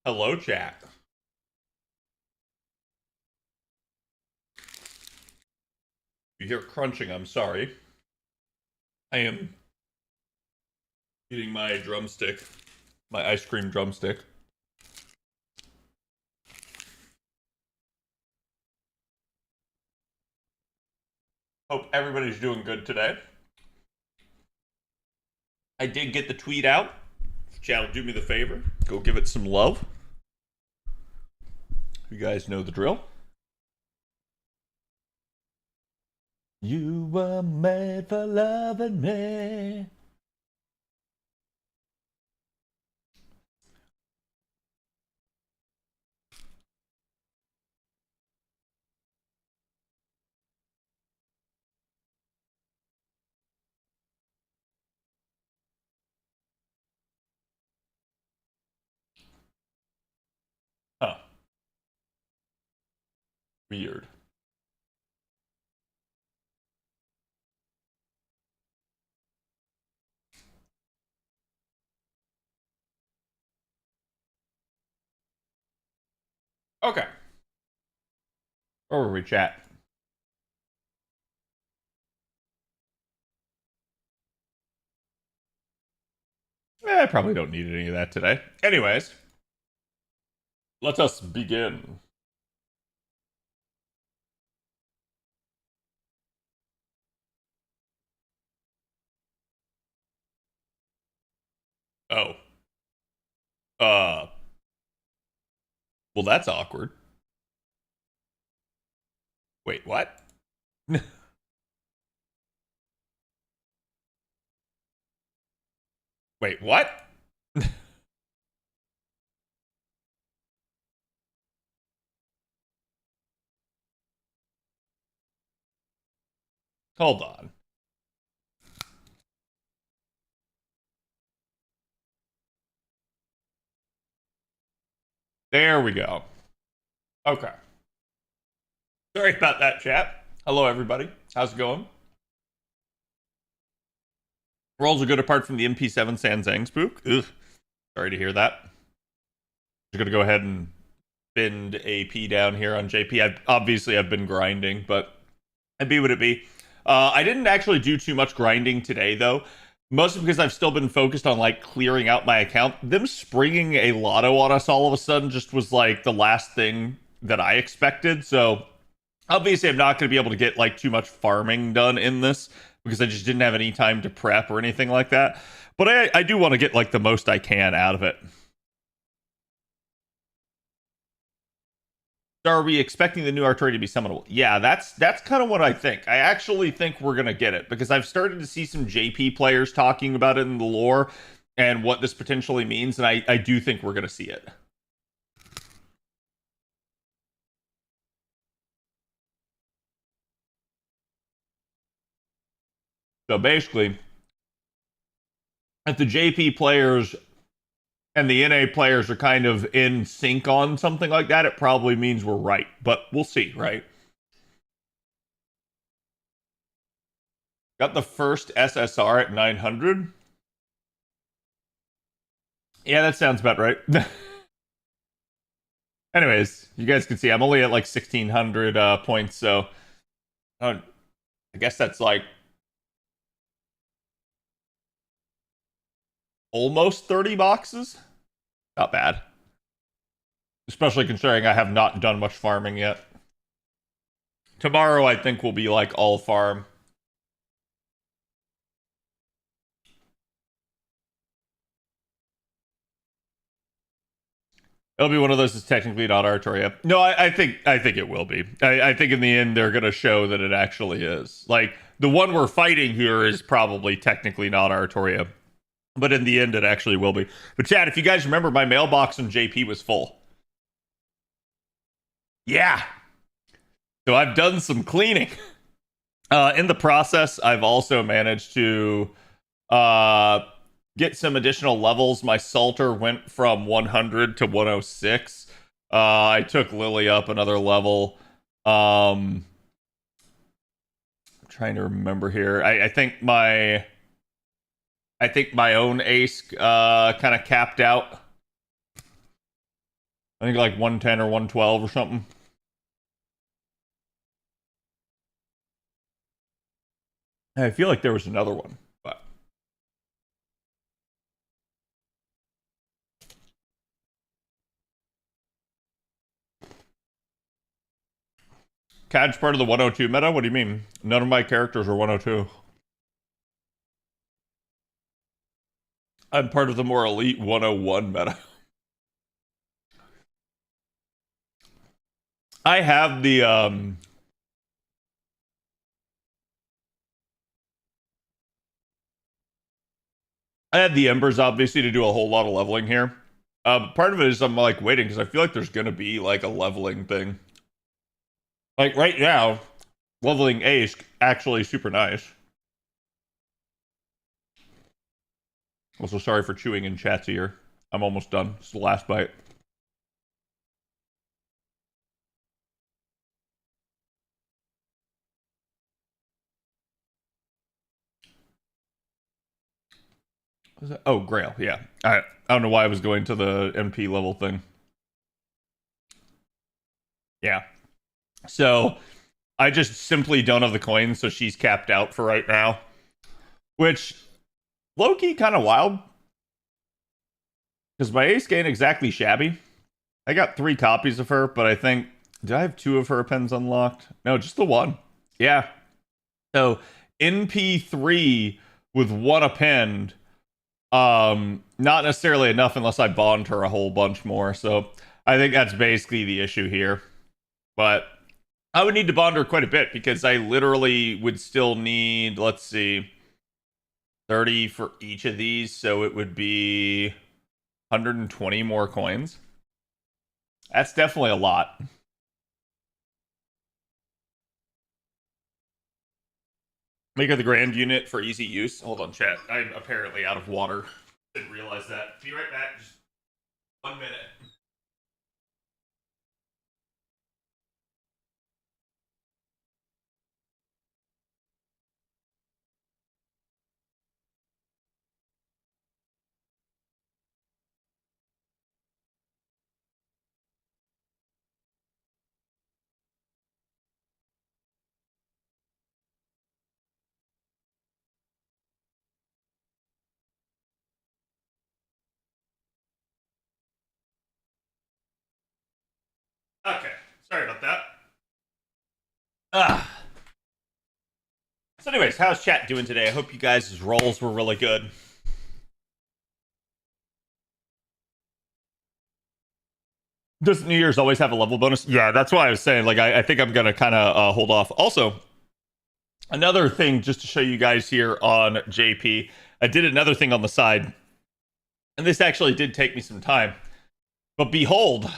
Hello, chat. You hear crunching, I'm sorry. I am eating my drumstick, my ice cream drumstick. Hope everybody's doing good today. I did get the tweet out Chat, do me the favor. Go give it some love. You guys know the drill. You were made for loving me. Huh. Weird. Okay. Where were we, chat? I probably don't need any of that today. Anyways, let us begin. Oh. Uh. Well, that's awkward. Wait, what? Wait, what? Hold on. There we go. Okay. Sorry about that, chat. Hello, everybody. How's it going? Rolls are good apart from the MP7 Sanzang spook. Ugh. Sorry to hear that. Just gonna go ahead and bend AP down here on JP. I've been grinding, but it'd be what it be. I didn't actually do too much grinding today, though. Mostly because I've still been focused on like clearing out my account. Them springing a lotto on us all of a sudden just was like the last thing that I expected. So obviously, I'm not going to be able to get like too much farming done in this because I just didn't have any time to prep or anything like that. But I do want to get like the most I can out of it. Are we expecting the new Artoria to be summonable? Yeah, that's kind of what I think. I actually think we're gonna get it because I've started to see some JP players talking about it in the lore and what this potentially means, and I do think we're gonna see it. So basically, if the JP players and the NA players are kind of in sync on something like that, it probably means we're right. But we'll see, right? Got the first SSR at 900. Yeah, that sounds about right. Anyways, you guys can see I'm only at like 1600 points, so I guess that's like almost 30 boxes. Not bad. Especially considering I have not done much farming yet. Tomorrow, I think, will be like all farm. It'll be one of those that's technically not Artoria. No, I think it will be. I think in the end they're gonna show that it actually is. Like the one we're fighting here is probably technically not Artoria. But in the end it actually will be. But Chad, if you guys remember, my mailbox in JP was full. Yeah. So I've done some cleaning. In the process, I've also managed to get some additional levels. My Salter went from 100 to 106. I took Lily up another level. I'm trying to remember here. I think my own ace kind of capped out. I think like 110 or 112 or something. I feel like there was another one, but Cad's part of the 102 meta? What do you mean? None of my characters are 102. I'm part of the more elite 101 meta. I have the I had the embers obviously to do a whole lot of leveling here. Part of it is I'm like waiting because I feel like there's gonna be like a leveling thing. Like right now, leveling A is actually super nice. Also, sorry for chewing in chat's ear. I'm almost done. It's the last bite. Was that? Oh, Grail. Yeah. I don't know why I was going to the MP level thing. Yeah. So I just simply don't have the coins, so she's capped out for right now. Which low-key kind of wild. Because my ace ain't exactly shabby. I got 3 copies of her, but I think did I have 2 of her pens unlocked? No, just the one. Yeah. So NP3 with 1 append, not necessarily enough unless I bond her a whole bunch more. So I think that's basically the issue here. But I would need to bond her quite a bit because I literally would still need, let's see, 30 for each of these. So it would be 120 more coins. That's definitely a lot. Make her the grand unit for easy use. Hold on, chat. I'm apparently out of water. Didn't realize that. Be right back. Just 1 minute. Okay. Sorry about that. Ah. So, anyways, how's chat doing today? I hope you guys' rolls were really good. Does New Year's always have a level bonus? Yeah, that's why I was saying. Like, I think I'm gonna kind of hold off. Also, another thing, just to show you guys here on JP, I did another thing on the side, and this actually did take me some time. But behold,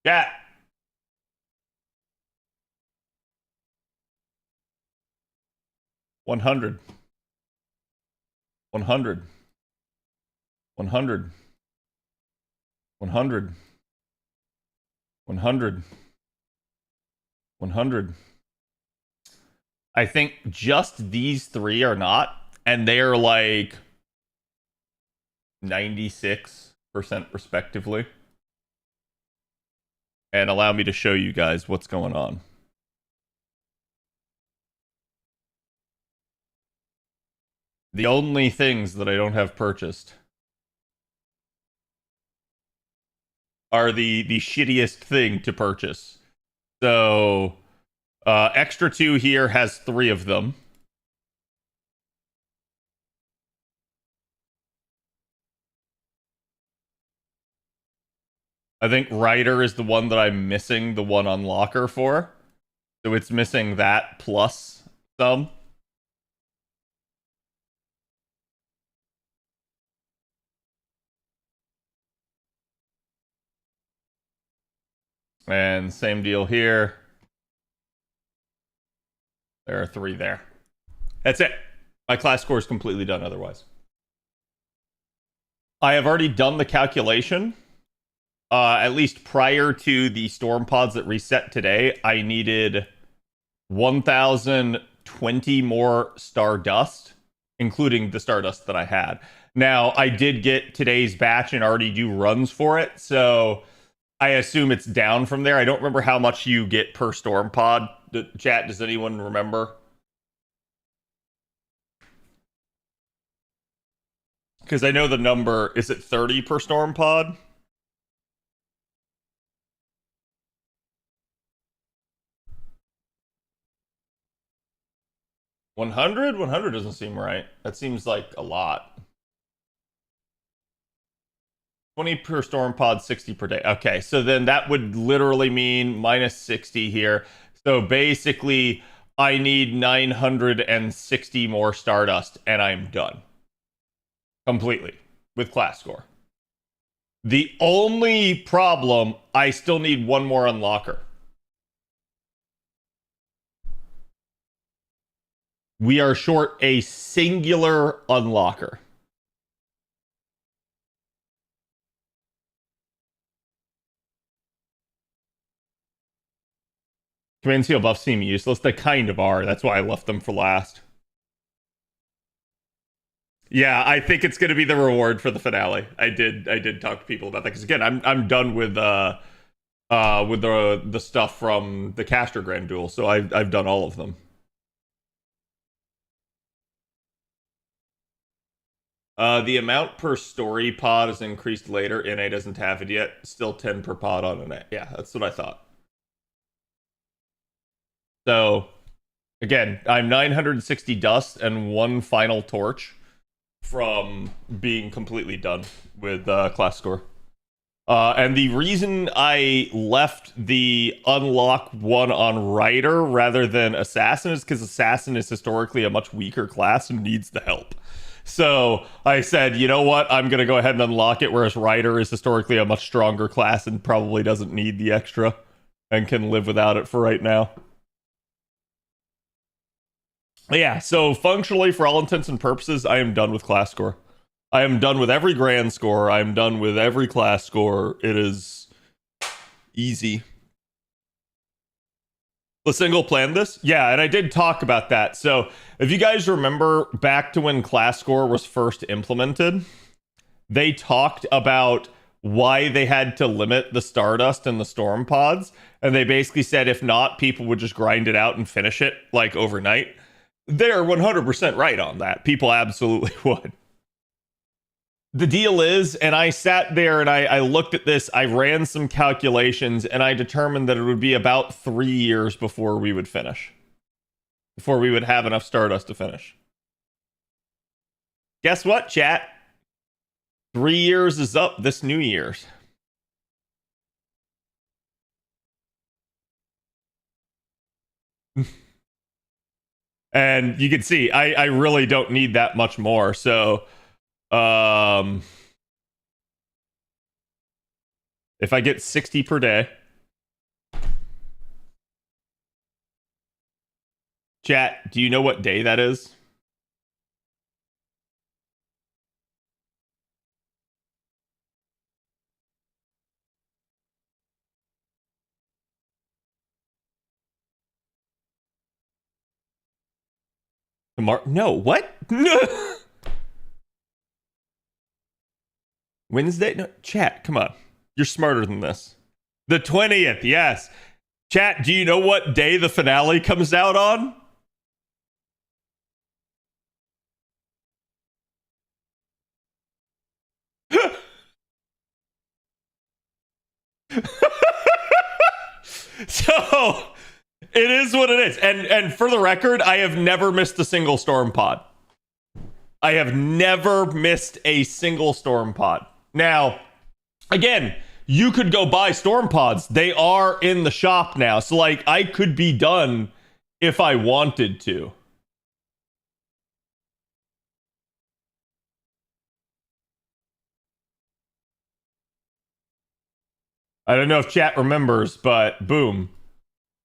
chat. 100, 100, 100, 100, 100, 100. I think just these 3 are not, and they are like 96% respectively. And allow me to show you guys what's going on. The only things that I don't have purchased are the shittiest thing to purchase. So extra 2 here has 3 of them. I think Ryder is the one that I'm missing the one unlocker for. So it's missing that plus some. And same deal here. There are 3 there. That's it. My class score is completely done otherwise. I have already done the calculation. At least prior to the storm pods that reset today, I needed 1,020 more Stardust, including the Stardust that I had. Now, I did get today's batch and already do runs for it, so I assume it's down from there. I don't remember how much you get per storm pod. Chat, does anyone remember? Because I know the number, is it 30 per storm pod? $100? 100 doesn't seem right. That seems like a lot. 20 per storm pod, 60 per day. Okay, so then that would literally mean minus 60 here. So basically, I need 960 more Stardust, and I'm done. Completely. With class score. The only problem, I still need one more unlocker. We are short a singular unlocker. Command seal buffs seem useless. They kind of are. That's why I left them for last. Yeah, I think it's going to be the reward for the finale. I did talk to people about that because again, I'm done with the stuff from the Caster Grand Duel, so I've done all of them. The amount per story pod is increased later. NA doesn't have it yet. Still 10 per pod on NA. Yeah, that's what I thought. So, again, I'm 960 dust and one final torch from being completely done with class score. And the reason I left the unlock one on Rider rather than Assassin is because Assassin is historically a much weaker class and needs the help. So I said, you know what? I'm going to go ahead and unlock it, whereas Rider is historically a much stronger class and probably doesn't need the extra and can live without it for right now. Yeah, so functionally, for all intents and purposes, I am done with class score. I am done with every grand score. I am done with every class score. It is easy. The single planned this? Yeah, and I did talk about that. So if you guys remember back to when class score was first implemented, they talked about why they had to limit the Stardust and the Storm pods. And they basically said if not, people would just grind it out and finish it like overnight. They're 100% right on that. People absolutely would. The deal is, and I sat there and I looked at this, I ran some calculations, and I determined that it would be about 3 years before we would finish. Before we would have enough Stardust to finish. Guess what, chat? 3 years is up this New Year's. And you can see, I really don't need that much more, so... if I get 60 per day, chat, do you know what day that is? Tomorrow? No, what? Wednesday? No, chat, come on. You're smarter than this. The 20th, yes. Chat, do you know what day the finale comes out on? So, it is what it is. And for the record, I have never missed a single storm pod. I have never missed a single storm pod. Now, again, you could go buy storm pods. They are in the shop now. So, like, I could be done if I wanted to. I don't know if chat remembers, but boom.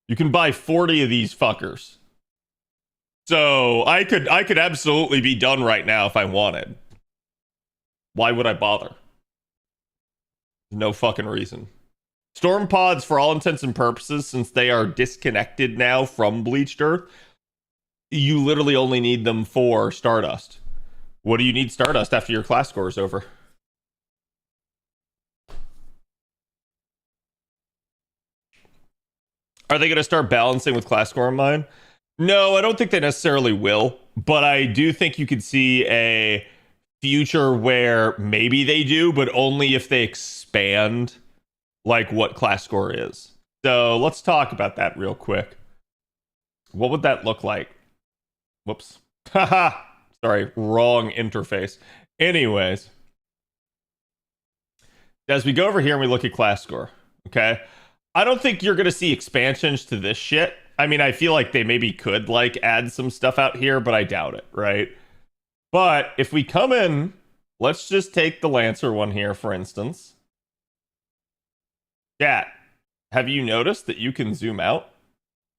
You can buy 40 of these fuckers. So, I could absolutely be done right now if I wanted. Why would I bother? No fucking reason. Storm pods, for all intents and purposes, since they are disconnected now from Bleached Earth, you literally only need them for Stardust. What do you need Stardust after your class score is over? Are they going to start balancing with class score in mind? No, I don't think they necessarily will, but I do think you could see a future where maybe they do, but only if they expand like what class score is. So let's talk about that real quick. What would that look like? Whoops. Haha. Sorry, wrong interface. Anyways, as we go over here and we look at class score, okay? I don't think you're going to see expansions to this shit. I mean, I feel like they maybe could like add some stuff out here, but I doubt it, right? But if we come in, let's just take the Lancer one here, for instance. Chat, have you noticed that you can zoom out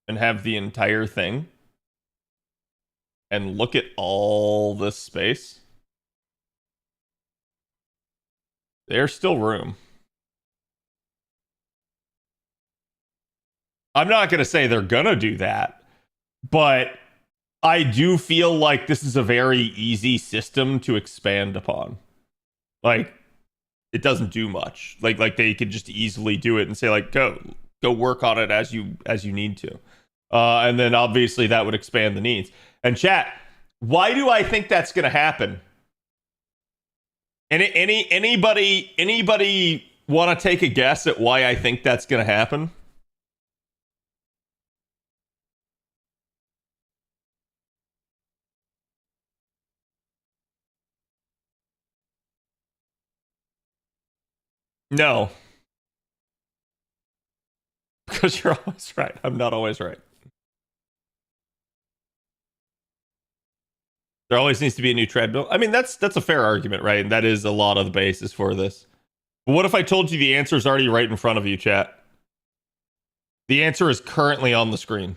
and have the entire thing and look at all this space? There's still room. I'm not going to say they're going to do that, but I do feel like this is a very easy system to expand upon. Like, it doesn't do much. Like they could just easily do it and say like, go work on it as you need to. And then obviously that would expand the needs. And chat, why do I think that's going to happen? Anybody want to take a guess at why I think that's going to happen? No. Because you're always right. I'm not always right. There always needs to be a new treadmill. I mean, that's a fair argument, right? And that is a lot of the basis for this. But what if I told you the answer is already right in front of you, chat? The answer is currently on the screen.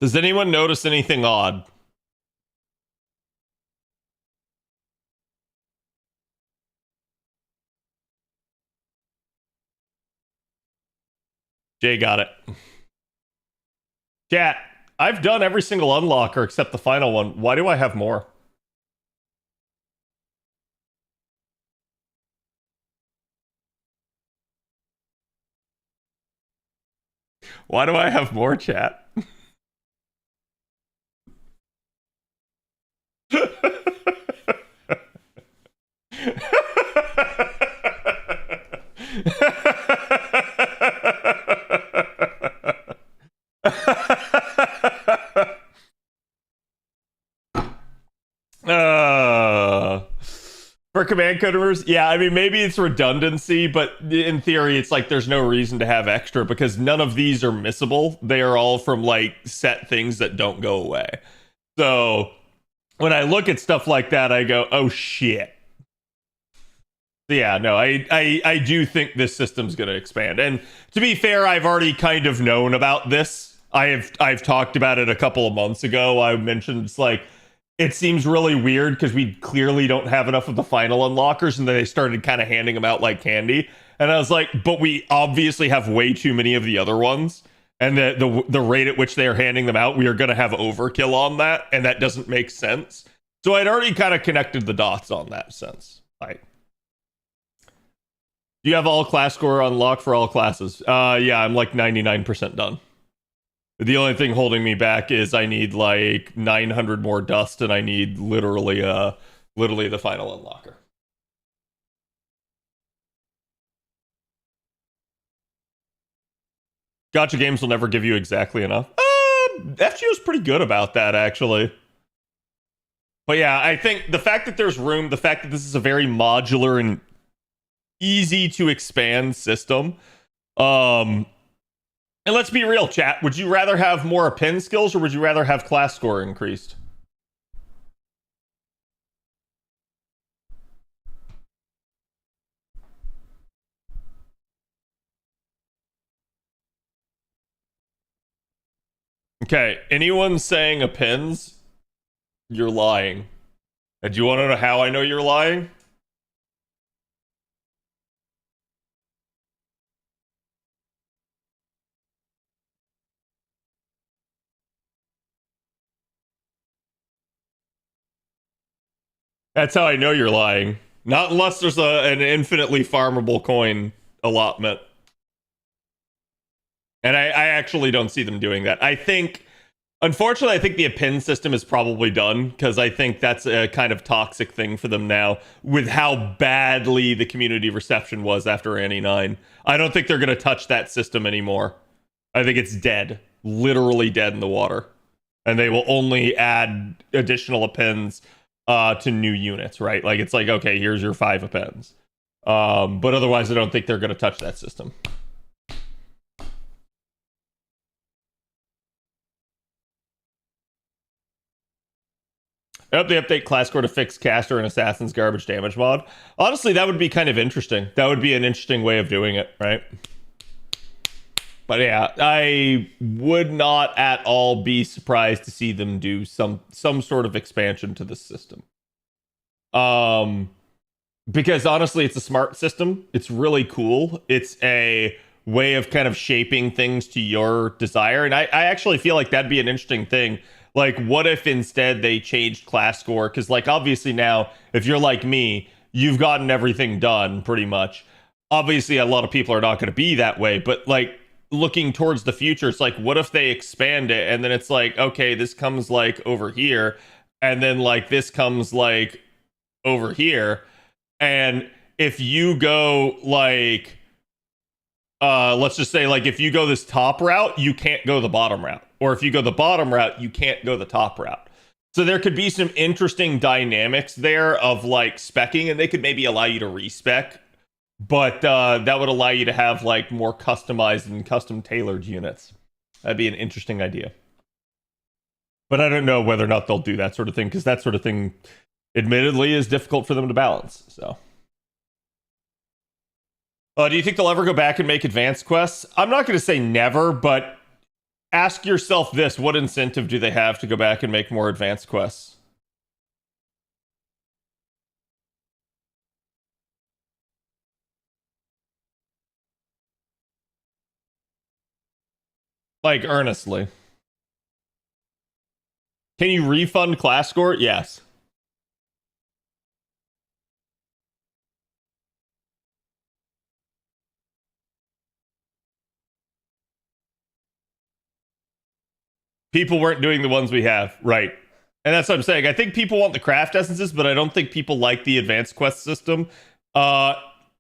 Does anyone notice anything odd? Jay got it. Chat, I've done every single unlocker except the final one. Why do I have more? Why do I have more, chat? For command code numbers, yeah, I mean, maybe it's redundancy, but in theory, it's like there's no reason to have extra because none of these are missable. They are all from like set things that don't go away. So when I look at stuff like that, I go, oh shit. Yeah, no, I do think this system's going to expand. And to be fair, I've already kind of known about this. I've talked about it a couple of months ago. I mentioned it's like, it seems really weird because we clearly don't have enough of the final unlockers, and then they started kind of handing them out like candy. And I was like, but we obviously have way too many of the other ones. And the rate at which they are handing them out, we are going to have overkill on that. And that doesn't make sense. So I'd already kind of connected the dots on that sense. Like, do you have all class score unlocked for all classes? Yeah, I'm like 99% done. The only thing holding me back is I need like 900 more dust, and I need literally the final unlocker. Gotcha games will never give you exactly enough. FGO is pretty good about that, actually. But yeah, I think the fact that there's room, the fact that this is a very modular and easy to expand system, and let's be real, chat. Would you rather have more pin skills, or would you rather have class score increased? Okay, anyone saying a pins, you're lying. And do you want to know how I know you're lying? That's how I know you're lying. Not unless there's an infinitely farmable coin allotment. And I actually don't see them doing that. I think Unfortunately, I think the append system is probably done because I think that's a kind of toxic thing for them now with how badly the community reception was after Annie 9. I don't think they're going to touch that system anymore. I think it's dead, literally dead in the water. And they will only add additional appends to new units, right? Like, it's like, okay, here's your 5 appends. But otherwise, I don't think they're going to touch that system. I hope they update class score to fix caster and assassin's garbage damage mod. Honestly, that would be kind of interesting. That would be an interesting way of doing it, right? But yeah, I would not at all be surprised to see them do some sort of expansion to this system. Because honestly, it's a smart system. It's really cool. It's a way of kind of shaping things to your desire. And I actually feel like that'd be an interesting thing. Like, what if instead they changed class score? Because, like, obviously now, if you're like me, you've gotten everything done pretty much. Obviously, a lot of people are not going to be that way. But, like, looking towards the future, it's like, what if they expand it? And then it's like, okay, this comes, like, over here. And then, like, this comes, like, over here. And if you go, like, let's just say, like, if you go this top route, you can't go the bottom route. Or if you go the bottom route, you can't go the top route. So there could be some interesting dynamics there of, like, speccing, and they could maybe allow you to respec. But that would allow you to have, like, more customized and custom tailored units. That'd be an interesting idea. But I don't know whether or not they'll do that sort of thing, because that sort of thing, admittedly, is difficult for them to balance. So, do you think they'll ever go back and make advanced quests? I'm not going to say never, but ask yourself this: what incentive do they have to go back and make more advanced quests? Like, earnestly. Can you refund class score? Yes. People weren't doing the ones we have, right? And that's what I'm saying. I think people want the craft essences, but I don't think people like the advanced quest system.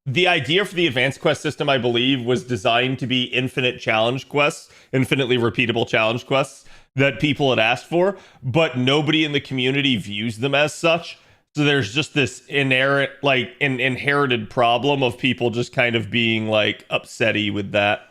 The idea for the advanced quest system, I believe, was designed to be infinite challenge quests, infinitely repeatable challenge quests that people had asked for, but nobody in the community views them as such. So there's just this inherent, like, inherited problem of people just kind of being, like, upsetty with that.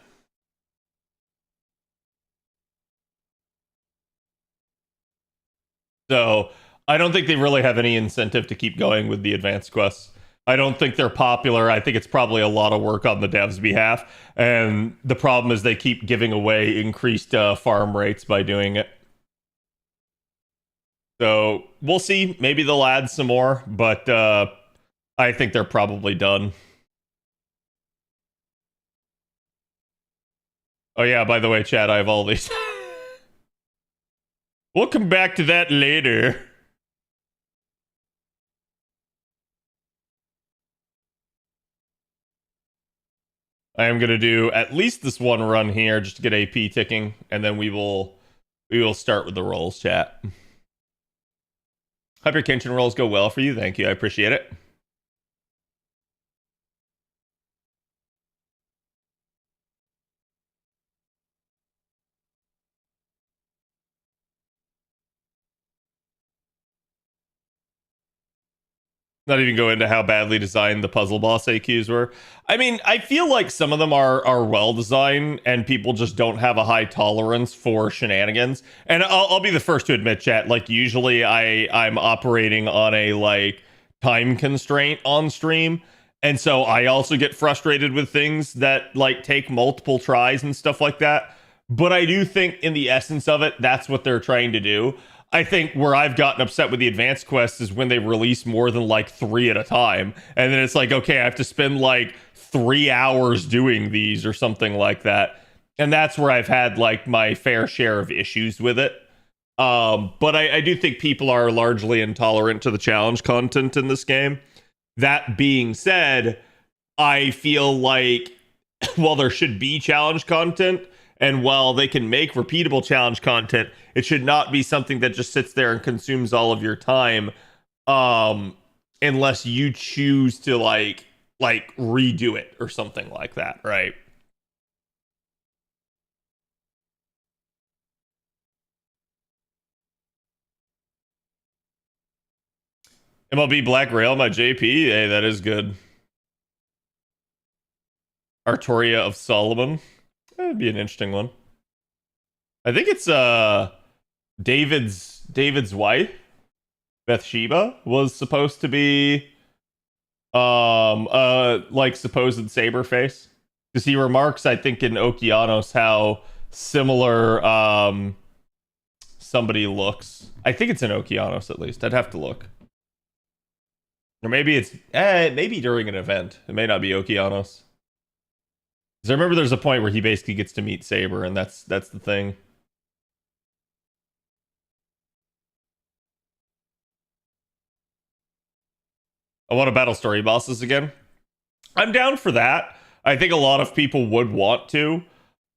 So I don't think they really have any incentive to keep going with the advanced quests. I don't think they're popular. I think it's probably a lot of work on the devs' behalf. And the problem is they keep giving away increased farm rates by doing it. So we'll see. Maybe they'll add some more, but I think they're probably done. Oh yeah, by the way, chat, I have all these. We'll come back to that later. I am gonna do at least this one run here just to get AP ticking, and then we will start with the rolls, chat. Hope your Kenshin rolls go well for you. Thank you. I appreciate it. Not even go into how badly designed the puzzle boss AQs were. I mean, I feel like some of them are well designed, and people just don't have a high tolerance for shenanigans. And I'll be the first to admit, chat. Like, usually I'm operating on a, like, time constraint on stream, and so I also get frustrated with things that, like, take multiple tries and stuff like that. But I do think, in the essence of it, that's what they're trying to do. I think where I've gotten upset with the advanced quests is when they release more than, like, 3 at a time. And then it's like, okay, I have to spend, like, 3 hours doing these or something like that. And that's where I've had, like, my fair share of issues with it. But I do think people are largely intolerant to the challenge content in this game. That being said, I feel like while there should be challenge content, And while they can make repeatable challenge content, it should not be something that just sits there and consumes all of your time, unless you choose to like redo it or something like that, right? MLB Black Rail, my JP. Hey, that is good. Artoria of Solomon. That'd be an interesting one. I think it's David's wife, Bathsheba, was supposed to be like supposed saber face. Because he remarks, I think, in Okeanos how similar somebody looks. I think it's in Okeanos at least. I'd have to look. Or maybe it's maybe during an event. It may not be Okeanos. Because I remember there's a point where he basically gets to meet Saber, and that's the thing. I want to battle story bosses again. I'm down for that. I think a lot of people would want to.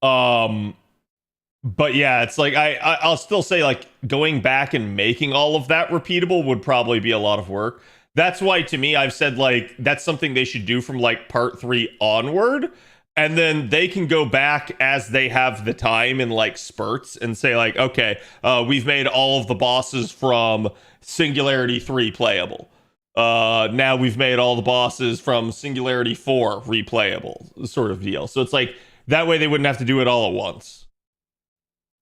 But yeah, it's like I'll still say like going back and making all of that repeatable would probably be a lot of work. That's why to me I've said like that's something they should do from like part 3 onward. And then they can go back as they have the time in like spurts and say like, okay, we've made all of the bosses from Singularity 3 playable. Now we've made all the bosses from Singularity 4 replayable, sort of deal. So it's like that way they wouldn't have to do it all at once.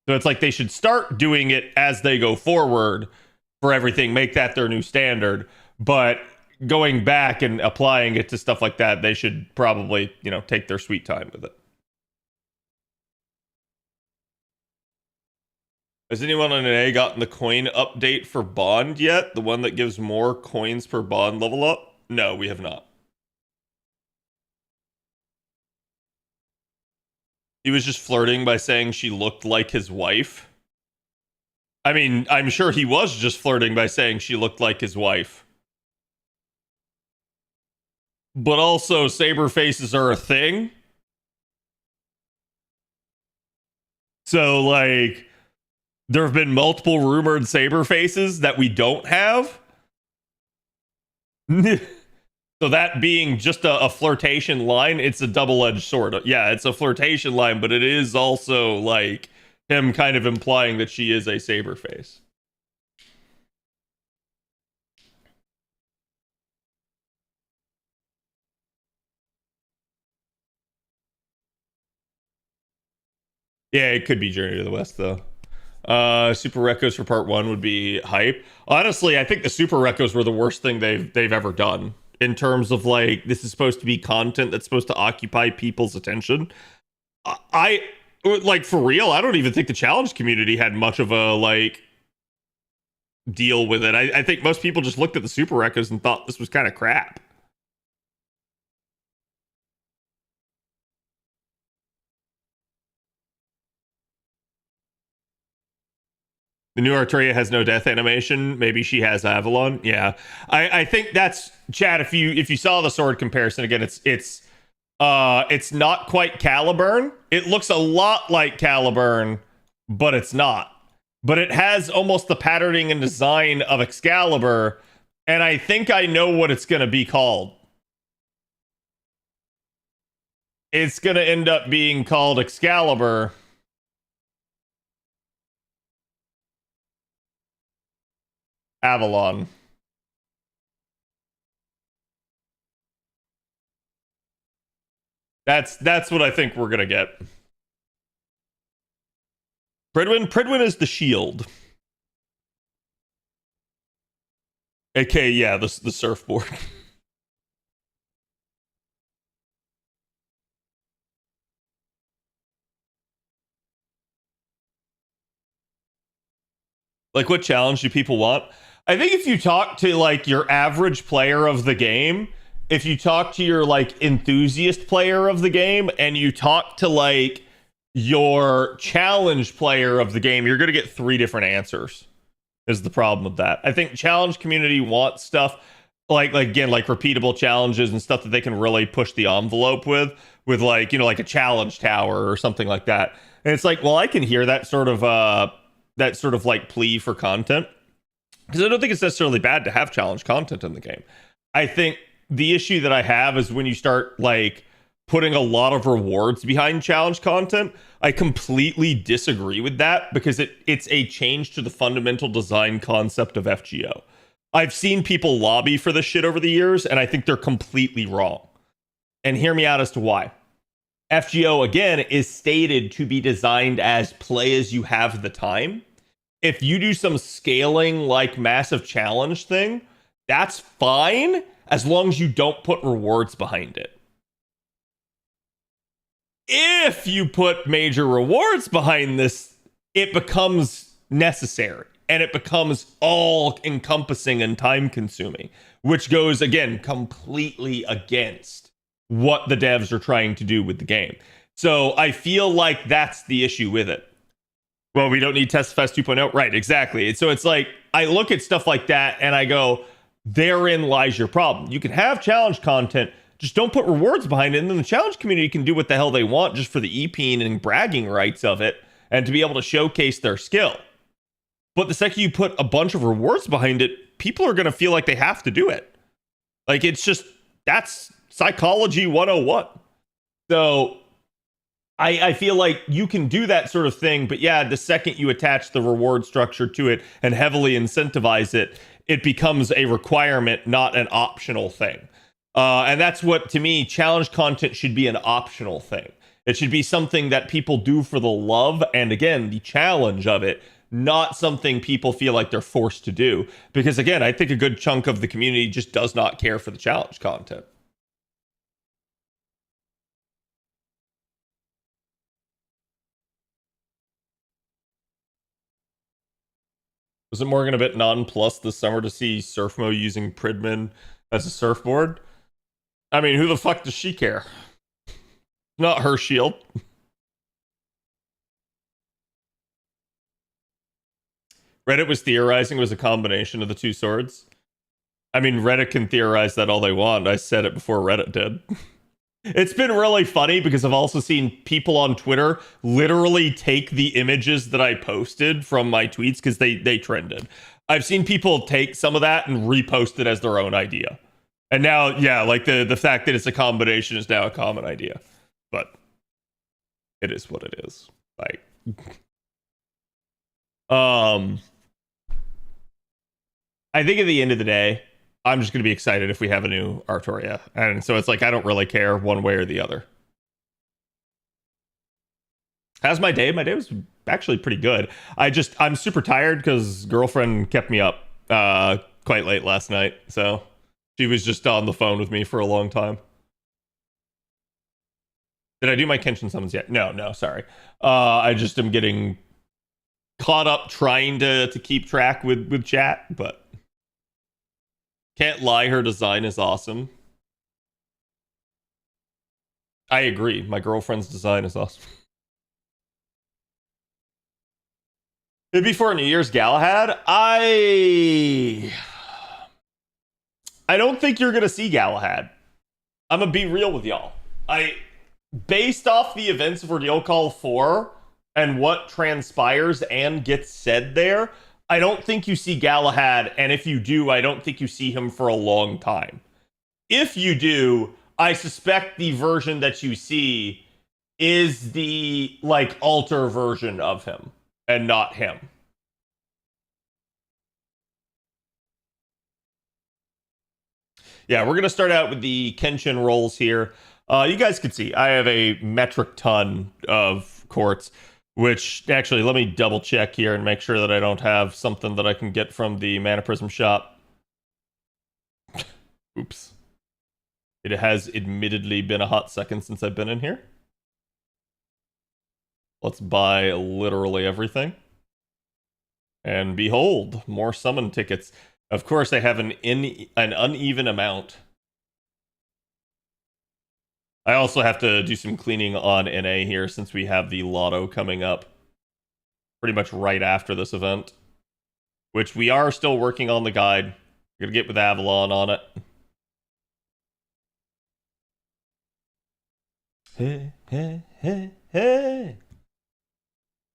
So it's like they should start doing it as they go forward for everything, make that their new standard. But going back and applying it to stuff like that, they should probably, take their sweet time with it. Has anyone on an A gotten the coin update for Bond yet? The one that gives more coins per Bond level up? No, we have not. He was just flirting by saying she looked like his wife. I mean, I'm sure he was just flirting by saying she looked like his wife. But also, saber faces are a thing. So, like, there have been multiple rumored saber faces that we don't have. So that being just a flirtation line, it's a double-edged sword. Yeah, it's a flirtation line, but it is also like him kind of implying that she is a saber face. Yeah, it could be Journey to the West though. Super Recos for part 1 would be hype. Honestly, I think the Super Recos were the worst thing they've ever done in terms of like this is supposed to be content that's supposed to occupy people's attention. I like for real, I don't even think the challenge community had much of a like deal with it. I think most people just looked at the Super Recos and thought this was kind of crap. The new Artoria has no death animation. Maybe she has Avalon. Yeah, I think that's Chad. If you saw the sword comparison again, it's not quite Caliburn. It looks a lot like Caliburn, but it's not. But it has almost the patterning and design of Excalibur, and I think I know what it's gonna be called. It's gonna end up being called Excalibur. Avalon. That's what I think we're gonna get. Pridwin is the shield. AK, yeah, the surfboard. Like, what challenge do people want? I think if you talk to like your average player of the game, if you talk to your like enthusiast player of the game, and you talk to like your challenge player of the game, you're gonna get 3 different answers. Is the problem with that? I think challenge community wants stuff like again, like repeatable challenges and stuff that they can really push the envelope with like, like a challenge tower or something like that. And it's like, well, I can hear that sort of like plea for content, because I don't think it's necessarily bad to have challenge content in the game. I think the issue that I have is when you start like putting a lot of rewards behind challenge content. I completely disagree with that, because it's a change to the fundamental design concept of FGO. I've seen people lobby for this shit over the years, and I think they're completely wrong. And hear me out as to why. FGO, again, is stated to be designed as play as you have the time. If you do some scaling like massive challenge thing, that's fine, as long as you don't put rewards behind it. If you put major rewards behind this, it becomes necessary, and it becomes all encompassing and time consuming, which goes, again, completely against what the devs are trying to do with the game. So I feel like that's the issue with it. Well, we don't need Test Fest 2.0. Right, exactly. So it's like, I look at stuff like that and I go, therein lies your problem. You can have challenge content, just don't put rewards behind it, and then the challenge community can do what the hell they want just for the EPing and bragging rights of it, and to be able to showcase their skill. But the second you put a bunch of rewards behind it, people are going to feel like they have to do it. Like, it's just, that's psychology 101. So I feel like you can do that sort of thing, but yeah, the second you attach the reward structure to it and heavily incentivize it, it becomes a requirement, not an optional thing. And that's what, to me, challenge content should be an optional thing. It should be something that people do for the love and, again, the challenge of it, not something people feel like they're forced to do. Because, again, I think a good chunk of the community just does not care for the challenge content. Was it Morgan a bit nonplussed this summer to see Surfmo using Pridman as a surfboard? I mean, who the fuck does she care? Not her shield. Reddit was theorizing it was a combination of the two swords. I mean, Reddit can theorize that all they want. I said it before Reddit did. It's been really funny because I've also seen people on Twitter literally take the images that I posted from my tweets because they trended. I've seen people take some of that and repost it as their own idea. And now, yeah, like the fact that it's a combination is now a common idea. But it is what it is. Like, I think at the end of the day, I'm just going to be excited if we have a new Artoria. And so it's like, I don't really care one way or the other. How's my day? My day was actually pretty good. I'm super tired because girlfriend kept me up quite late last night. So she was just on the phone with me for a long time. Did I do my Kenshin summons yet? No, sorry. I just am getting caught up trying to keep track with chat, but can't lie, her design is awesome. I agree. My girlfriend's design is awesome. Before New Year's Galahad, I don't think you're gonna see Galahad. I'm gonna be real with y'all. Based off the events of Ordeal Call 4 and what transpires and gets said there, I don't think you see Galahad, and if you do, I don't think you see him for a long time. If you do, I suspect the version that you see is the, like, alter version of him, and not him. Yeah, we're going to start out with the Kenshin rolls here. You guys can see, I have a metric ton of quartz. Which, actually, let me double check here and make sure that I don't have something that I can get from the Mana Prism shop. Oops. It has admittedly been a hot second since I've been in here. Let's buy literally everything. And behold, more summon tickets. Of course, I have an uneven amount. I also have to do some cleaning on NA here since we have the lotto coming up pretty much right after this event, which we are still working on the guide. Gonna get with Avalon on it. Hey, hey, hey, hey.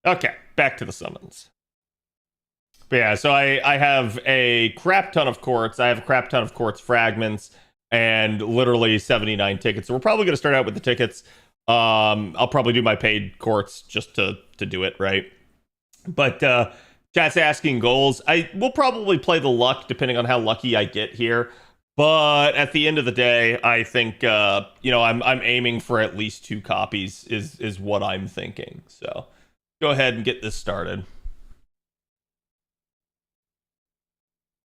Okay, back to the summons. But yeah, so I have a crap ton of quartz. I have a crap ton of quartz fragments and literally 79 tickets. So we're probably going to start out with the tickets. I'll probably do my paid quartz just to do it, right? But chat's asking goals. I will probably play the luck depending on how lucky I get here. But at the end of the day, I think I'm aiming for at least 2 copies is what I'm thinking. So go ahead and get this started.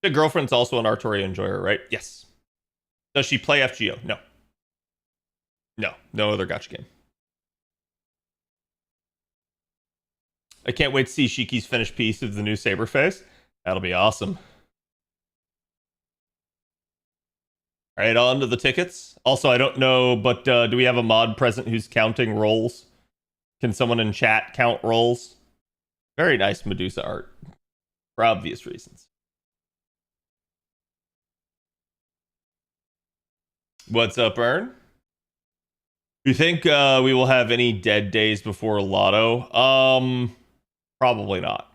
The girlfriend's also an Artoria enjoyer, right? Yes. Does she play FGO? No. No other gacha game. I can't wait to see Shiki's finished piece of the new Saber face. That'll be awesome. All right, on to the tickets. Also, I don't know, but do we have a mod present who's counting rolls? Can someone in chat count rolls? Very nice Medusa art, for obvious reasons. What's up, Ern? You think we will have any dead days before Lotto? Probably not.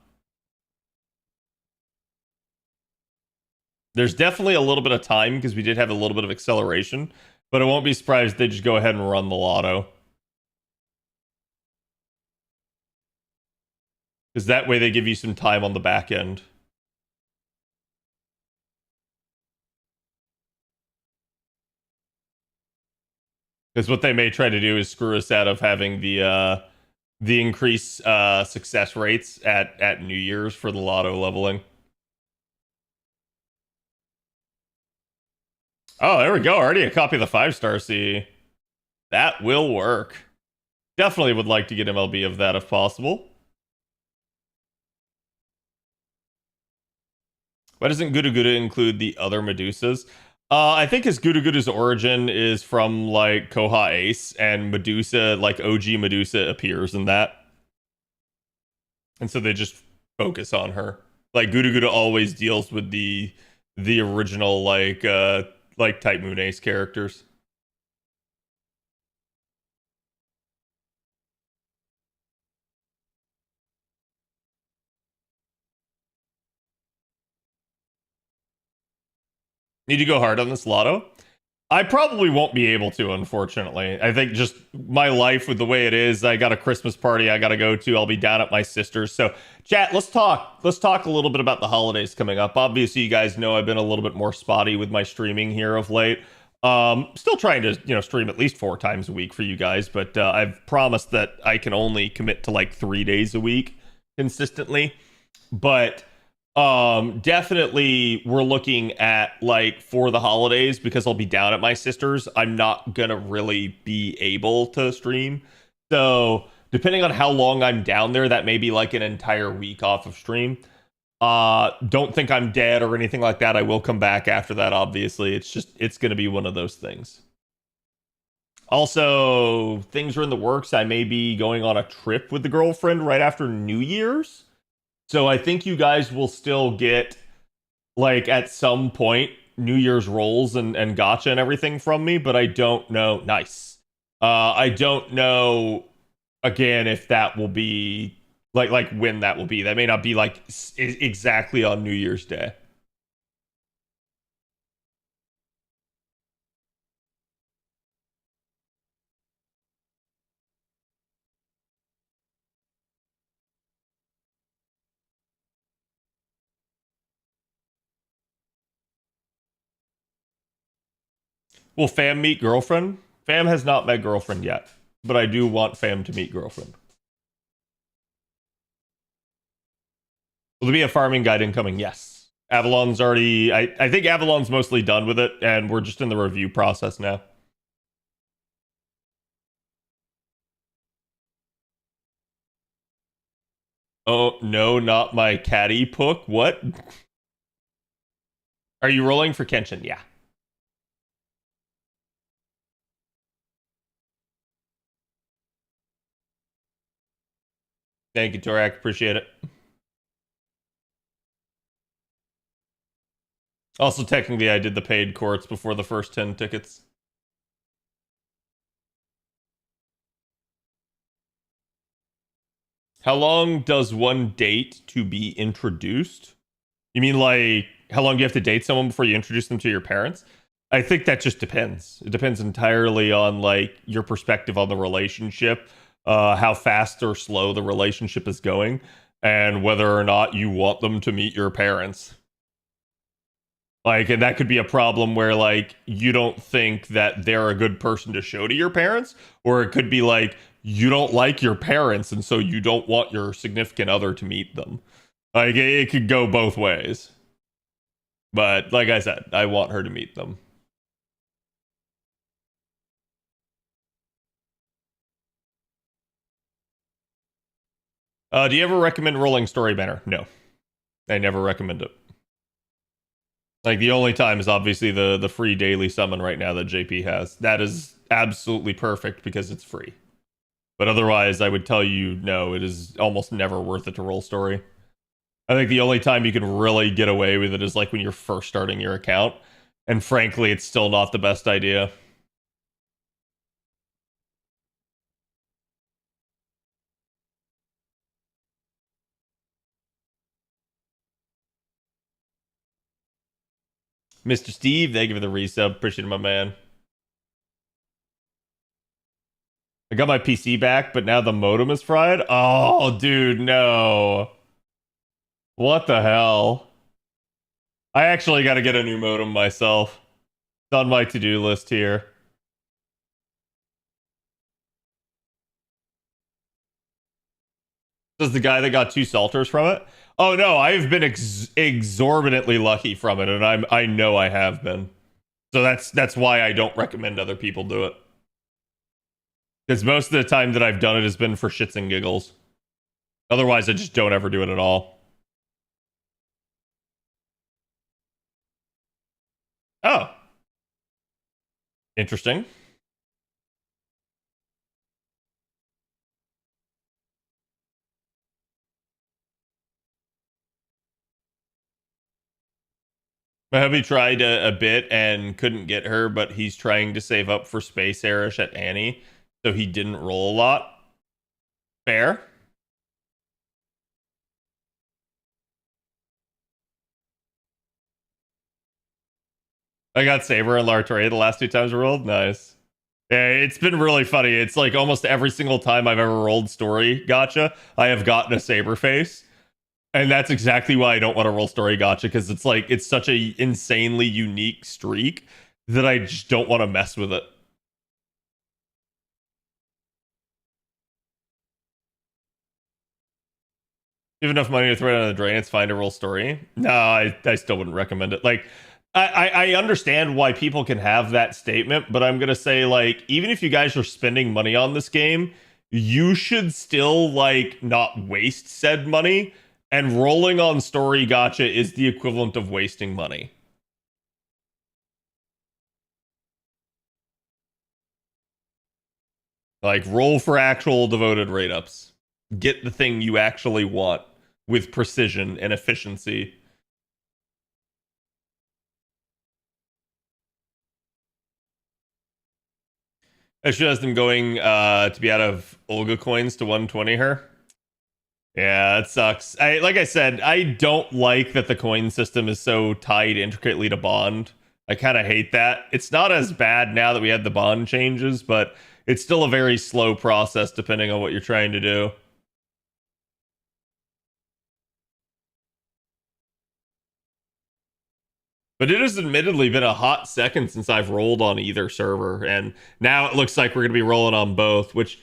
There's definitely a little bit of time because we did have a little bit of acceleration, but I won't be surprised if they just go ahead and run the Lotto. Because that way they give you some time on the back end. Because what they may try to do is screw us out of having the increased success rates at New Year's for the Lotto leveling. Oh, there we go. Already a copy of the 5-star C. That will work. Definitely would like to get MLB of that if possible. Why doesn't Guda Guda include the other Medusas? I think his Guda Guda's origin is from like Koha Ace, and Medusa, like OG Medusa, appears in that. And so they just focus on her. Like Guda Guda always deals with the original like Type Moon Ace characters. Need to go hard on this Lotto. I probably won't be able to, unfortunately. I think just my life with the way it is, I got a Christmas party I got to go to. I'll be down at my sister's. So, chat, let's talk. Let's talk a little bit about the holidays coming up. Obviously, you guys know I've been a little bit more spotty with my streaming here of late. Still trying to, stream at least 4 times a week for you guys, but I've promised that I can only commit to like 3 days a week consistently. But definitely we're looking at like for the holidays because I'll be down at my sister's. I'm not gonna really be able to stream. So depending on how long I'm down there, that may be like an entire week off of stream. Don't think I'm dead or anything like that. I will come back after that, obviously. It's gonna be one of those things. Also, things are in the works. I may be going on a trip with the girlfriend right after New Year's. So I think you guys will still get like at some point New Year's rolls and gotcha and everything from me, but I don't know. Nice. I don't know again if that will be like when that will be. That may not be like exactly on New Year's Day. Will Fam meet girlfriend? Fam has not met girlfriend yet, but I do want Fam to meet girlfriend. Will there be a farming guide incoming? Yes. Avalon's already. I think Avalon's mostly done with it, and we're just in the review process now. Oh, no, not my caddy pook. What? Are you rolling for Kenshin? Yeah. Thank you, Torak. Appreciate it. Also, technically, I did the paid courts before the first 10 tickets. How long does one date to be introduced? You mean like how long do you have to date someone before you introduce them to your parents? I think that just depends. It depends entirely on like your perspective on the relationship, how fast or slow the relationship is going, and whether or not you want them to meet your parents. Like, and that could be a problem where like you don't think that they're a good person to show to your parents, or it could be like you don't like your parents and so you don't want your significant other to meet them. Like it could go both ways. But like I said, I want her to meet them. Do you ever recommend rolling story banner? No, I never recommend it. Like the only time is obviously the free daily summon right now that JP has. That is absolutely perfect because it's free. But otherwise, I would tell you no, it is almost never worth it to roll story. I think the only time you can really get away with it is like when you're first starting your account. And frankly, it's still not the best idea. Mr. Steve, thank you for the resub. Appreciate it, my man. I got my PC back, but now the modem is fried. Oh, dude, no. What the hell? I actually got to get a new modem myself. It's on my to-do list here. This is the guy that got 2 salters from it. Oh no, I've been exorbitantly lucky from it, and I know I have been. So that's why I don't recommend other people do it. Because most of the time that I've done it has been for shits and giggles. Otherwise, I just don't ever do it at all. Oh, interesting. My hubby tried a bit and couldn't get her, but he's trying to save up for Space Erish at Annie, so he didn't roll a lot. Fair. I got Saber and Lartoria the last 2 times I rolled. Nice. Yeah, it's been really funny. It's like almost every single time I've ever rolled story gotcha, I have gotten a Saber face. And that's exactly why I don't want to roll story gotcha, because it's like it's such a insanely unique streak that I just don't want to mess with it. Even enough money to throw it on the drain, it's fine to roll story. No, I still wouldn't recommend it. Like I understand why people can have that statement, but I'm gonna say like even if you guys are spending money on this game, you should still like not waste said money. And rolling on story gotcha is the equivalent of wasting money. Like roll for actual devoted rate ups. Get the thing you actually want with precision and efficiency. I should have them going to be out of Olga coins to 120 her. Yeah, it sucks. Like I said, I don't like that the coin system is so tied intricately to bond. I kind of hate that. It's not as bad now that we had the bond changes, but it's still a very slow process depending on what you're trying to do. But it has admittedly been a hot second since I've rolled on either server, and now it looks like we're gonna be rolling on both. Which,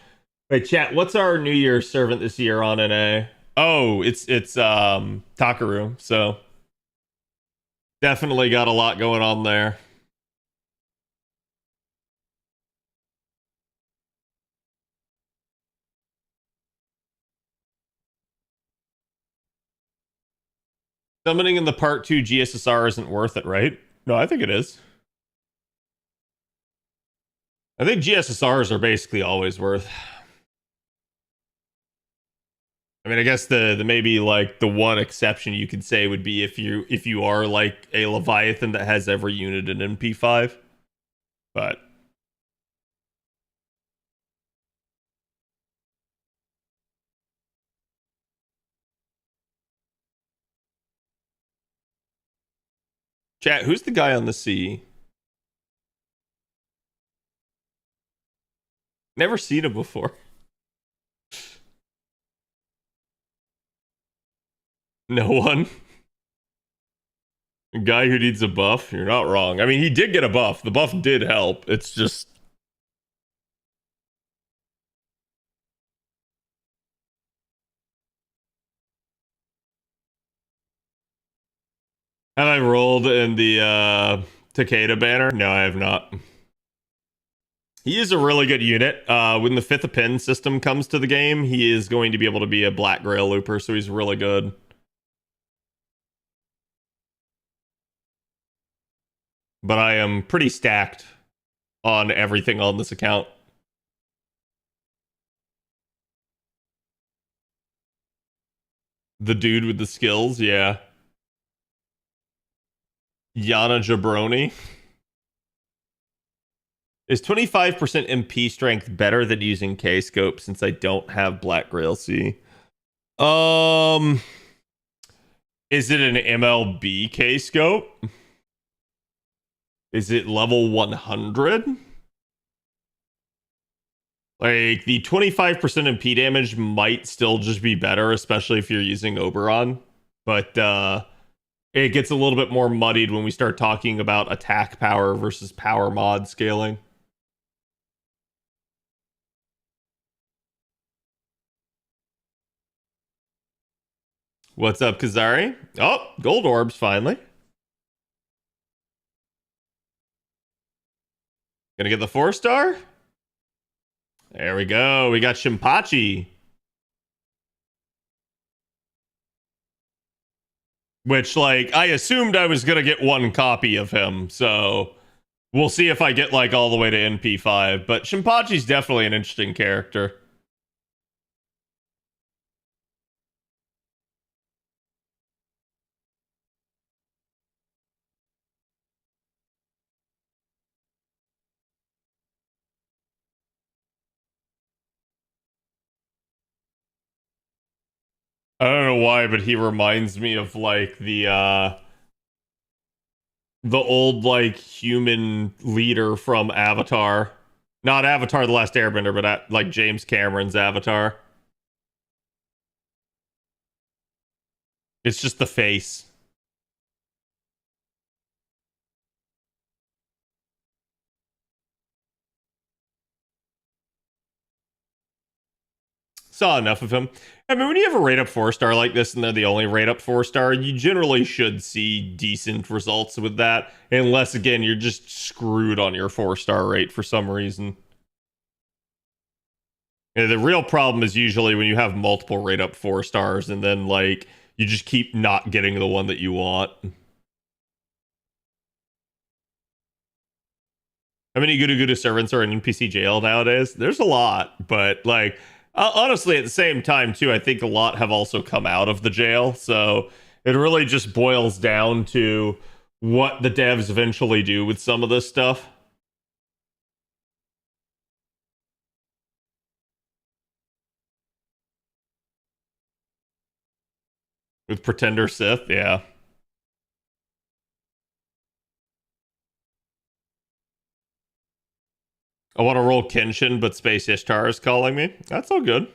wait, chat, what's our New Year's servant this year on NA? Oh, it's Takaru. So definitely got a lot going on there. Summoning in the part 2 GSSR isn't worth it, right? No, I think it is. I think GSSRs are basically always worth. I mean, I guess the maybe like the one exception you could say would be if you are like a Leviathan that has every unit in MP5. But chat, who's the guy on the sea? Never seen him before. No one. A guy who needs a buff. You're not wrong. I mean, he did get a buff. The buff did help. It's just have I rolled in the Takeda banner? No, I have not. He is a really good unit. When the fifth pin system comes to the game, he is going to be able to be a Black Grail looper, so he's really good. But I am pretty stacked on everything on this account. The dude with the skills, yeah. Yana Jabroni. Is 25% MP strength better than using K scope since I don't have Black Grail C? Um, is it an MLB K scope? Is it level 100? Like the 25% MP damage might still just be better, especially if you're using Oberon. But it gets a little bit more muddied when we start talking about attack power versus power mod scaling. What's up, Kazari? Oh, gold orbs finally. Gonna get the 4-star? There we go. We got Shimpachi. Which, like, I assumed I was gonna get one copy of him, so we'll see if I get, like, all the way to NP5. But Shimpachi's definitely an interesting character. I don't know why, but he reminds me of, like, the old, like, human leader from Avatar. Not Avatar The Last Airbender, but like James Cameron's Avatar. It's just the face. Saw enough of him. I mean, when you have a rate up 4-star like this and they're the only rate up 4-star, you generally should see decent results with that. Unless, again, you're just screwed on your 4-star rate for some reason. Yeah, the real problem is usually when you have multiple rate up 4-stars and then, like, you just keep not getting the one that you want. How many Guru servants are in NPC jail nowadays? There's a lot, but like honestly, at the same time too, I think a lot have also come out of the jail. So it really just boils down to what the devs eventually do with some of this stuff. With Pretender Sith, yeah. I want to roll Kenshin, but Space Ishtar is calling me. That's all good.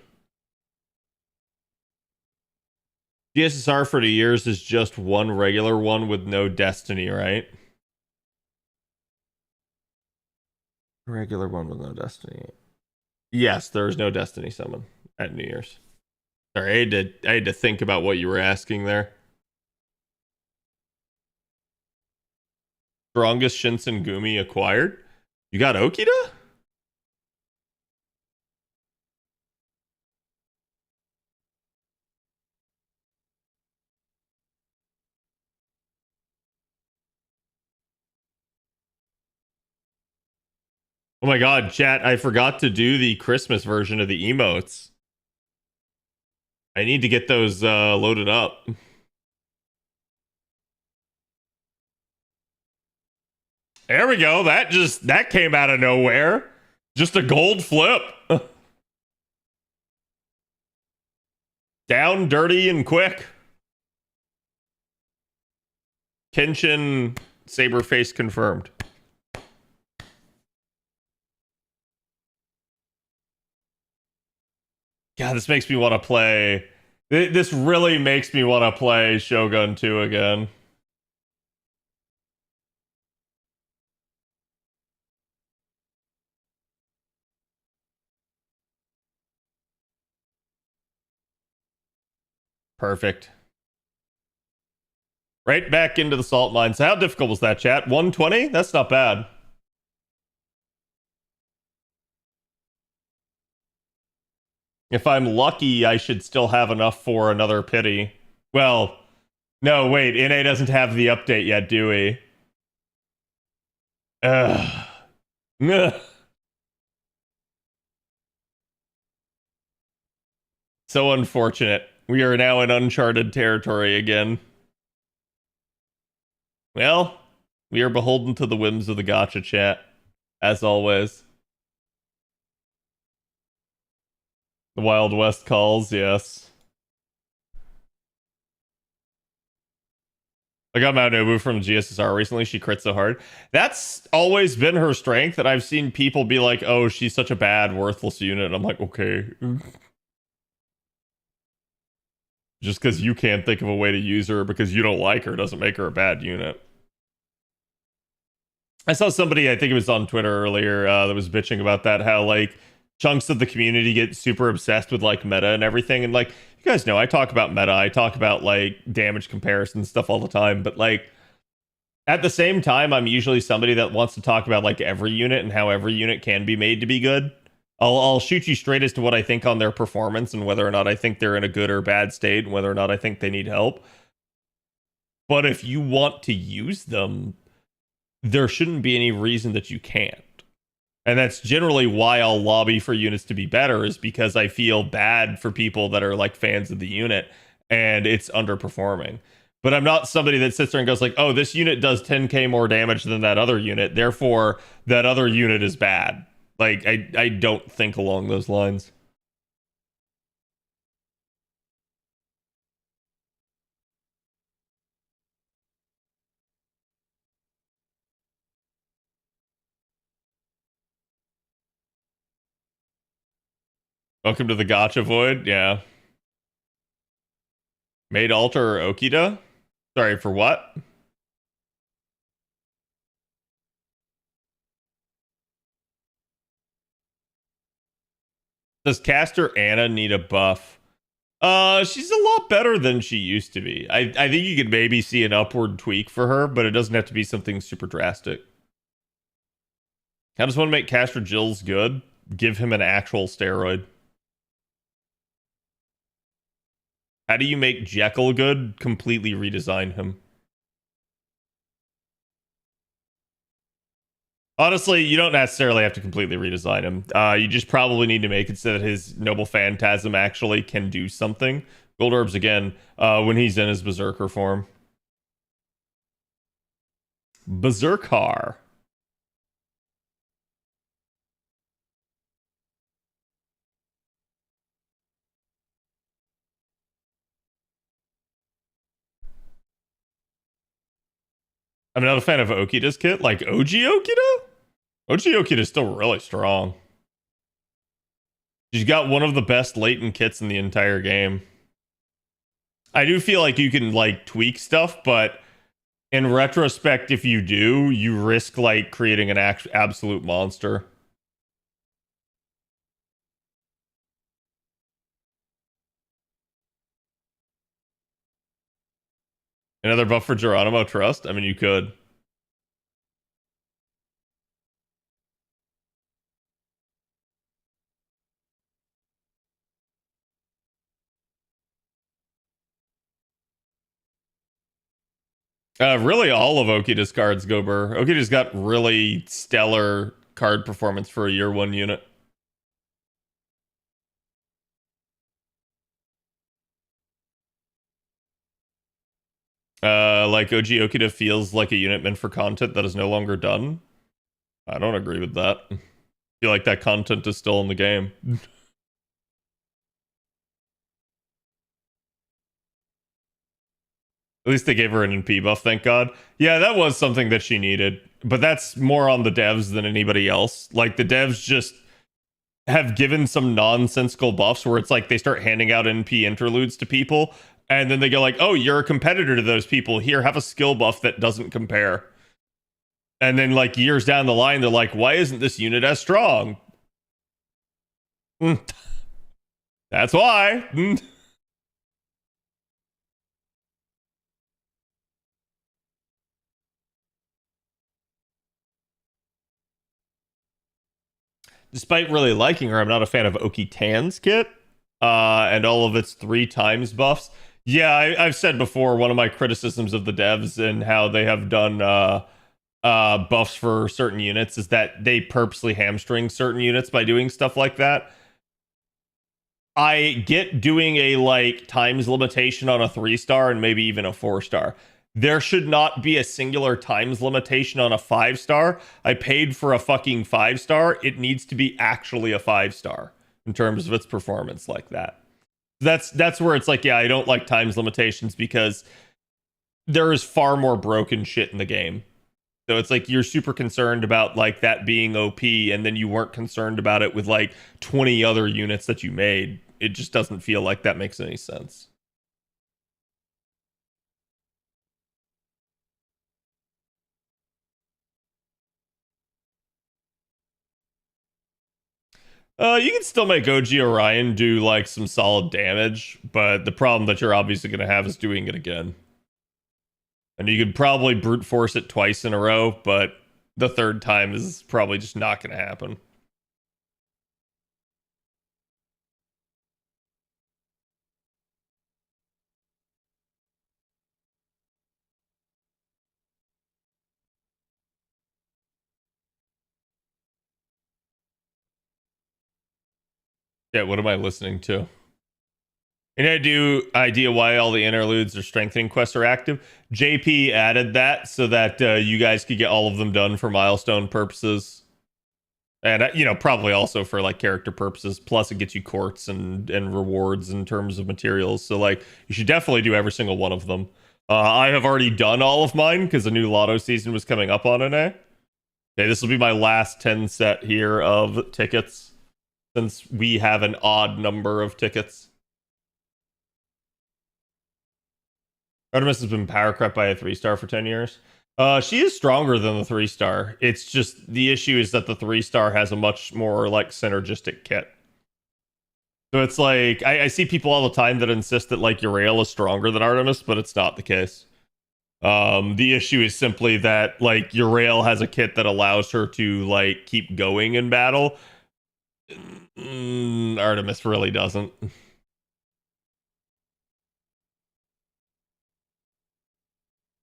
DSSR for the years is just one regular one with no destiny, right? Regular one with no destiny. Yes, there is no destiny summon at New Year's. Sorry, I had to think about what you were asking there. Strongest Shinsengumi acquired? You got Okita? Oh my god, chat, I forgot to do the Christmas version of the emotes. I need to get those loaded up. There we go. That came out of nowhere. Just a gold flip. Down, dirty, and quick. Kenshin saber face confirmed. God, this makes me want to play. This really makes me want to play Shogun 2 again. Perfect. Right back into the salt mines. How difficult was that, chat? 120? That's not bad. If I'm lucky, I should still have enough for another pity. Well, no, wait. NA doesn't have the update yet, do we? Ugh. So unfortunate. We are now in uncharted territory again. Well, we are beholden to the whims of the gacha chat, as always. The Wild West calls, yes. I got Mount Nobu from GSSR recently. She crits so hard. That's always been her strength, and I've seen people be like, oh, she's such a bad, worthless unit. And I'm like, okay. Just because you can't think of a way to use her because you don't like her doesn't make her a bad unit. I saw somebody, I think it was on Twitter earlier, that was bitching about that, how like chunks of the community get super obsessed with like meta and everything. And like, you guys know, I talk about meta, I talk about like damage comparison stuff all the time, but like at the same time, I'm usually somebody that wants to talk about like every unit and how every unit can be made to be good. I'll shoot you straight as to what I think on their performance and whether or not I think they're in a good or bad state and whether or not I think they need help. But if you want to use them, there shouldn't be any reason that you can't. And that's generally why I'll lobby for units to be better, is because I feel bad for people that are like fans of the unit and it's underperforming. But I'm not somebody that sits there and goes like, oh, this unit does 10k more damage than that other unit, therefore that other unit is bad. Like, I don't think along those lines. Welcome to the gotcha void. Yeah. Made alter or Okita? Sorry, for what? Does Caster Anna need a buff? She's a lot better than she used to be. I think you could maybe see an upward tweak for her, but it doesn't have to be something super drastic. How does one make Caster Jills good? Give him an actual steroid. How do you make Jekyll good? Completely redesign him. Honestly, you don't necessarily have to completely redesign him. You just probably need to make it so that his Noble Phantasm actually can do something. Gold Orbs again, when he's in his Berserker form. Berserker. I'm not a fan of Okita's kit. Like OG Okita? OG Okita is still really strong. She's got one of the best latent kits in the entire game. I do feel like you can like tweak stuff, but in retrospect, if you do, you risk like creating an absolute monster. Another buff for Geronimo Trust? I mean, you could. Really, all of Okita's cards go burr. Okita's got really stellar card performance for a year one unit. Like OG Okita feels like a unit meant for content that is no longer done. I don't agree with that. I feel like that content is still in the game. At least they gave her an NP buff, thank God. Yeah, that was something that she needed. But that's more on the devs than anybody else. Like, the devs just have given some nonsensical buffs where it's like they start handing out NP interludes to people, and then they go like, oh, you're a competitor to those people. Here, have a skill buff that doesn't compare. And then, like, years down the line, they're like, why isn't this unit as strong? That's why. Despite really liking her, I'm not a fan of Oki Tan's kit and all of its 3 times buffs. Yeah, I've said before, one of my criticisms of the devs and how they have done buffs for certain units is that they purposely hamstring certain units by doing stuff like that. I get doing a like times limitation on a 3-star and maybe even a 4-star. There should not be a singular times limitation on a 5-star. I paid for a fucking 5-star. It needs to be actually a 5-star in terms of its performance like that. That's where it's like, yeah, I don't like times limitations because there is far more broken shit in the game. So it's like you're super concerned about like that being OP, and then you weren't concerned about it with like 20 other units that you made. It just doesn't feel like that makes any sense. You can still make OG Orion do like some solid damage, but the problem that you're obviously going to have is doing it again. And you could probably brute force it twice in a row, but the third time is probably just not going to happen. Yeah, what am I listening to? Any idea why all the interludes or strengthening quests are active? JP added that so that you guys could get all of them done for milestone purposes. And probably also for like character purposes. Plus, it gets you courts and rewards in terms of materials. So like, you should definitely do every single one of them. I have already done all of mine because a new Lotto season was coming up on NA. Okay, this will be my last 10 set here of tickets, since we have an odd number of tickets. Artemis has been power crept by a 3-star for 10 years. She is stronger than the 3-star. It's just the issue is that the 3-star has a much more like synergistic kit. So it's like I see people all the time that insist that like Urael is stronger than Artemis, but it's not the case. The issue is simply that like Urael has a kit that allows her to like keep going in battle. Artemis really doesn't.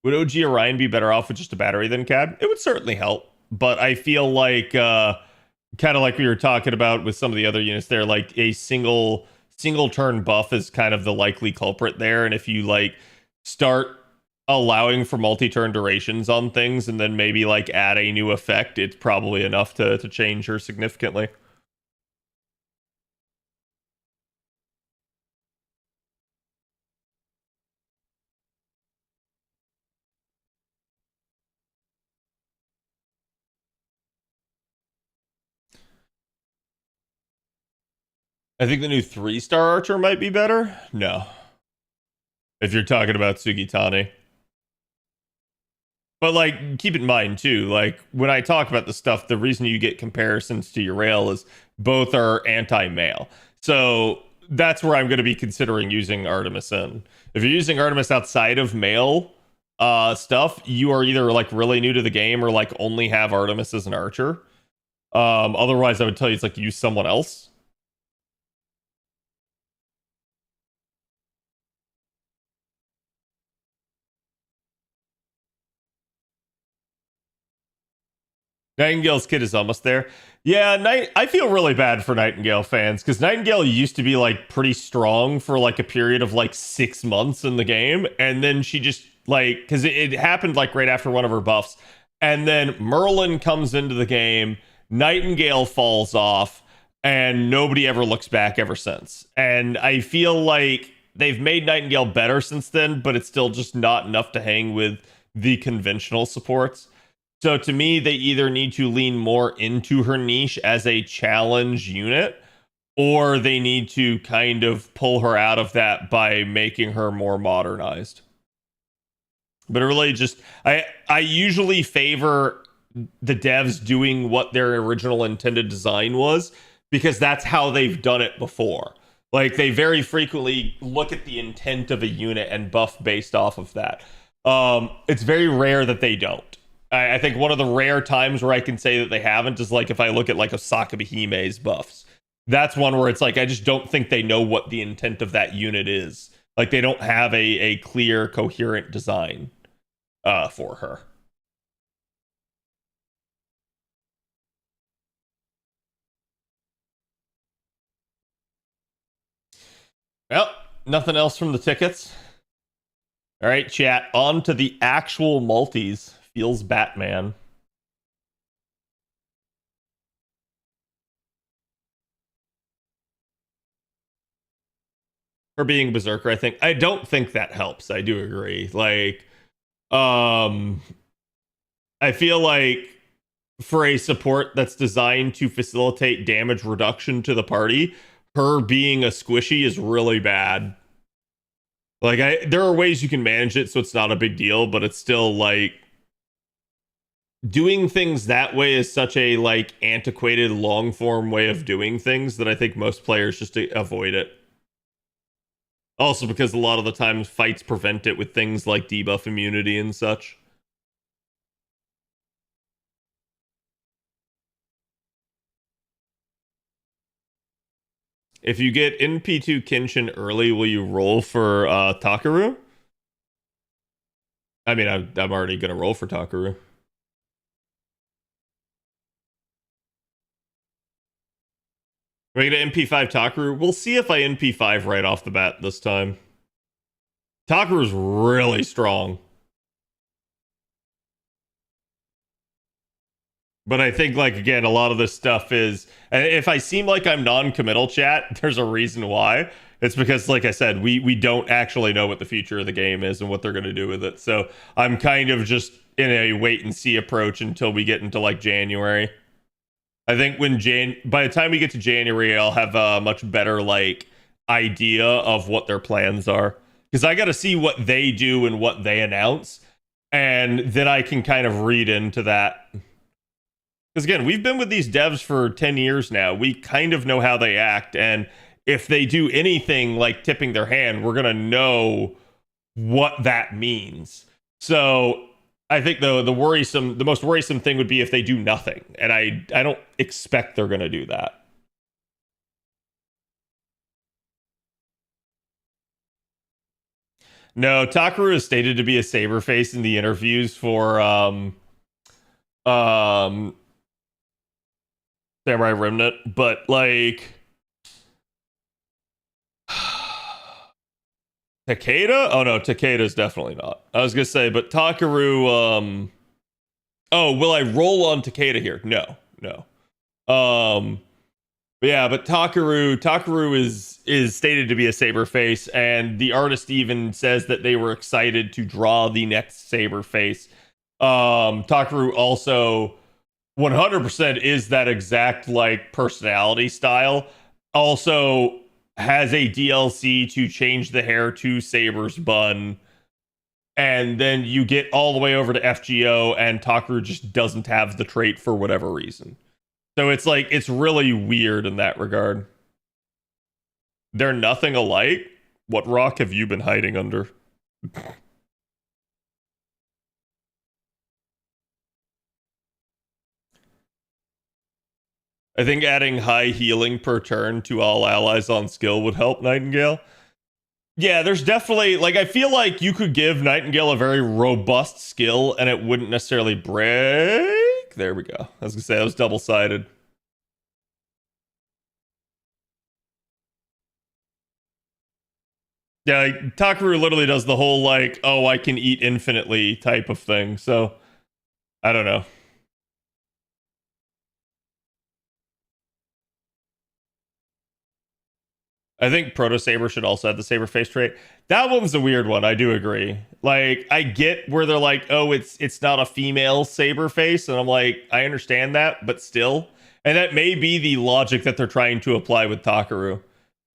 Would OG Orion be better off with just a battery than CAD? It would certainly help, but I feel like kind of like we were talking about with some of the other units there, like a single turn buff is kind of the likely culprit there, and if you like start allowing for multi-turn durations on things and then maybe like add a new effect, it's probably enough to change her significantly. I think the new 3-star archer might be better. No, if you're talking about Sugitani. But like, keep in mind too, like when I talk about the stuff, the reason you get comparisons to Urael is both are anti-male. So that's where I'm going to be considering using Artemis in. If you're using Artemis outside of male stuff, you are either like really new to the game or like only have Artemis as an archer. Otherwise, I would tell you it's like use someone else. Nightingale's kid is almost there. Yeah, I feel really bad for Nightingale fans because Nightingale used to be like pretty strong for like a period of like 6 months in the game, and then she just like, because it happened like right after one of her buffs, and then Merlin comes into the game, Nightingale falls off, and nobody ever looks back ever since. And I feel like they've made Nightingale better since then, but it's still just not enough to hang with the conventional supports. So to me, they either need to lean more into her niche as a challenge unit, or they need to kind of pull her out of that by making her more modernized. But it really just I usually favor the devs doing what their original intended design was, because that's how they've done it before. Like, they very frequently look at the intent of a unit and buff based off of that. It's very rare that they don't. I think one of the rare times where I can say that they haven't is like if I look at like Osaka Behime's buffs. That's one where it's like I just don't think they know what the intent of that unit is. Like, they don't have a clear, coherent design for her. Well, nothing else from the tickets. All right, chat. On to the actual multis. Feels Batman. For being Berserker, I think. I don't think that helps. I do agree. Like, um, I feel like for a support that's designed to facilitate damage reduction to the party, her being a squishy is really bad. Like, there are ways you can manage it so it's not a big deal, but it's still like doing things that way is such a like antiquated long form way of doing things that I think most players just avoid it. Also because a lot of the times fights prevent it with things like debuff immunity and such. If you get NP2 Kenshin early, will you roll for Takaru? I mean, I'm already gonna roll for Takaru. We're gonna NP5 Takaru. We'll see if I NP5 right off the bat this time. Takaru's really strong. But I think, like, again, a lot of this stuff is, if I seem like I'm non-committal, chat, there's a reason why. It's because, like I said, we don't actually know what the future of the game is and what they're going to do with it. So I'm kind of just in a wait and see approach until we get into like January. I think by the time we get to January, I'll have a much better like idea of what their plans are, because I got to see what they do and what they announce, and then I can kind of read into that. Because again, we've been with these devs for 10 years now. We kind of know how they act. And if they do anything like tipping their hand, we're going to know what that means. So I think the most worrisome thing would be if they do nothing. And I don't expect they're going to do that. No, Takaru is stated to be a saber face in the interviews for Samurai Remnant, but like Takeda? Oh no, Takeda's definitely not. I was gonna say, but Takaru, oh, will I roll on Takeda here? No, no. But yeah, but Takaru is stated to be a saber face, and the artist even says that they were excited to draw the next saber face. Takaru also 100% is that exact like personality style. Also has a DLC to change the hair to Saber's bun. And then you get all the way over to FGO and Takaru just doesn't have the trait for whatever reason. So it's like, it's really weird in that regard. They're nothing alike. What rock have you been hiding under? I think adding high healing per turn to all allies on skill would help Nightingale. Yeah, there's definitely, like, I feel like you could give Nightingale a very robust skill and it wouldn't necessarily break. There we go. I was gonna say that was double-sided. Yeah, like, Takaru literally does the whole like, oh, I can eat infinitely type of thing. So I don't know. I think Proto Saber should also have the Saber face trait. That one's a weird one. I do agree. Like, I get where they're like, oh, it's not a female Saber face, and I'm like, I understand that, but still, and that may be the logic that they're trying to apply with Takaru.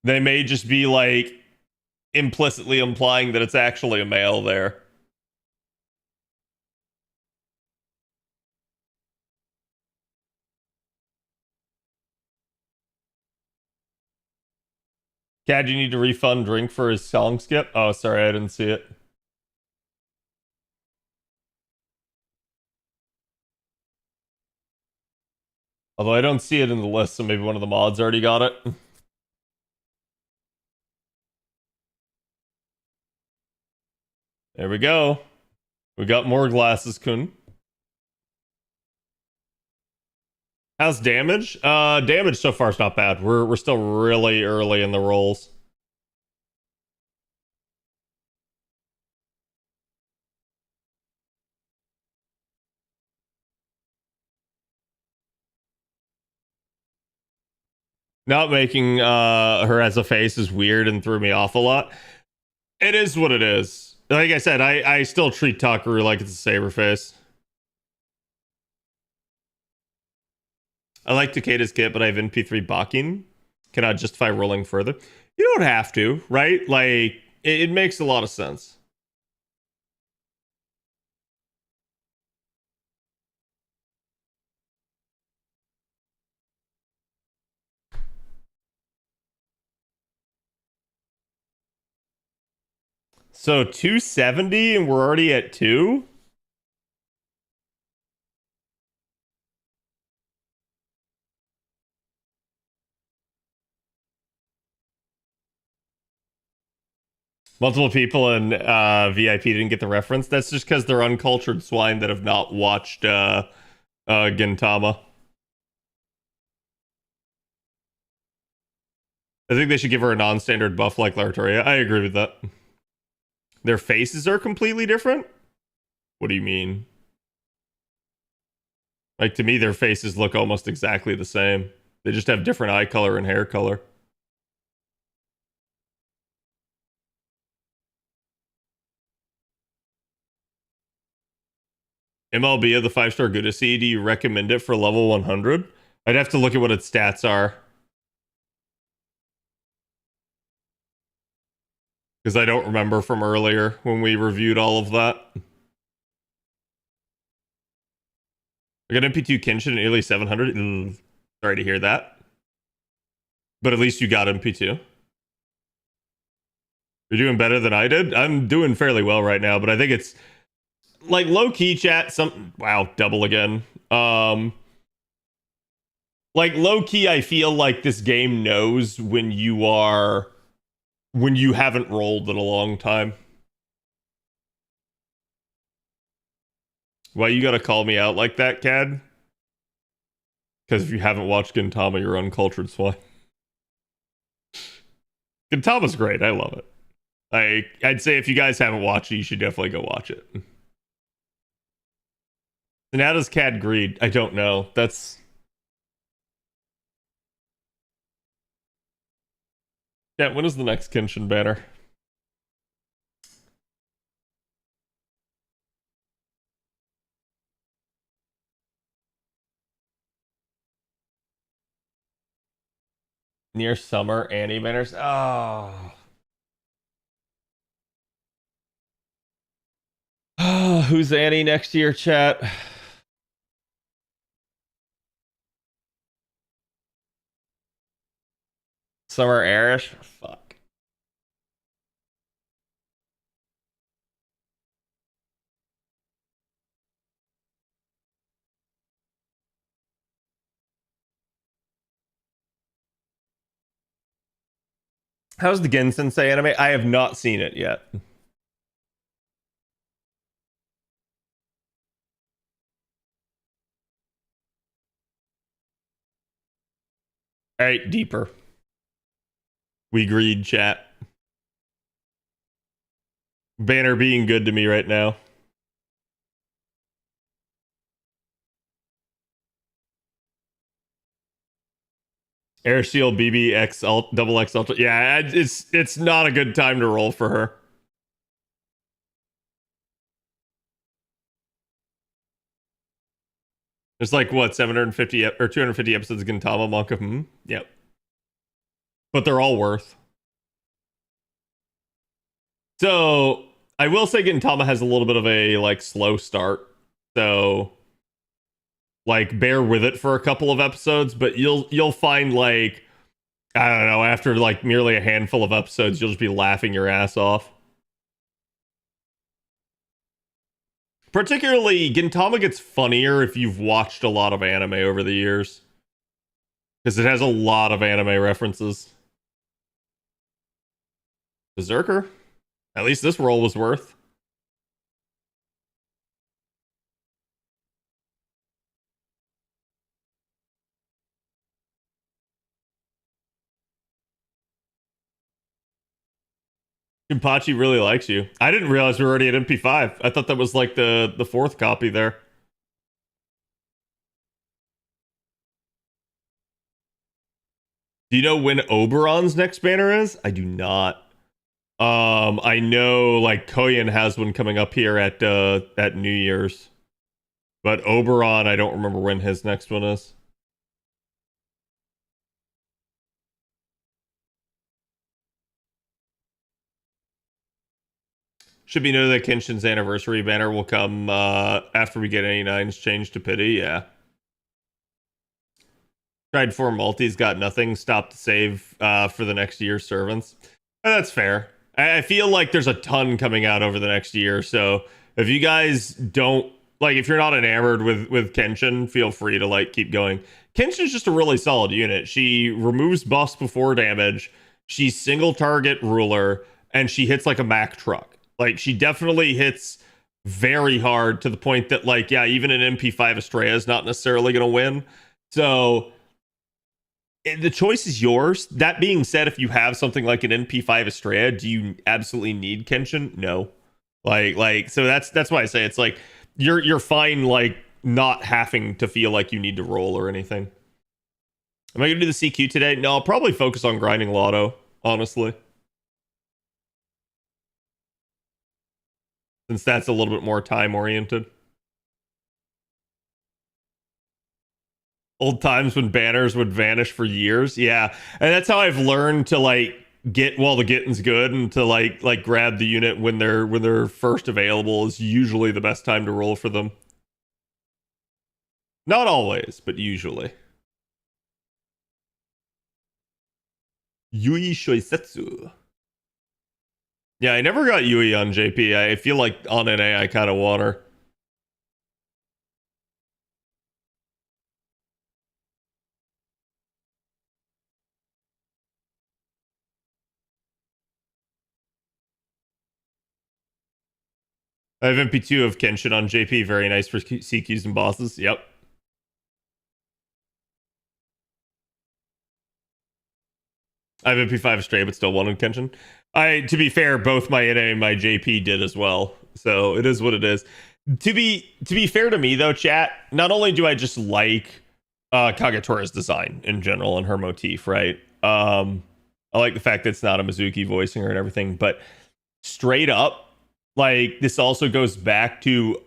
They may just be like implicitly implying that it's actually a male there. Cad, you need to refund drink for his song skip. Oh, sorry, I didn't see it. Although I don't see it in the list, so maybe one of the mods already got it. There we go. We got more glasses, Kun. How's damage? Damage so far is not bad. We're still really early in the rolls. Not making her as a face is weird and threw me off a lot. It is what it is. Like I said, I still treat Takaru like it's a saber face. I like Takeda's kit, but I have NP3 Bakin. Can I justify rolling further? You don't have to, right? Like, it makes a lot of sense. So 270 and we're already at 2? Multiple people in VIP didn't get the reference. That's just because they're uncultured swine that have not watched Gintama. I think they should give her a non-standard buff like Lartoria. I agree with that. Their faces are completely different? What do you mean? Like, to me, their faces look almost exactly the same. They just have different eye color and hair color. MLB of the 5-star Goodissy, do you recommend it for level 100? I'd have to look at what its stats are. Because I don't remember from earlier when we reviewed all of that. I got MP2 Kenshin at nearly 700. Sorry to hear that. But at least you got MP2. You're doing better than I did. I'm doing fairly well right now, but I think it's like low key chat. Wow, double again. Like low key, I feel like this game knows when you haven't rolled in a long time. Why you gotta call me out like that, Cad? Because if you haven't watched Gintama, you're uncultured swine. Gintama's great. I love it. I'd say if you guys haven't watched it, you should definitely go watch it. And how does Cad greed? I don't know. That's yeah. When is the next Kenshin banner? Near summer Annie banners. Oh. Who's Annie next year, chat? Summer Arish? Fuck. How's the Gen Sensei anime? I have not seen it yet. All right, deeper. We agreed, chat. Banner being good to me right now. Air Shield BB X alt double X ultra. Yeah, it's not a good time to roll for her. There's like what 750 or 250 episodes of Gintama manga. Yep. But they're all worth. So I will say Gintama has a little bit of a like slow start. So like bear with it for a couple of episodes, but you'll find like I don't know, after like merely a handful of episodes, you'll just be laughing your ass off. Particularly, Gintama gets funnier if you've watched a lot of anime over the years. Because it has a lot of anime references. Berserker? At least this role was worth. Jinpachi really likes you. I didn't realize we were already at MP5. I thought that was like the fourth copy there. Do you know when Oberon's next banner is? I do not. I know like Koyan has one coming up here at New Year's. But Oberon, I don't remember when his next one is. Should be noted that Kenshin's anniversary banner will come after we get 89's changed to pity. Yeah. Tried 4 multis, got nothing. Stopped to save for the next year's servants. That's fair. I feel like there's a ton coming out over the next year. So if you guys don't like, if you're not enamored with Kenshin, feel free to like keep going. Kenshin's just a really solid unit. She removes buffs before damage. She's single target ruler, and she hits like a Mack truck. Like she definitely hits very hard to the point that like yeah, even an MP5 Estrella is not necessarily going to win. So the choice is yours. That being said, if you have something like an NP5 Estrella, do you absolutely need Kenshin? No. Like so that's why I say it's like you're fine like not having to feel like you need to roll or anything. Am I gonna do the CQ today? No, I'll probably focus on grinding Lotto, honestly. Since that's a little bit more time oriented. Old times when banners would vanish for years. Yeah. And that's how I've learned to like get while the getting's good and to like grab the unit when they're first available is usually the best time to roll for them. Not always, but usually. Yui Shoisetsu. Yeah, I never got Yui on JP. I feel like on NA I kind of want her. I have MP2 of Kenshin on JP. Very nice for CQs and bosses. Yep. I have MP5 straight, but still wanted Kenshin. To be fair, both my NA and my JP did as well. So it is what it is. To be fair to me though, chat, not only do I just like Kagetora's design in general and her motif, right? I like the fact that it's not a Mizuki voicing her and everything, but straight up, like this also goes back to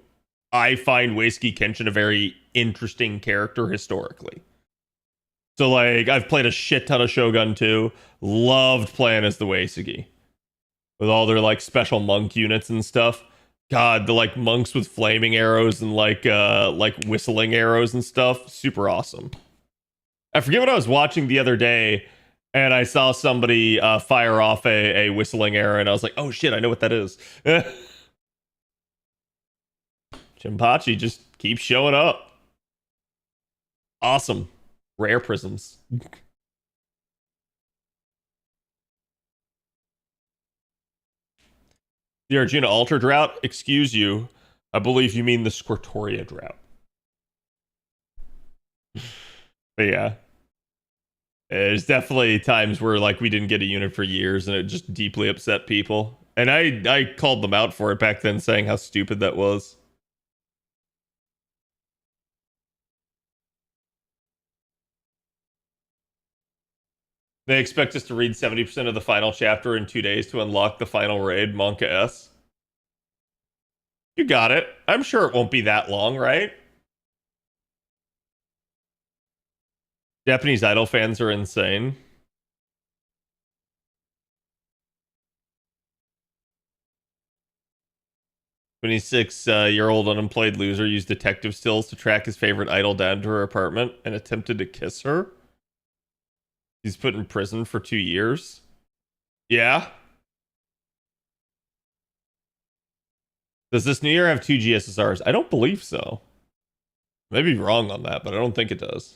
I find Uesugi Kenshin a very interesting character historically. So like I've played a shit ton of Shogun 2. Loved playing as the Uesugi. With all their like special monk units and stuff. God, the like monks with flaming arrows and like whistling arrows and stuff. Super awesome. I forget what I was watching the other day, and I saw somebody fire off a whistling arrow, and I was like, oh shit, I know what that is. Jinpachi just keeps showing up. Awesome. Rare prisms. The Arjuna Altar drought? Excuse you. I believe you mean the Squirtoria drought. But yeah. There's definitely times where like we didn't get a unit for years and it just deeply upset people. And I called them out for it back then, saying how stupid that was. They expect us to read 70% of the final chapter in 2 days to unlock the final raid, Monka S. You got it. I'm sure it won't be that long, right? Japanese Idol fans are insane. 26-year-old unemployed loser used detective stills to track his favorite idol down to her apartment and attempted to kiss her. He's put in prison for 2 years. Yeah. Does this new year have 2 GSSRs? I don't believe so. Maybe wrong on that, but I don't think it does.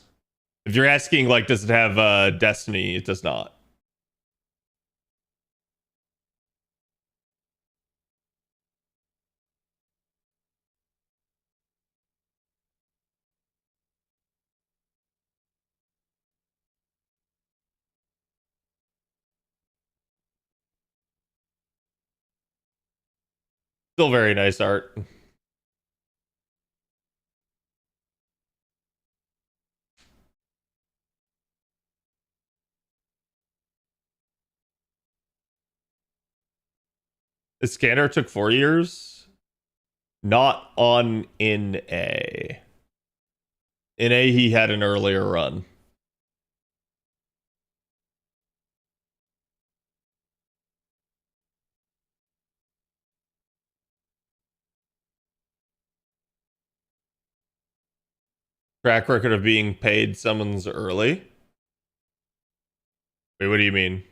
If you're asking, like, does it have Destiny? It does not. Still very nice art. The scanner took 4 years. Not on NA. NA, he had an earlier run. Track record of being paid summons early. Wait, what do you mean?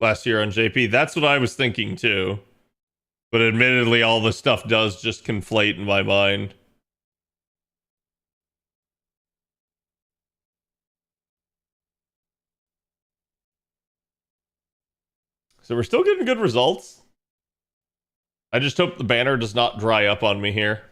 Last year on JP? That's what I was thinking too. But admittedly, all the stuff does just conflate in my mind. So we're still getting good results. I just hope the banner does not dry up on me here.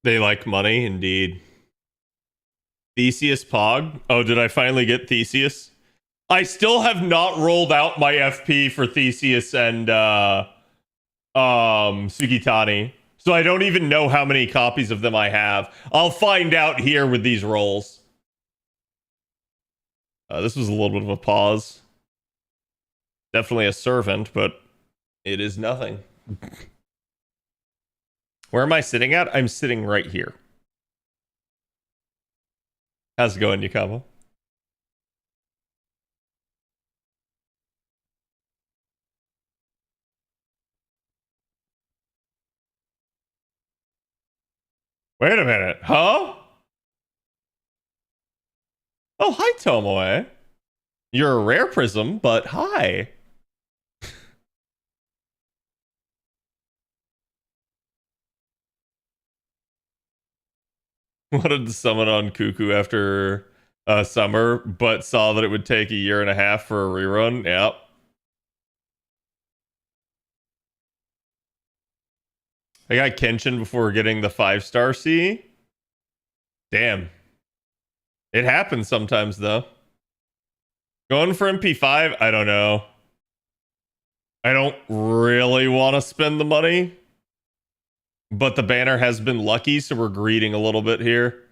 They like money, indeed. Theseus Pog? Oh, did I finally get Theseus? I still have not rolled out my FP for Theseus and Sugitani. So I don't even know how many copies of them I have. I'll find out here with these rolls. This was a little bit of a pause. Definitely a servant, but it is nothing. Where am I sitting at? I'm sitting right here. How's it going, Yakama? Wait a minute. Huh? Oh, hi, Tomoe. You're a rare prism, but hi. Wanted to summon on Cuckoo after summer, but saw that it would take a year and a half for a rerun. Yep. I got Kenshin before getting the 5-star C. Damn. It happens sometimes, though. Going for MP5? I don't know. I don't really want to spend the money. But the banner has been lucky, so we're greeting a little bit here.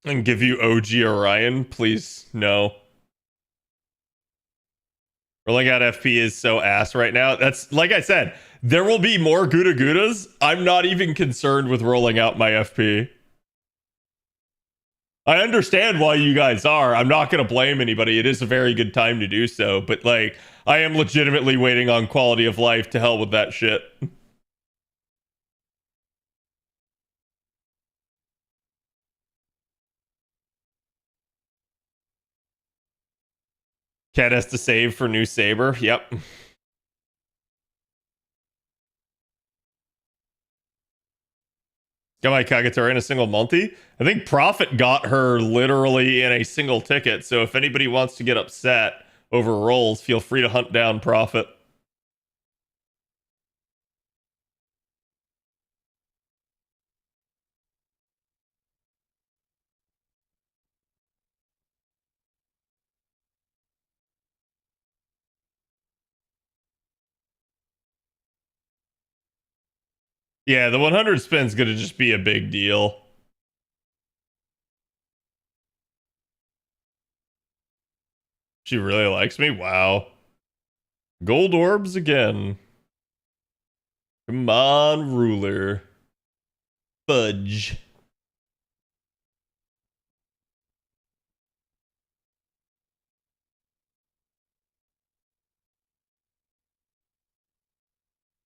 And give you OG Orion? Please, no. Rolling out FP is so ass right now. That's, like I said, there will be more Gouda Goudas. I'm not even concerned with rolling out my FP. I understand why you guys are. I'm not going to blame anybody. It is a very good time to do so. But, like, I am legitimately waiting on quality of life. To hell with that shit. Cat has to save for new saber. Yep. Got my Kagatora in a single multi. I think Prophet got her literally in a single ticket. So if anybody wants to get upset over rolls, feel free to hunt down Prophet. Yeah, the 100 spin's gonna just be a big deal. She really likes me? Wow. Gold orbs again. Come on, ruler. Fudge.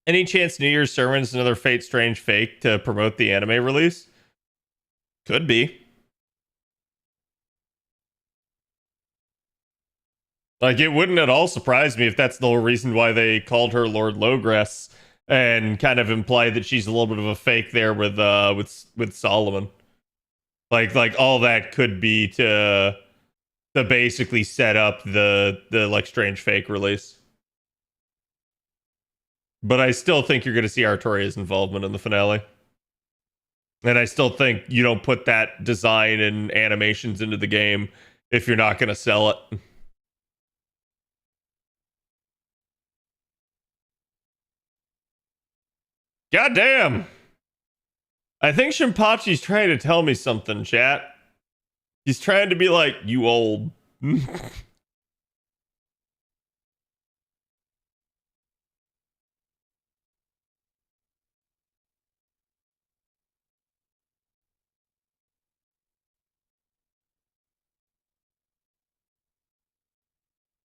Any chance New Year's Sermon's another Fate Strange fake to promote the anime release? Could be. Like, it wouldn't at all surprise me if that's the whole reason why they called her Lord Logress and kind of implied that she's a little bit of a fake there with Solomon. Like all that could be to basically set up the like strange fake release. But I still think you're going to see Artoria's involvement in the finale. And I still think you don't put that design and animations into the game if you're not going to sell it. God damn. I think Shinpachi's trying to tell me something, chat. He's trying to be like, you old.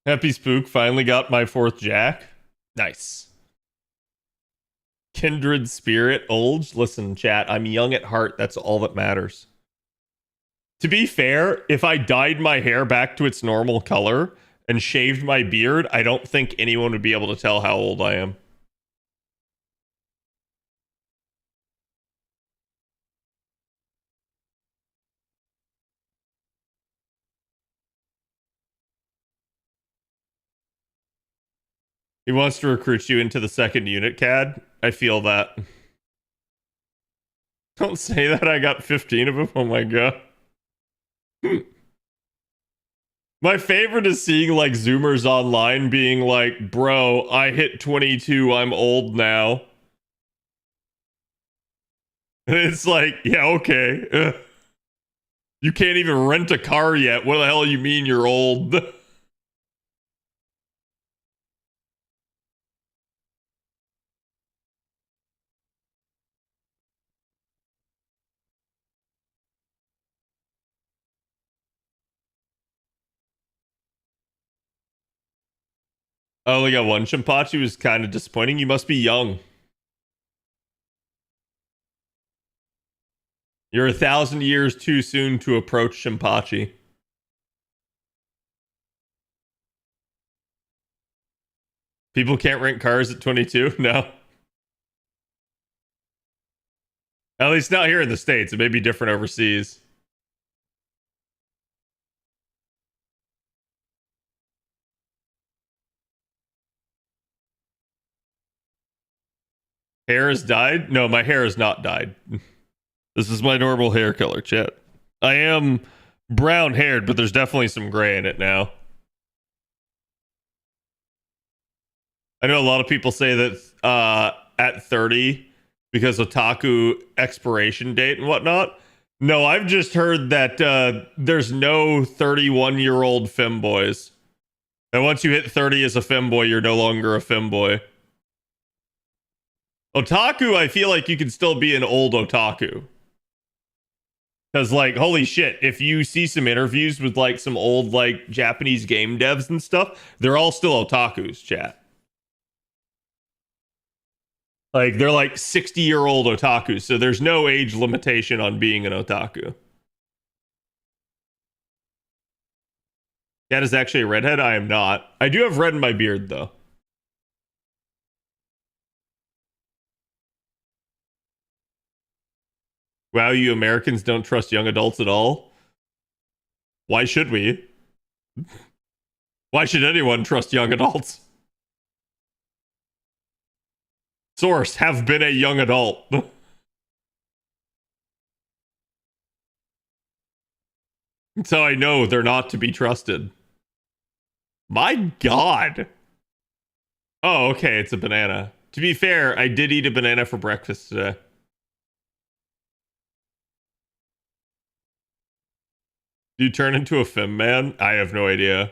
Happy Spook finally got my 4th Jack. Nice. Kindred Spirit, Olge. Listen, chat, I'm young at heart. That's all that matters. To be fair, if I dyed my hair back to its normal color and shaved my beard, I don't think anyone would be able to tell how old I am. He wants to recruit you into the 2nd unit, Cad. I feel that. Don't say that. I got 15 of them. Oh my god. My favorite is seeing like Zoomers online being like, bro, I hit 22. I'm old now. And it's like, yeah, okay. Ugh. You can't even rent a car yet. What the hell you mean you're old? I only got one Shinpachi, was kind of disappointing. You must be young. You're 1,000 years too soon to approach Shinpachi. People can't rent cars at 22? No. At least not here in the States. It may be different overseas. Hair has dyed? No, my hair has not dyed. This is my normal hair color, chat. I am brown haired, but there's definitely some gray in it now. I know a lot of people say that at 30, because otaku expiration date and whatnot. No, I've just heard that there's no 31-year-old femboys. And once you hit 30 as a femboy, you're no longer a femboy. Otaku, I feel like you can still be an old otaku. Because, like, holy shit, if you see some interviews with, like, some old, like, Japanese game devs and stuff, they're all still otakus, chat. Like, they're like 60-year-old otakus, so there's no age limitation on being an otaku. Cat is actually a redhead. I am not. I do have red in my beard, though. Wow, you Americans don't trust young adults at all? Why should we? Why should anyone trust young adults? Source, have been a young adult. So I know they're not to be trusted. My God. Oh, okay, it's a banana. To be fair, I did eat a banana for breakfast today. Do you turn into a fem man? I have no idea.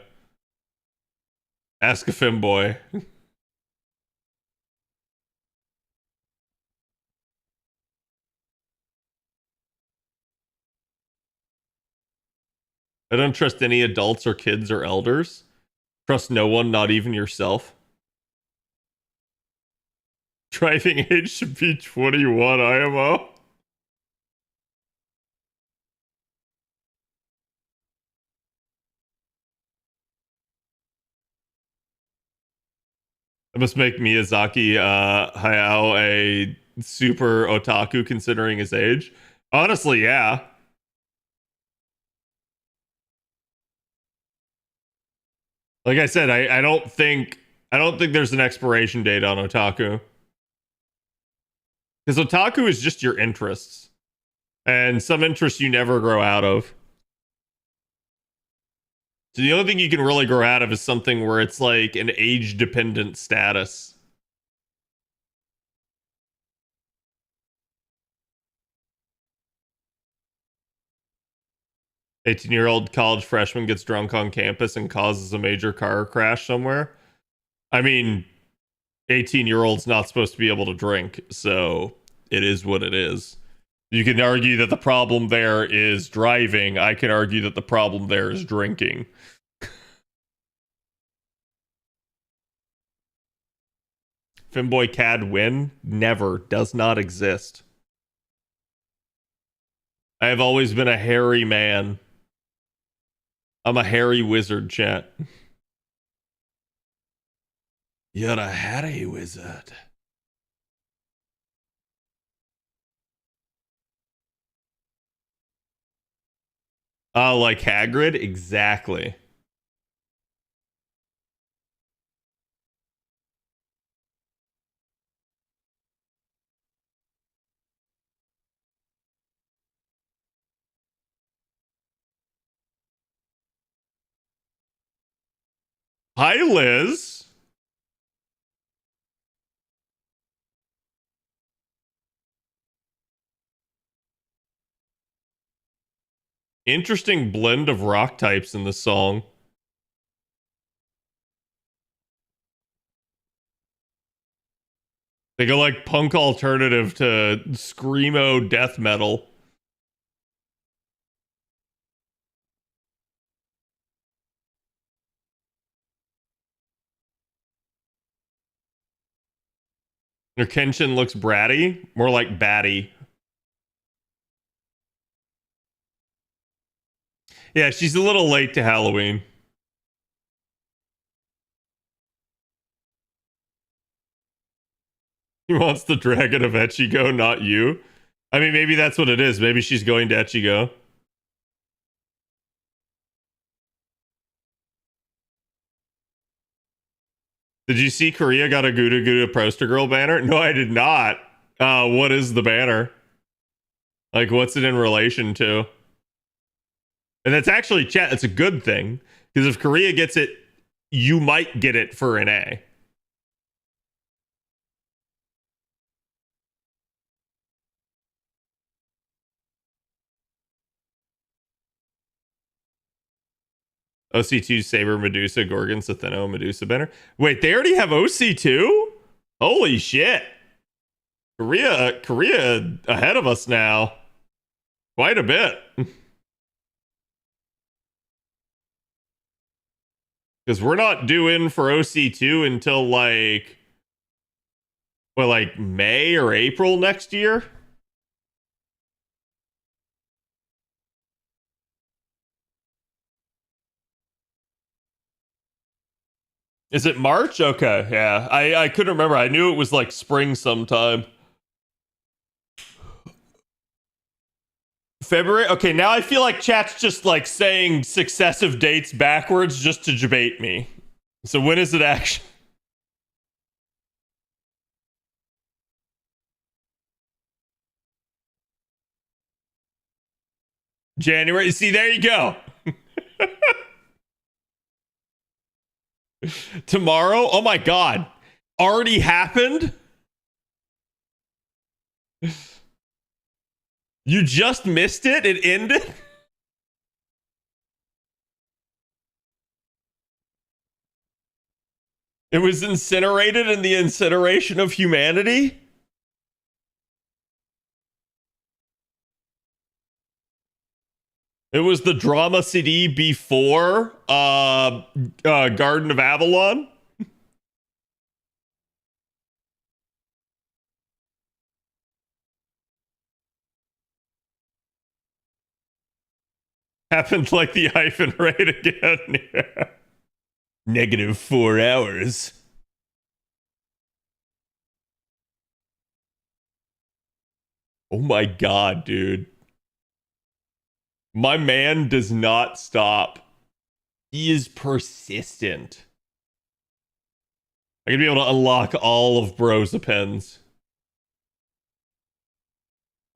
Ask a fem boy. I don't trust any adults or kids or elders. Trust no one, not even yourself. Driving age should be 21 IMO. That must make Miyazaki Hayao a super otaku considering his age. Honestly, yeah. Like I said, I don't think there's an expiration date on otaku. Because otaku is just your interests. And some interests you never grow out of. So the only thing you can really grow out of is something where it's like an age dependent status. Eighteen-year-old college freshman gets drunk on campus and causes a major car crash somewhere. I mean, 18-year-old's not supposed to be able to drink, so it is what it is. You can argue that the problem there is driving. I can argue that the problem there is drinking. Femboy Cad win? Never. Does not exist. I have always been a hairy man. I'm a hairy wizard, chat. You're a hairy wizard. Like Hagrid? Exactly. Hi, Liz. Interesting blend of rock types in the song. They go like punk alternative to screamo death metal. Their Kenshin looks bratty, more like batty. Yeah, she's a little late to Halloween. He wants the dragon of Echigo, not you. I mean, maybe that's what it is. Maybe she's going to Echigo. Did you see Korea got a Gouda Gouda Poster Girl banner? No, I did not. What is the banner? Like, what's it in relation to? And that's actually, chat, it's a good thing. Because if Korea gets it, you might get it for an A. OC2 Saber Medusa Gorgon Satheno Medusa banner. Wait, they already have OC2? Holy shit. Korea ahead of us now. Quite a bit. Because we're not due in for OC2 until like, well, like May or April next year. Is it March? Okay, yeah. I couldn't remember. I knew it was like spring sometime. February? Okay, now I feel like chat's just like saying successive dates backwards just to debate me. So when is it actually? January? See, there you go. Tomorrow? Oh my god. Already happened? You just missed it? It ended? It was incinerated in the incineration of humanity? It was the drama CD before Garden of Avalon? Happened like the hyphen rate again. Yeah. Negative 4 hours. Oh my god, dude. My man does not stop. He is persistent. I'm gonna be able to unlock all of Brosapens.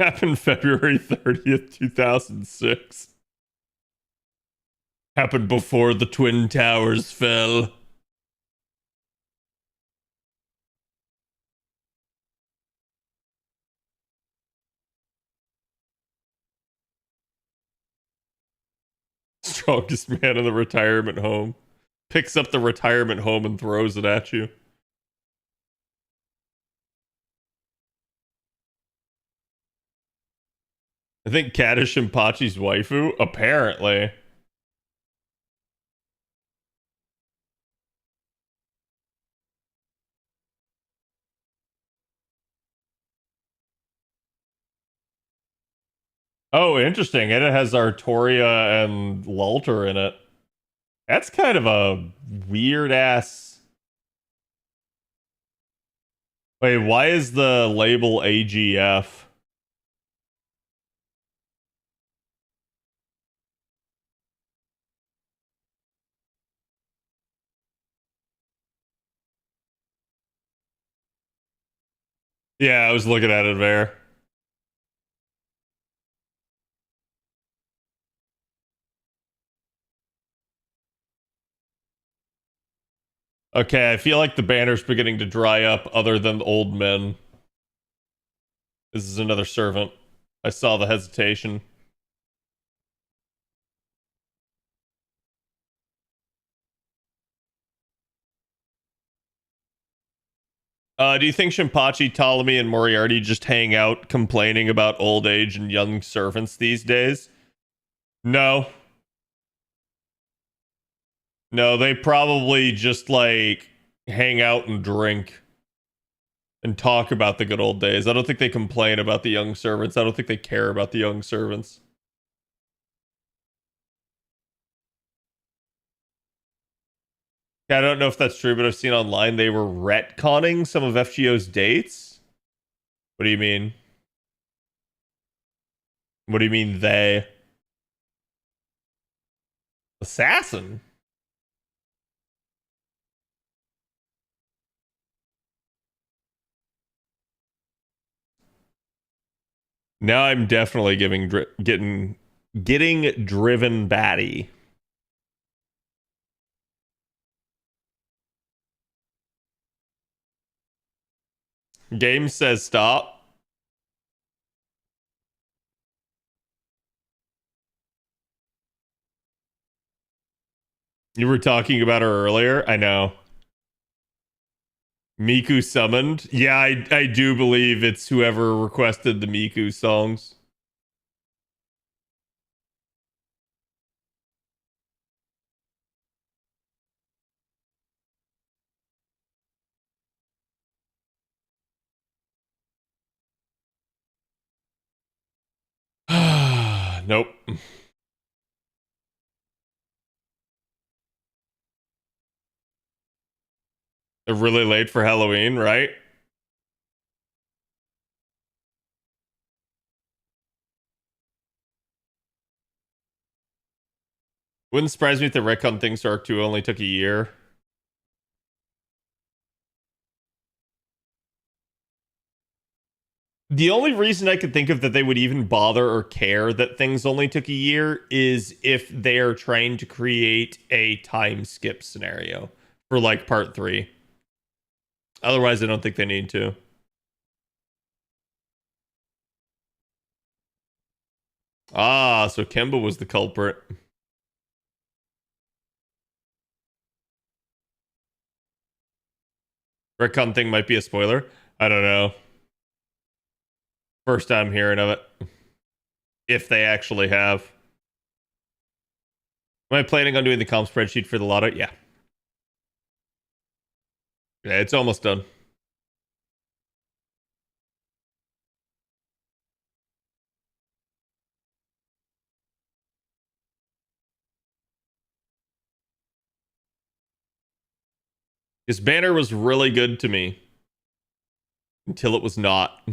Happened February 30th, 2006. Happened before the Twin Towers fell. Strongest man in the retirement home. Picks up the retirement home and throws it at you. I think Kat is Shinpachi's waifu. Apparently. Oh, interesting. And it has Artoria and Lulter in it. That's kind of a weird ass. Wait, why is the label AGF? Yeah, I was looking at it there. Okay, I feel like the banner's beginning to dry up other than old men. This is another servant. I saw the hesitation. Do you think Shinpachi, Ptolemy, and Moriarty just hang out complaining about old age and young servants these days? No. No, they probably just like hang out and drink and talk about the good old days. I don't think they complain about the young servants. I don't think they care about the young servants. Yeah, I don't know if that's true, but I've seen online they were retconning some of FGO's dates. What do you mean? What do you mean they? Assassin? Now I'm definitely getting driven batty. Game says stop. You were talking about her earlier. I know. Miku summoned. Yeah, I do believe it's whoever requested the Miku songs. Nope. They're really late for Halloween, right? Wouldn't surprise me if the retcon things to Arc 2 only took a year. The only reason I could think of that they would even bother or care that things only took a year is if they're trying to create a time skip scenario for like part 3. Otherwise, I don't think they need to. Ah, so Kemba was the culprit. Retcon thing might be a spoiler. I don't know. First time hearing of it. If they actually have. Am I planning on doing the comp spreadsheet for the lotto? Yeah. Yeah, it's almost done. His banner was really good to me until it was not.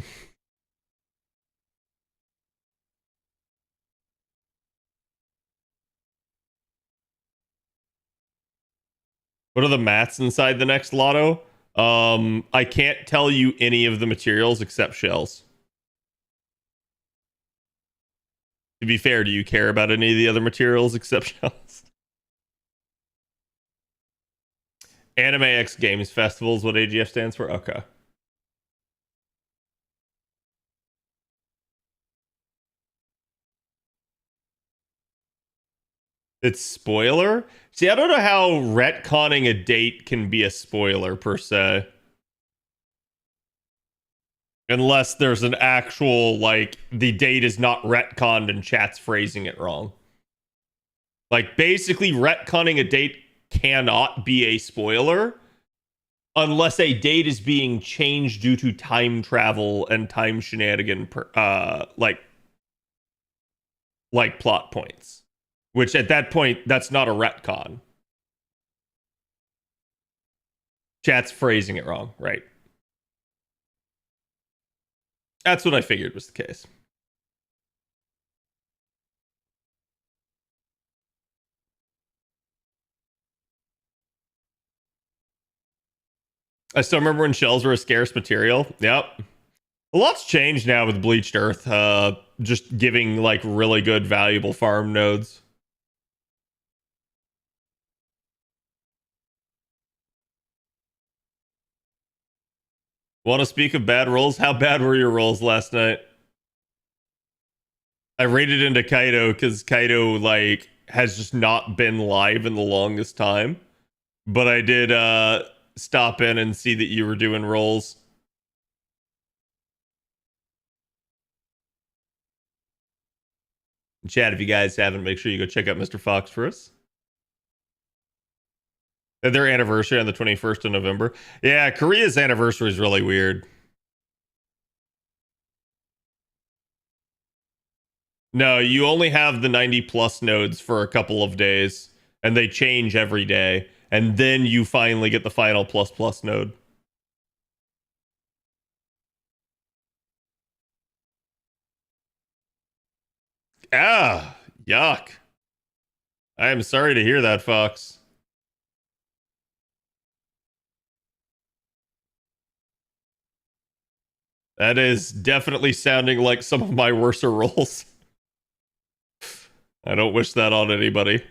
What are the mats inside the next lotto? I can't tell you any of the materials except shells. To be fair, do you care about any of the other materials except shells? Anime X Games Festival is what AGF stands for? Okay. It's spoiler? See, I don't know how retconning a date can be a spoiler per se. Unless there's an actual, like, the date is not retconned and chat's phrasing it wrong. Like, basically, retconning a date cannot be a spoiler unless a date is being changed due to time travel and time shenanigan, like plot points. Which at that point, that's not a retcon. Chat's phrasing it wrong, right? That's what I figured was the case. I still remember when shells were a scarce material. Yep. A lot's changed now with Bleached Earth, just giving like really good, valuable farm nodes. Want to speak of bad rolls? How bad were your rolls last night? I raided into Kaido because Kaido like has just not been live in the longest time. But I did stop in and see that you were doing rolls. Chat, if you guys haven't, make sure you go check out Mr. Fox for us. Their anniversary on the 21st of November. Yeah, Korea's anniversary is really weird. No, you only have the 90 plus nodes for a couple of days, and they change every day. And then you finally get the final plus plus node. Ah, yuck. I am sorry to hear that, Fox. That is definitely sounding like some of my worser rolls. I don't wish that on anybody.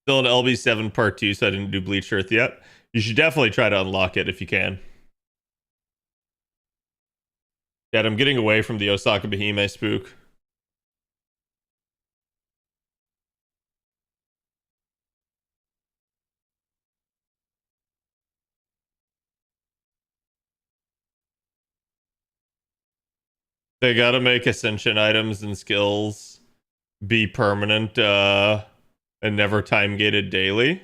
Still in LB7 Part 2, so I didn't do Bleach Earth yet. You should definitely try to unlock it if you can. Dad, I'm getting away from the Osaka Behemoth spook. They gotta make ascension items and skills be permanent and never time gated daily.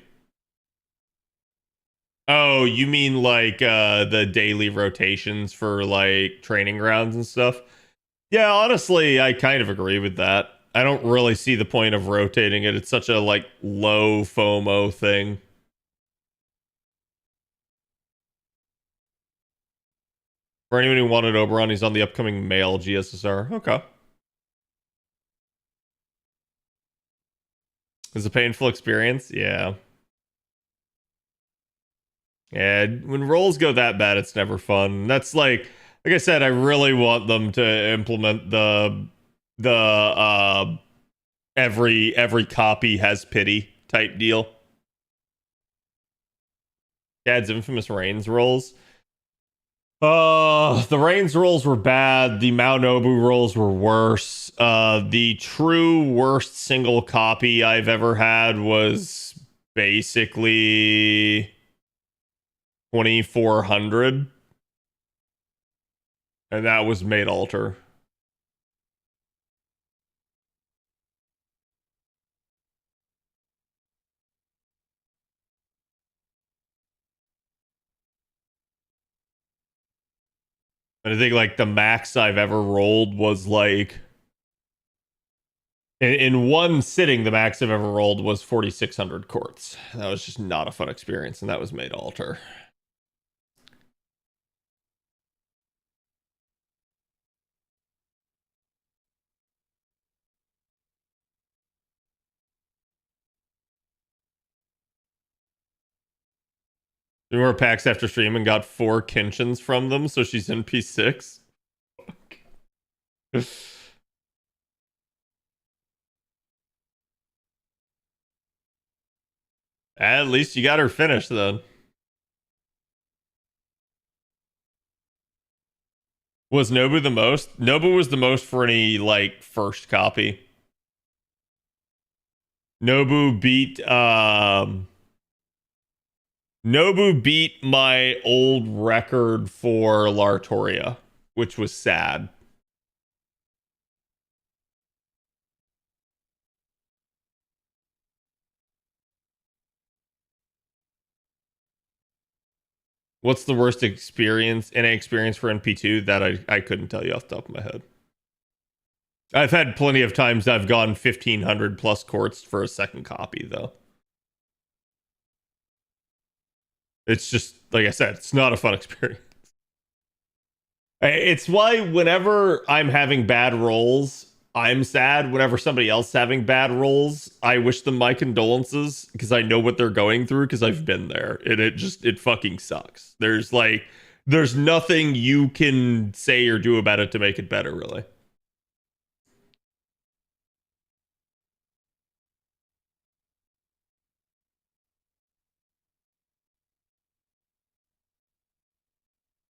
Oh, you mean like the daily rotations for like training grounds and stuff? Yeah, honestly, I kind of agree with that. I don't really see the point of rotating it. It's such a like low FOMO thing. For anyone who wanted Oberon, he's on the upcoming male GSSR. Okay. It's a painful experience. Yeah. Yeah, when rolls go that bad, it's never fun. That's like I said, I really want them to implement the every copy has pity type deal. Dad's infamous Reigns rolls. The Reigns rolls were bad. The Mao Nobu rolls were worse. The true worst single copy I've ever had was basically 2400, and that was made alter. And I think like the max I've ever rolled was like in one sitting, the max I've ever rolled was 4600 quartz. That was just not a fun experience, and that was made alter. We were packs after stream and got 4 Kenshins from them, so she's in P6. At least you got her finished then. Was Nobu the most? Nobu was the most for any like first copy. Nobu beat Nobu beat my old record for Lartoria, which was sad. What's the worst experience, NA experience for NP2? That I couldn't tell you off the top of my head. I've had plenty of times I've gone 1500 plus quartz for a second copy, though. It's just, like I said, it's not a fun experience. It's why whenever I'm having bad rolls, I'm sad. Whenever somebody else is having bad rolls, I wish them my condolences because I know what they're going through because I've been there. And it fucking sucks. There's nothing you can say or do about it to make it better, really.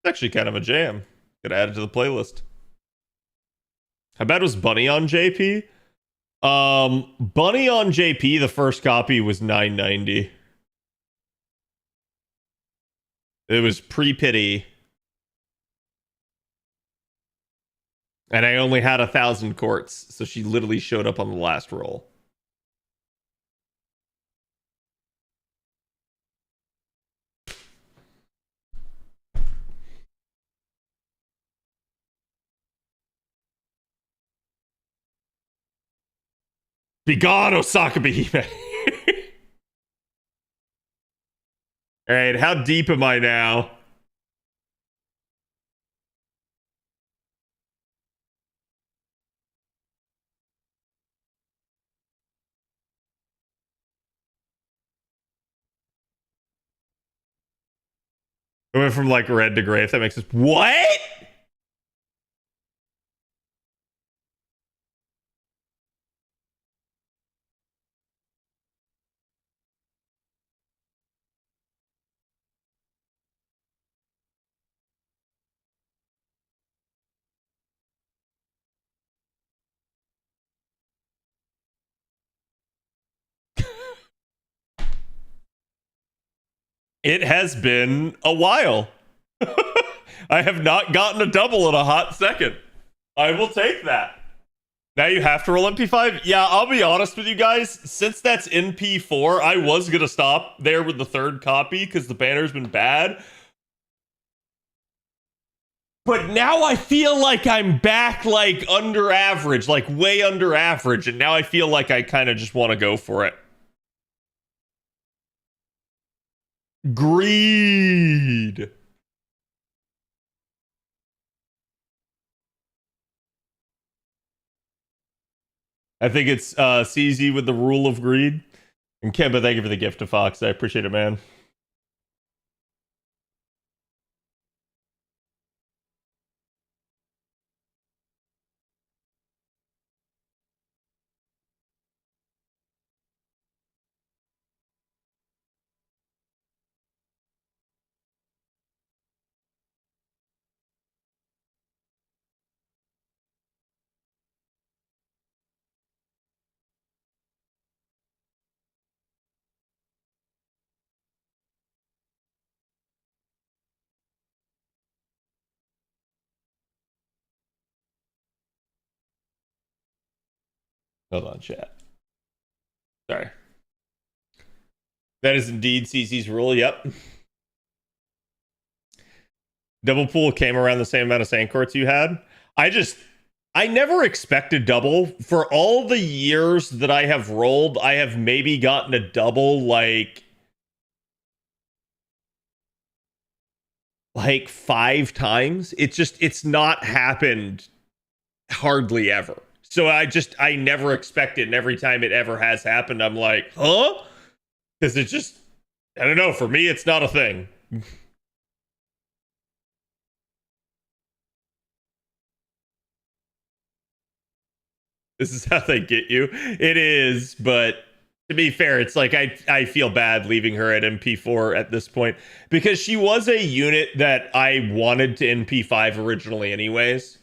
It's actually kind of a jam. Gotta add it to the playlist. How bad was Bunny on JP? Bunny on JP, the first copy was 990. It was pre-pity. And I only had 1,000 quartz, so she literally showed up on the last roll. Be gone, Osaka Behemoth. All right, how deep am I now? I went from like red to gray, if that makes sense. What? It has been a while. I have not gotten a double in a hot second. I will take that. Now you have to roll MP5? Yeah, I'll be honest with you guys. Since that's NP4, I was going to stop there with the third copy because the banner's been bad. But now I feel like I'm back like under average, like way under average. And now I feel like I kind of just want to go for it. Greed. I think it's CZ with the rule of greed. And Kemba, thank you for the gift to Fox. I appreciate it, man. Hold on, chat. Sorry. That is indeed CZ's rule. Yep. Double pool came around the same amount of sand courts you had. I never expected double. For all the years that I have rolled, I have maybe gotten a double like 5 times. It's not happened hardly ever. So I never expected, and every time it ever has happened, I'm like, huh? Because it's just, I don't know, for me it's not a thing. This is how they get you. It is, but to be fair, it's like I feel bad leaving her at MP4 at this point because she was a unit that I wanted to NP5 originally anyways.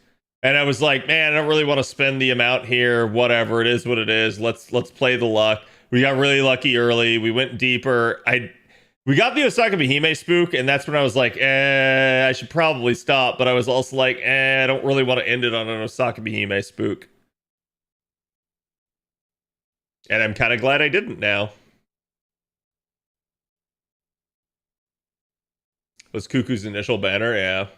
And I was like, man, I don't really want to spend the amount here. Whatever, it is what it is. Let's play the luck. We got really lucky early. We went deeper. We got the Osaka Behime spook, and that's when I was like, I should probably stop. But I was also like, I don't really want to end it on an Osaka Behime spook. And I'm kind of glad I didn't now. Was Cuckoo's initial banner? Yeah.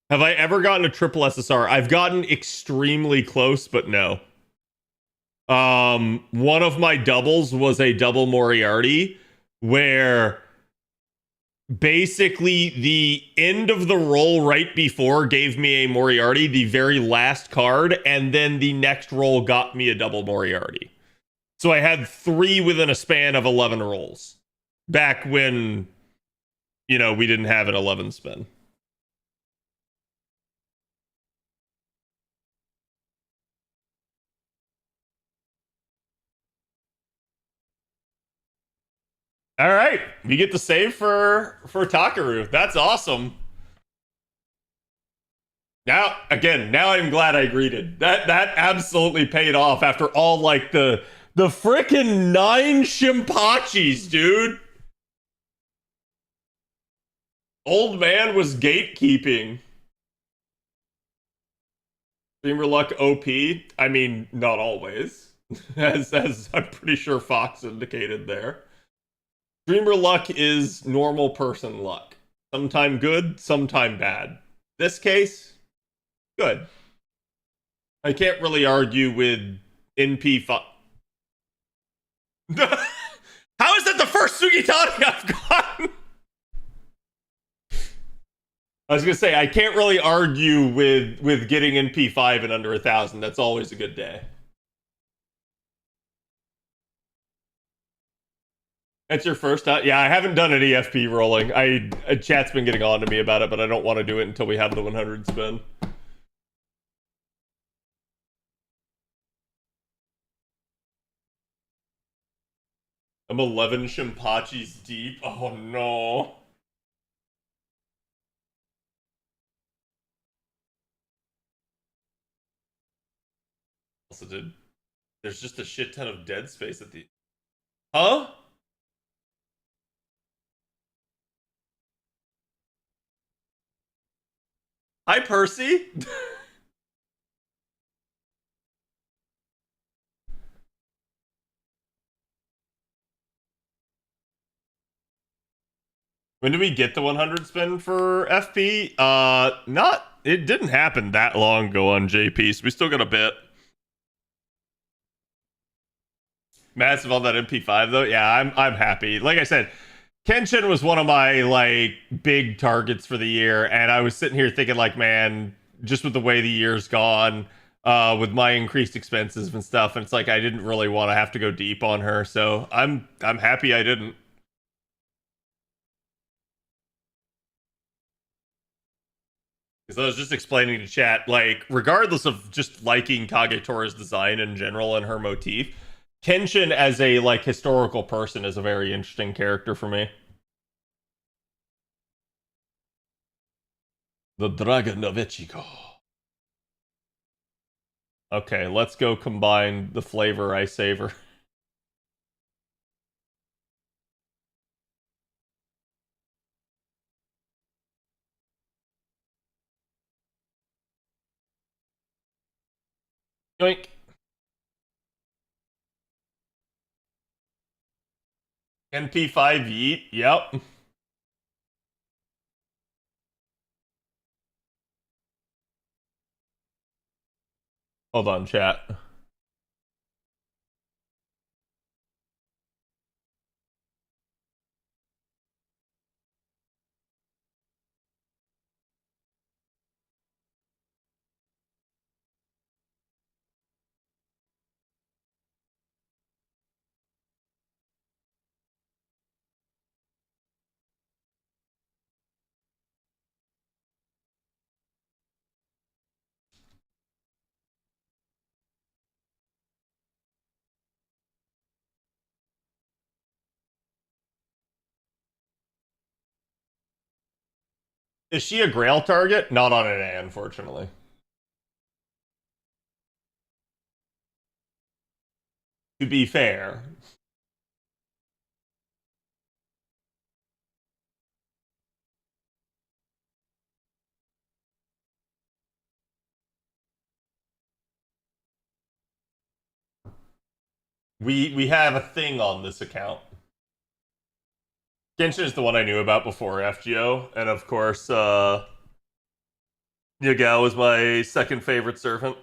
Have I ever gotten a triple SSR? I've gotten extremely close, but no. One of my doubles was a double Moriarty where basically the end of the roll right before gave me a Moriarty, the very last card, and then the next roll got me a double Moriarty. So I had 3 within a span of 11 rolls back when, we didn't have an 11 spin. All right, we get to save for Takaru. That's awesome. Now I'm glad I greeted. That absolutely paid off after all like the freaking 9 Shimpachis, dude. Old man was gatekeeping. Dreamer luck OP. I mean, not always, as I'm pretty sure Fox indicated there. Dreamer luck is normal person luck. Sometime good, sometime bad. This case, good. I can't really argue with NP5. How is that the first Sugitani I've gotten? I was gonna say I can't really argue with getting NP5 and under 1,000. That's always a good day. That's your first time? Yeah, I haven't done an EFP rolling. Chat's been getting on to me about it, but I don't want to do it until we have the 100 spin. I'm 11 Shimpachis deep. Oh no. Also did There's just a shit ton of dead space at the. Huh? Hi, Percy. When did we get the 100 spin for FP? Not. It didn't happen that long ago on JP, so we still got a bit. Massive on that MP5 though. Yeah, I'm happy. Like I said, Kenshin was one of my like big targets for the year, and I was sitting here thinking like, man, just with the way the year's gone, with my increased expenses and stuff, and it's like I didn't really want to have to go deep on her, so I'm happy I didn't. Because I was just explaining to chat, like, regardless of just liking Kagetora's design in general and her motif, Kenshin as a like historical person is a very interesting character for me. The Dragon of Ichigo. Okay, let's go combine the flavor I savor. Yoink. NP5 Yeet. Yep. Hold on, chat. Is she a Grail target? Not on an A, unfortunately. To be fair, we have a thing on this account. Genshin is the one I knew about before FGO, and of course, Yagao was my second favorite servant.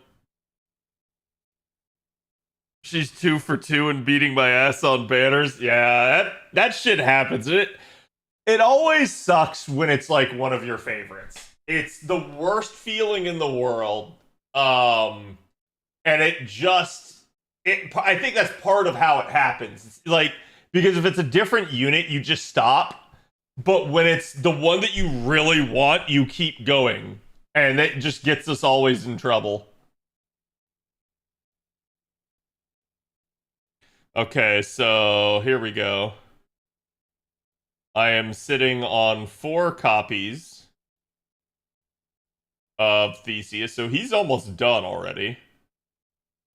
She's 2 for 2 and beating my ass on banners. Yeah, that shit happens. It always sucks when it's like one of your favorites. It's the worst feeling in the world. And it just I think that's part of how it happens. It's like because if it's a different unit, you just stop. But when it's the one that you really want, you keep going. And it just gets us always in trouble. Okay, so here we go. I am sitting on 4 copies of Theseus, so he's almost done already.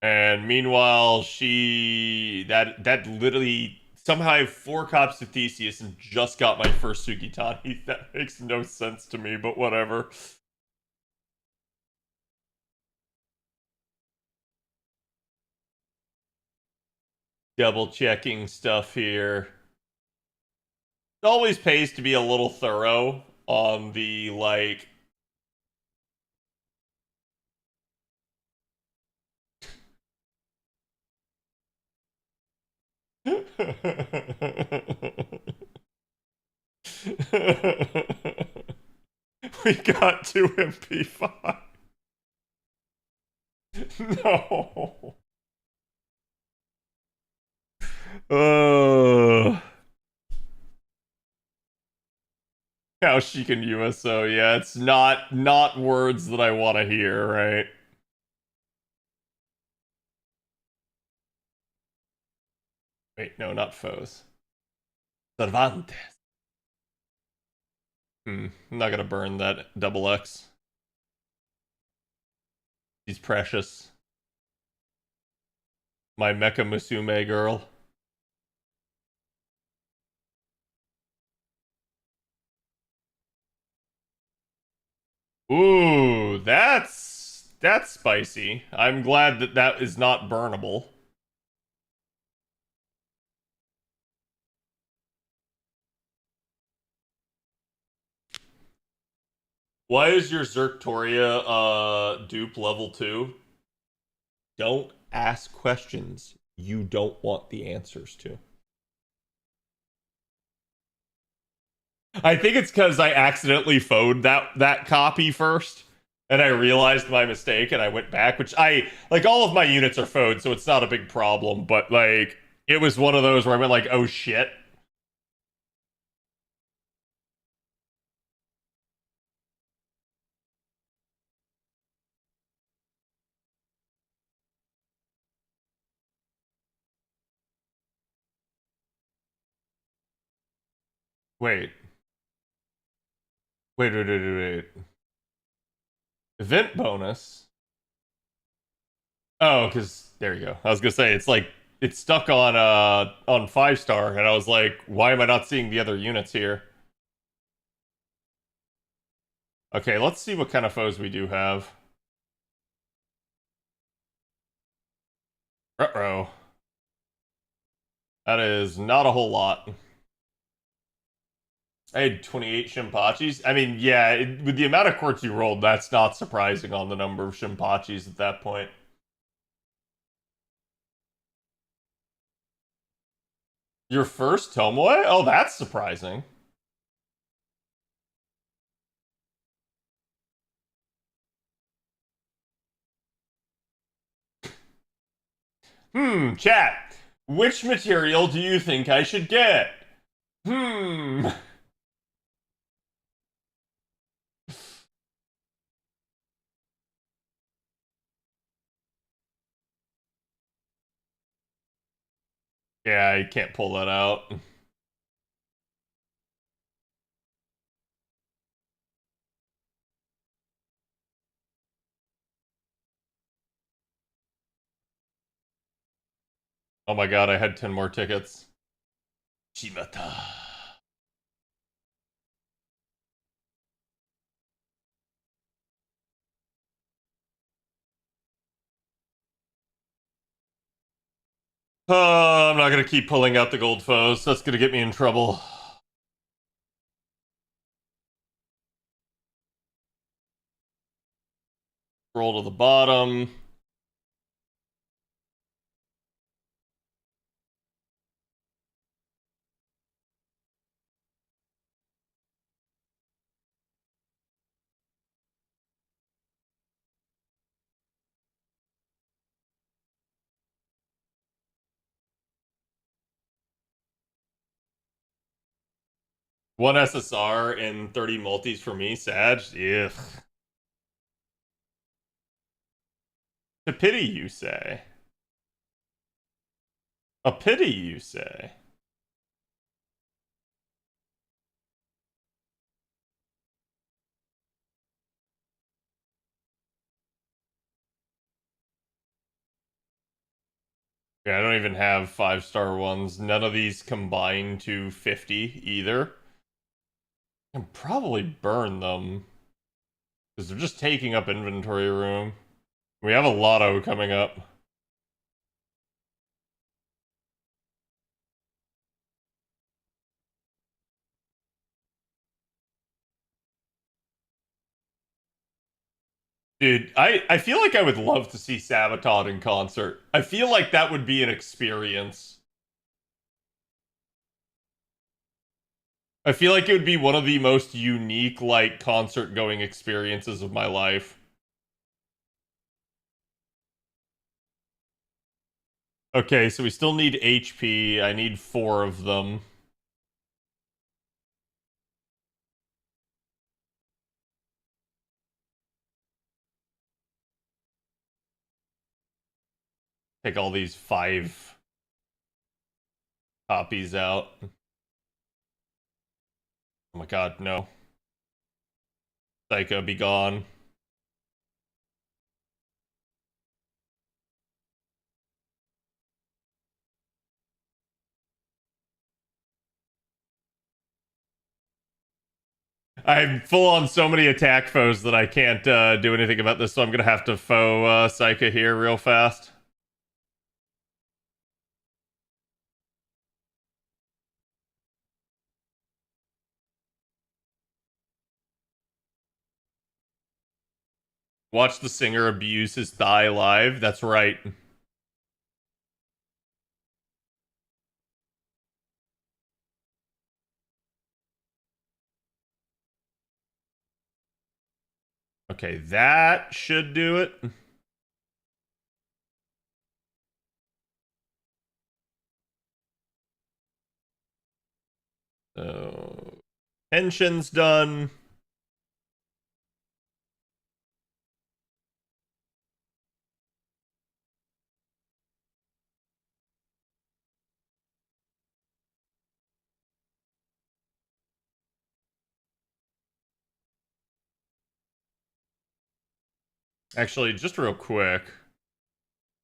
And meanwhile, that literally somehow I have 4 copies of Theseus and just got my first Sugitani. That makes no sense to me, but whatever. Double checking stuff here. It always pays to be a little thorough on the like we got 2 MP5. No. Uh, how she can USO. Yeah, it's not words that I want to hear, right? Wait, no, not foes. Cervantes. I'm not gonna burn that double X. He's precious. My Mecha Musume girl. Ooh, that's spicy. I'm glad that that is not burnable. Why is your Zerctoria dupe level 2? Don't ask questions you don't want the answers to. I think it's because I accidentally phoned that copy first, and I realized my mistake, and I went back. Which I like. All of my units are phoned, so it's not a big problem. But like, it was one of those where I went like, "Oh shit." Wait, wait. Event bonus. Oh, because there you go. I was gonna say it's like it's stuck on 5-star, and I was like, why am I not seeing the other units here? Okay, let's see what kind of foes we do have. Uh-oh. That is not a whole lot. I had 28 Shimpachis. I mean, yeah, with the amount of courts you rolled, that's not surprising on the number of Shimpachis at that point. Your first Tomoe? Oh, that's surprising. Chat. Which material do you think I should get? Hmm. Yeah, I can't pull that out. Oh my god, I had 10 more tickets. Shimata. Oh, I'm not gonna keep pulling out the gold foes. That's gonna get me in trouble. Roll to the bottom. One SSR and 30 multis for me, Sag. Ugh. A pity, you say. A pity, you say. Yeah, I don't even have 5-star ones. None of these combine to 50 either. I can probably burn them. Because they're just taking up inventory room. We have a lotto coming up. Dude, I feel like I would love to see Sabaton in concert. I feel like that would be an experience. I feel like it would be one of the most unique, like, concert going experiences of my life. Okay, so we still need HP. I need 4 of them. Take all these 5 copies out. Oh my god, no. Psycho, be gone. I'm full on so many attack foes that I can't do anything about this, so I'm gonna have to faux Psycha here real fast. Watch the singer abuse his thigh live. That's right. Okay, that should do it. So, Kenshin's done. Actually, just real quick.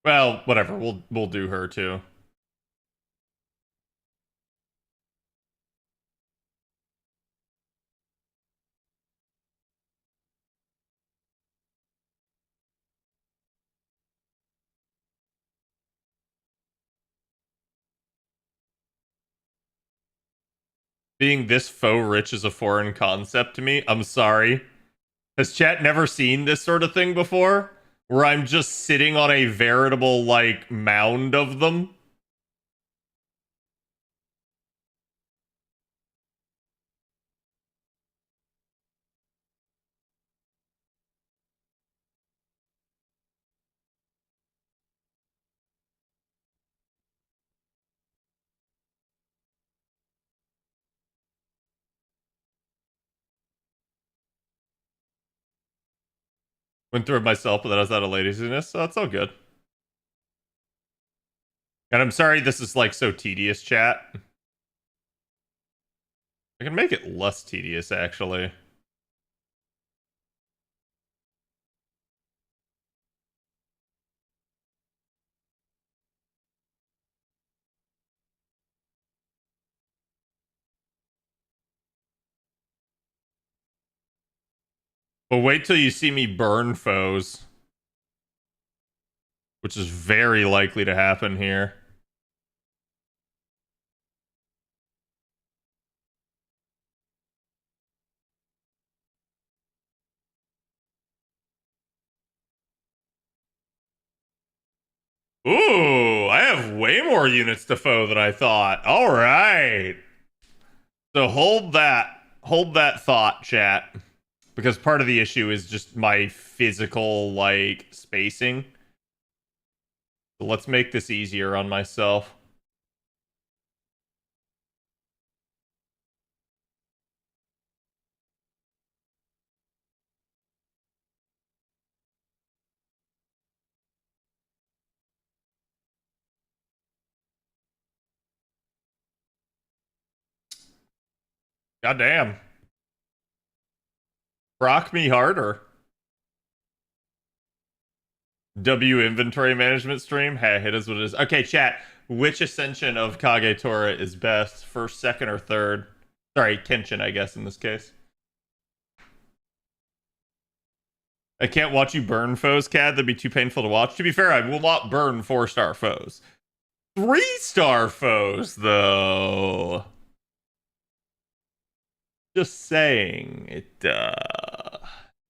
Well, whatever. We'll do her too. Being this faux rich is a foreign concept to me. I'm sorry. Has chat never seen this sort of thing before? Where I'm just sitting on a veritable, like, mound of them? Went through it myself, but that was out of laziness, so it's all good. And I'm sorry this is, like, so tedious, chat. I can make it less tedious, actually. But wait till you see me burn foes. Which is very likely to happen here. Ooh, I have way more units to foe than I thought. All right. So hold that thought, chat. Because part of the issue is just my physical, like, spacing. So let's make this easier on myself. Goddamn. Rock me harder. W inventory management stream. Hey, it is what it is. Okay, chat. Which ascension of Kagetora is best? First, second, or third? Sorry, Kenshin, I guess, in this case. I can't watch you burn foes, Cad. That'd be too painful to watch. To be fair, I will not burn 4-star foes. 3-star foes, though. Just saying, it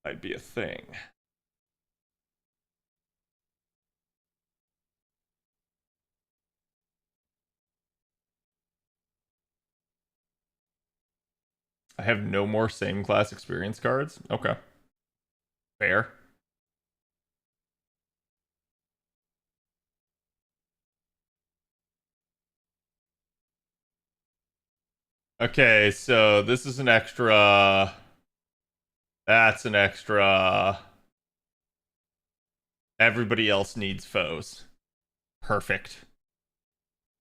might be a thing. I have no more same class experience cards. Okay, fair. Okay, so this is an extra. That's an extra. Everybody else needs foes. Perfect.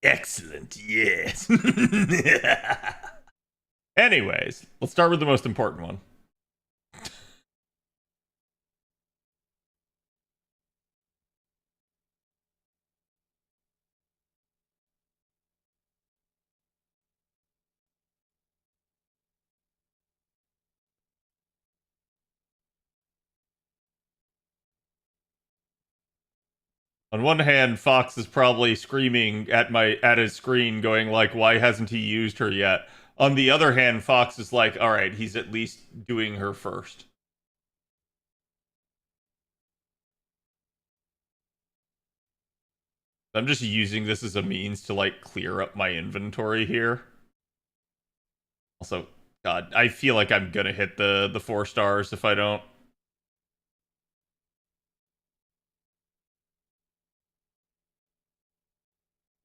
Excellent. Yes. Anyways, let's start with the most important one. On one hand, Fox is probably screaming at his screen, going like, "Why hasn't he used her yet?" On the other hand, Fox is like, "All right, he's at least doing her first." I'm just using this as a means to like clear up my inventory here. Also, God, I feel like I'm gonna hit the 4 stars if I don't.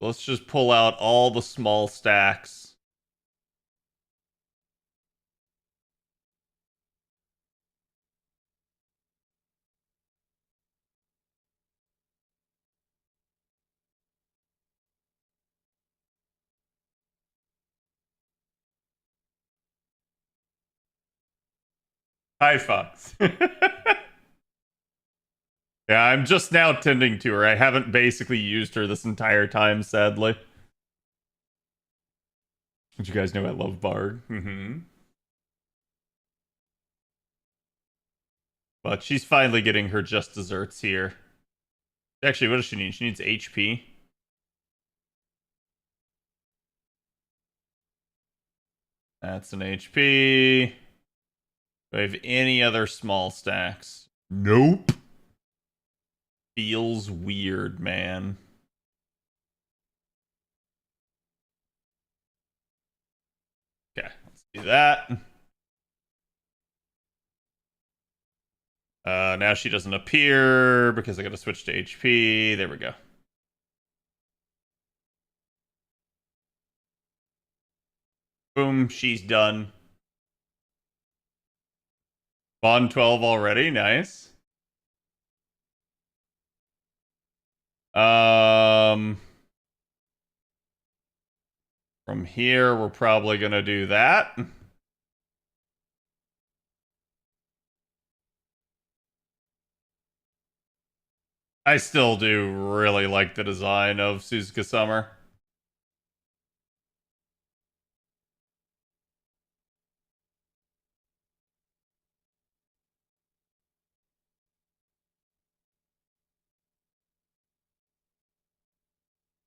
Let's just pull out all the small stacks. Hi, Fox. Yeah, I'm just now tending to her. I haven't basically used her this entire time, sadly. Did you guys know I love Bard? But she's finally getting her just desserts here. Actually, what does she need? She needs HP. That's an HP. Do I have any other small stacks? Nope. Feels weird, man. Okay, let's do that. Now she doesn't appear because I gotta switch to HP. There we go. Boom, she's done. Bond 12 already, nice. Um, from here, we're probably gonna do that. I still do really like the design of Suzuka Summer.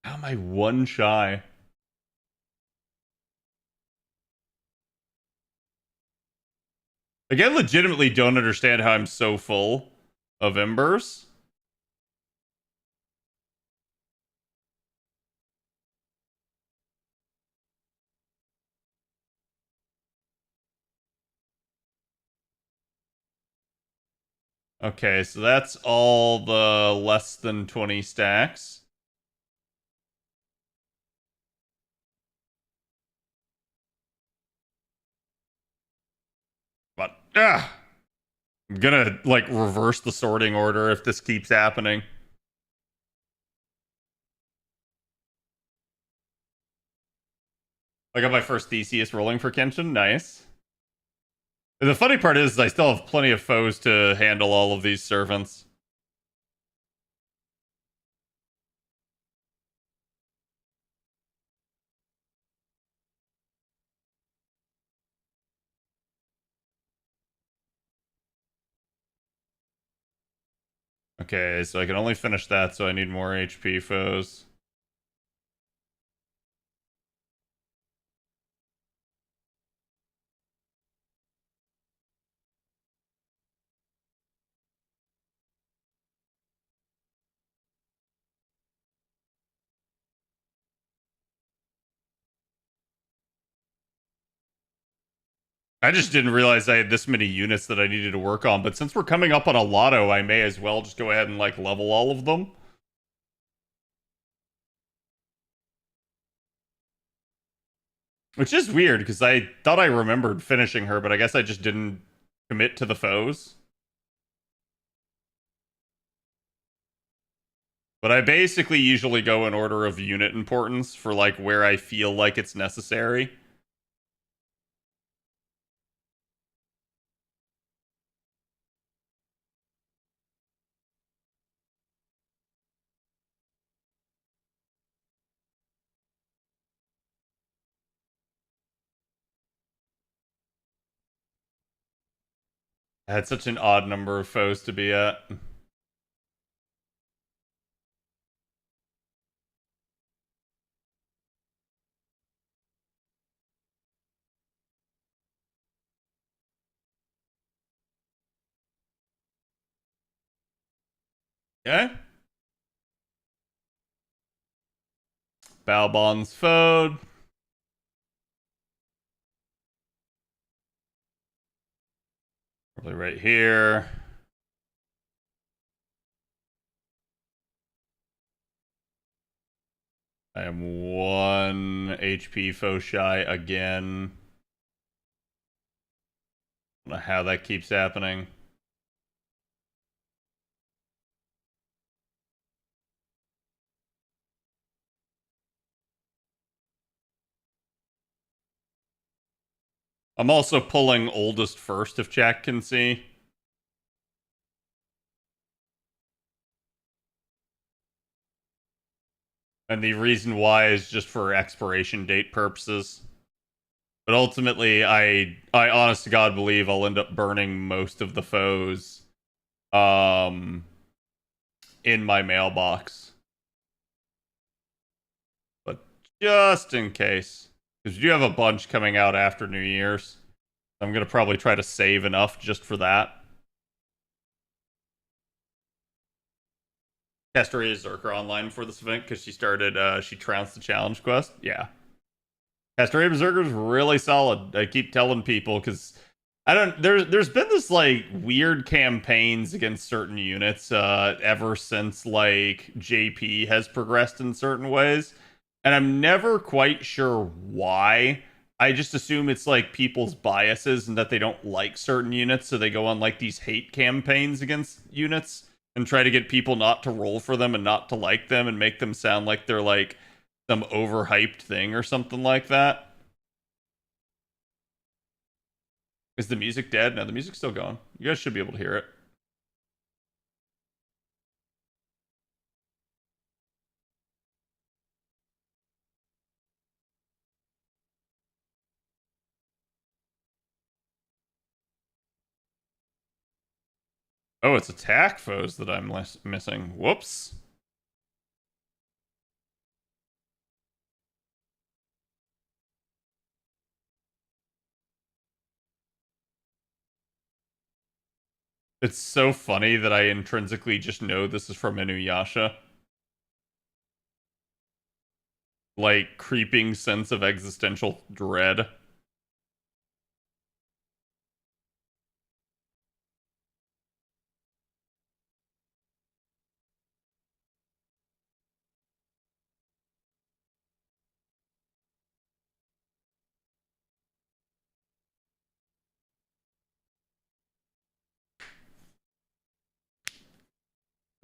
How am I one shy? Like, I legitimately don't understand how I'm so full of embers. Okay, so that's all the less than 20 stacks. But, I'm gonna, like, reverse the sorting order if this keeps happening. I got my first Theseus rolling for Kenshin. Nice. The funny part is, I still have plenty of foes to handle all of these servants. Okay, so I can only finish that, so I need more HP foes. I just didn't realize I had this many units that I needed to work on, but since we're coming up on a lotto, I may as well just go ahead and, like, level all of them. Which is weird, because I thought I remembered finishing her, but I guess I just didn't commit to the foes. But I basically usually go in order of unit importance for, like, where I feel like it's necessary. I had such an odd number of foes to be at. Okay. Balbon's Fode. Probably right here. I am 1 HP foe shy again. I don't know how that keeps happening. I'm also pulling oldest first if Jack can see. And the reason why is just for expiration date purposes. But ultimately, I honest to God believe I'll end up burning most of the foes um in my mailbox. But just in case. Because you have a bunch coming out after New Year's. I'm gonna probably try to save enough just for that. Castoria Zerker online for this event because she trounced the challenge quest. Yeah. Castoria Berserker is really solid. I keep telling people because I don't there's been this like weird campaigns against certain units ever since like JP has progressed in certain ways. And I'm never quite sure why. I just assume it's like people's biases and that they don't like certain units, so they go on like these hate campaigns against units and try to get people not to roll for them and not to like them and make them sound like they're like some overhyped thing or something like that. Is the music dead? No, the music's still going. You guys should be able to hear it. Oh, it's attack foes that I'm missing. Whoops. It's so funny that I intrinsically just know this is from Inuyasha. Like, creeping sense of existential dread.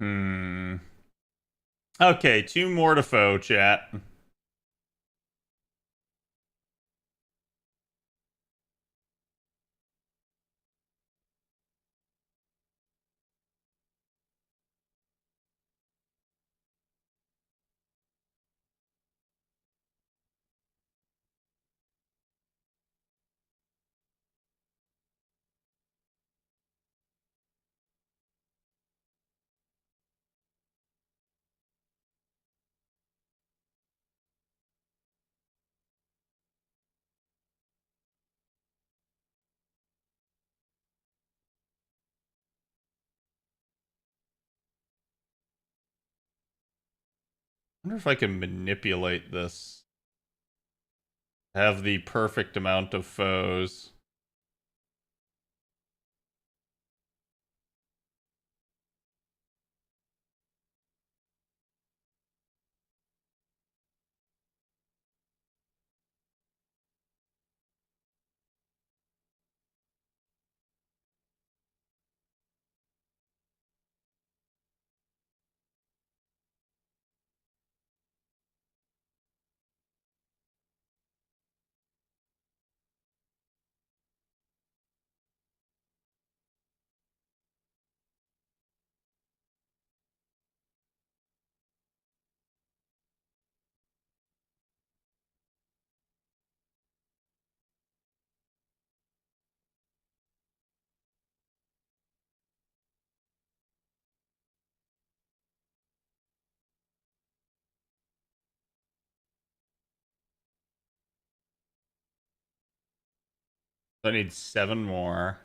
Hmm. Okay, two more to foe, chat. I wonder if I can manipulate this. Have the perfect amount of foes. I need 7 more.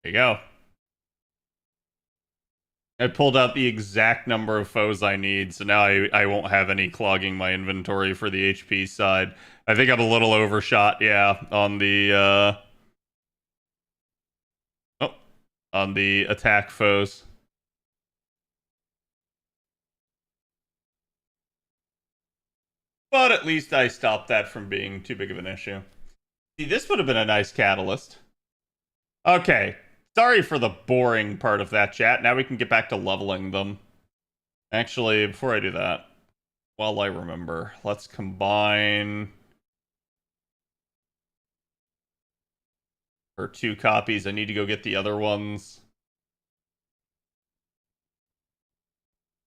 There you go. I pulled out the exact number of foes I need, so now I won't have any clogging my inventory for the HP side. I think I'm a little overshot, yeah, on the oh, on the attack foes. But at least I stopped that from being too big of an issue. See, this would have been a nice catalyst. Okay. Sorry for the boring part of that chat. Now we can get back to leveling them. Actually, before I do that, while I remember, let's combine her 2 copies. I need to go get the other ones.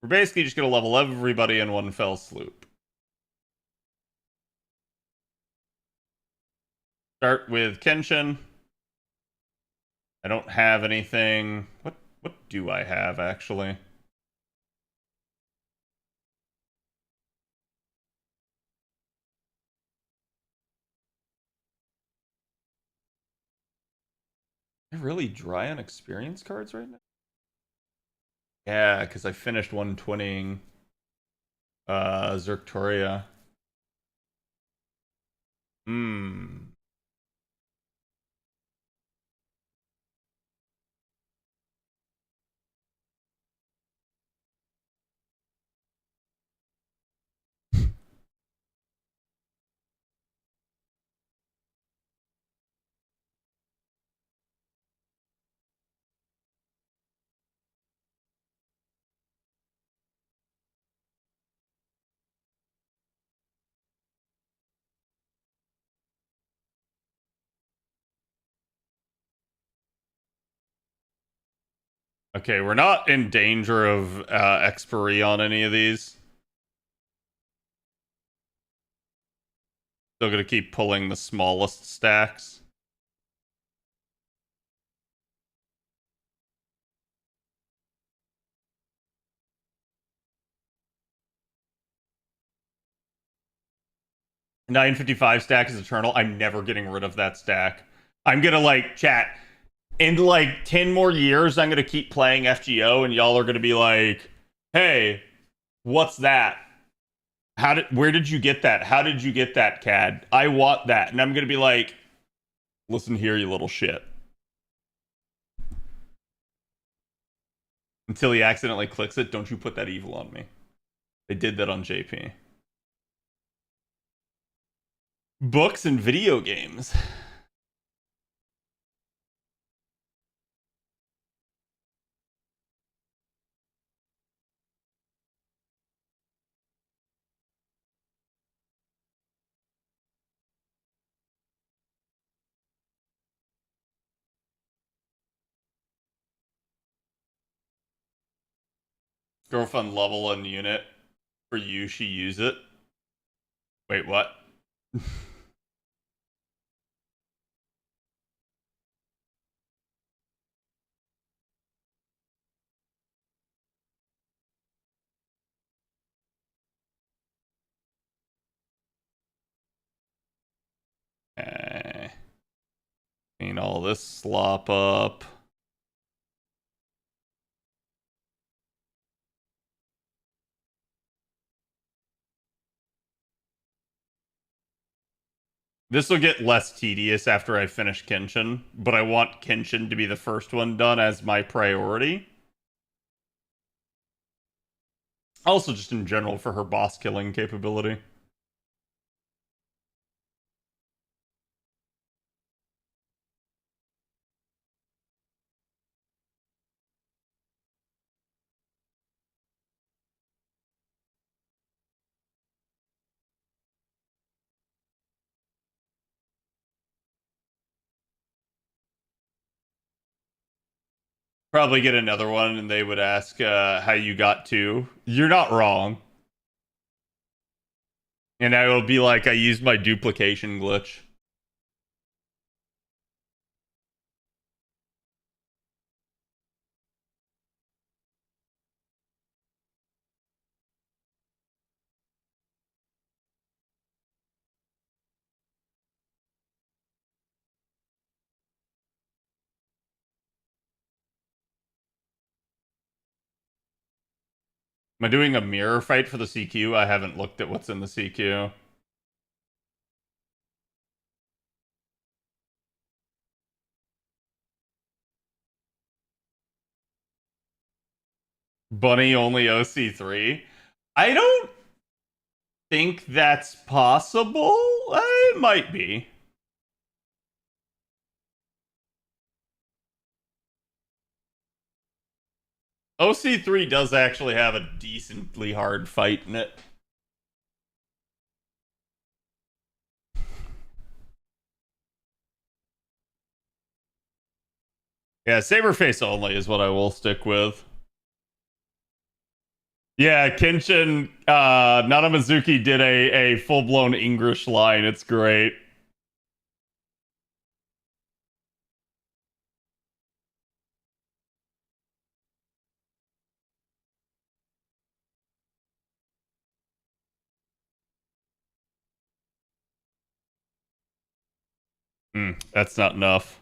We're basically just going to level everybody in one fell swoop. Start with Kenshin. I don't have anything. What do I have, actually? Am I really dry on experience cards right now? Yeah, because I finished 120ing Zerktoria. Hmm. Okay, we're not in danger of expiry on any of these. Still gonna keep pulling the smallest stacks. $9.55 stack is eternal. I'm never getting rid of that stack. I'm gonna like chat in like 10 more years. I'm gonna keep playing FGO, and y'all are gonna be like, "Hey, what's that? Where did you get that? How did you get that, CAD? I want that." And I'm gonna be like, "Listen here, you little shit." Until he accidentally clicks it, don't you put that evil on me. They did that on JP. Books and video games. Girlfriend level and unit. For you, she use it. Wait, what? Okay. Clean all this slop up. This will get less tedious after I finish Kenshin, but I want Kenshin to be the first one done as my priority. Also, just in general, for her boss killing capability. Probably get another one, and they would ask how you got to. You're not wrong. And I will be like, I used my duplication glitch. Am I doing a mirror fight for the CQ? I haven't looked at what's in the CQ. Bunny only OC3? I don't think that's possible. It might be. OC3 does actually have a decently hard fight in it. Yeah, Saberface only is what I will stick with. Yeah, Kenshin, Nanamizuki did a full-blown English line. It's great. That's not enough.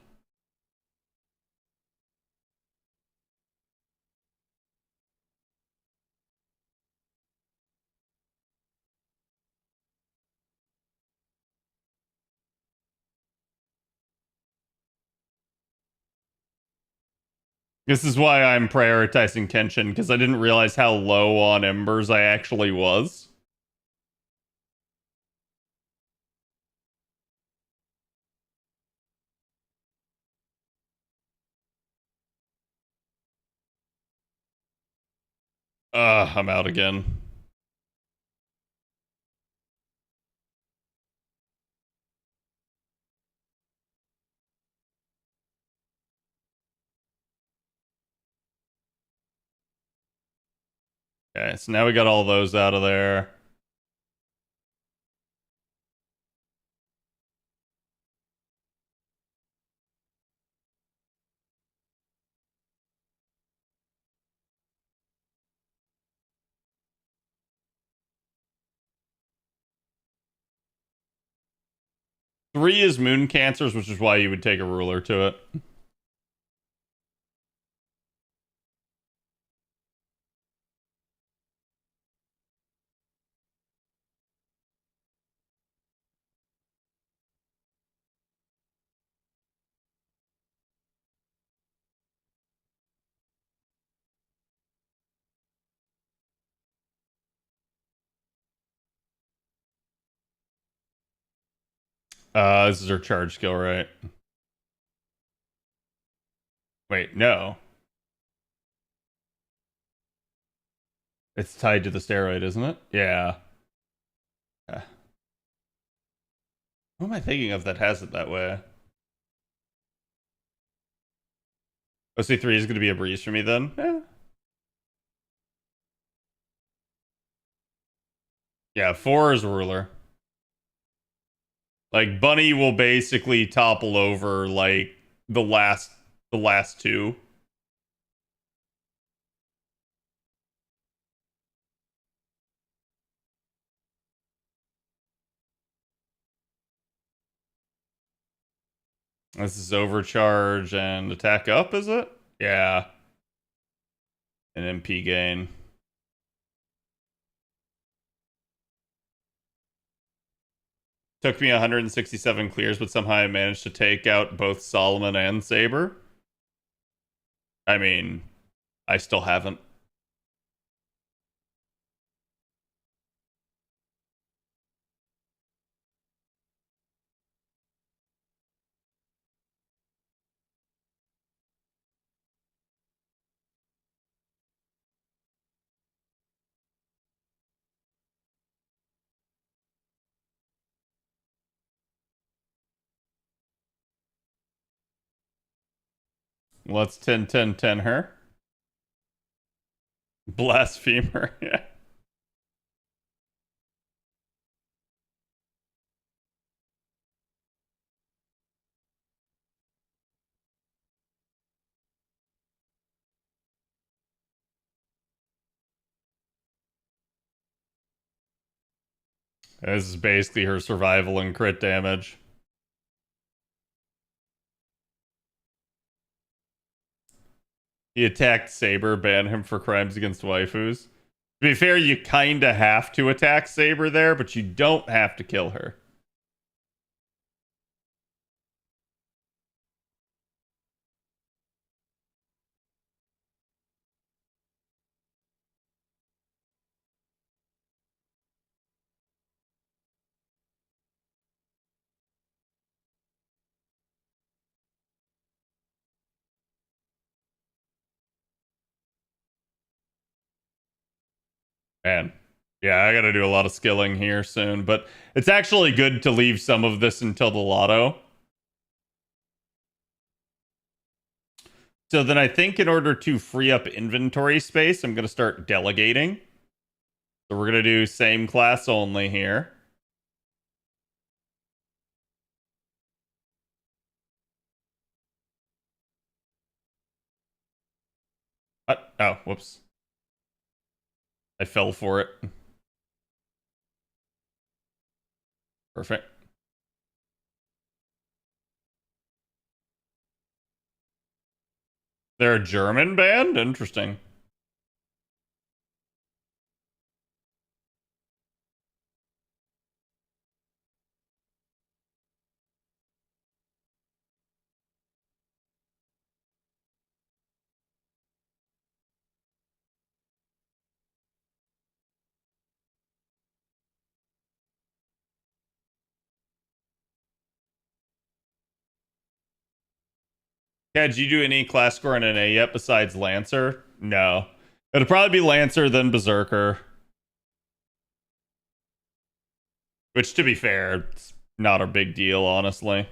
This is why I'm prioritizing Kenshin, because I didn't realize how low on embers I actually was. I'm out again. Okay, so now we got all those out of there. Three is moon cancers, which is why you would take a ruler to it. This is her charge skill, right? Wait, no. It's tied to the steroid, isn't it? Yeah. Who am I thinking of that has it that way? OC3 is going to be a breeze for me then. Yeah, 4 is ruler. Like Bunny will basically topple over like the last two. This is overcharge and attack up, is it? Yeah. An MP gain. Took me 167 clears, but somehow I managed to take out both Solomon and Saber. I mean, I still haven't. Let's 10-10-10 her. Blasphemer. Yeah. This is basically her survival and crit damage. He attacked Saber, banned him for crimes against waifus. be fair, you kind of have to attack Saber there, but you don't have to kill her. Man. Yeah, I gotta do a lot of skilling here soon, but it's actually good to leave some of this until the lotto. So then I think in order to free up inventory space, I'm gonna start delegating. So we're gonna do same class only here. Oh, whoops. I fell for it. Perfect. They're a German band? Interesting. Yeah, did you do any class score in an A yet besides Lancer? No. It'll probably be Lancer, then Berserker. Which, to be fair, it's not a big deal, honestly.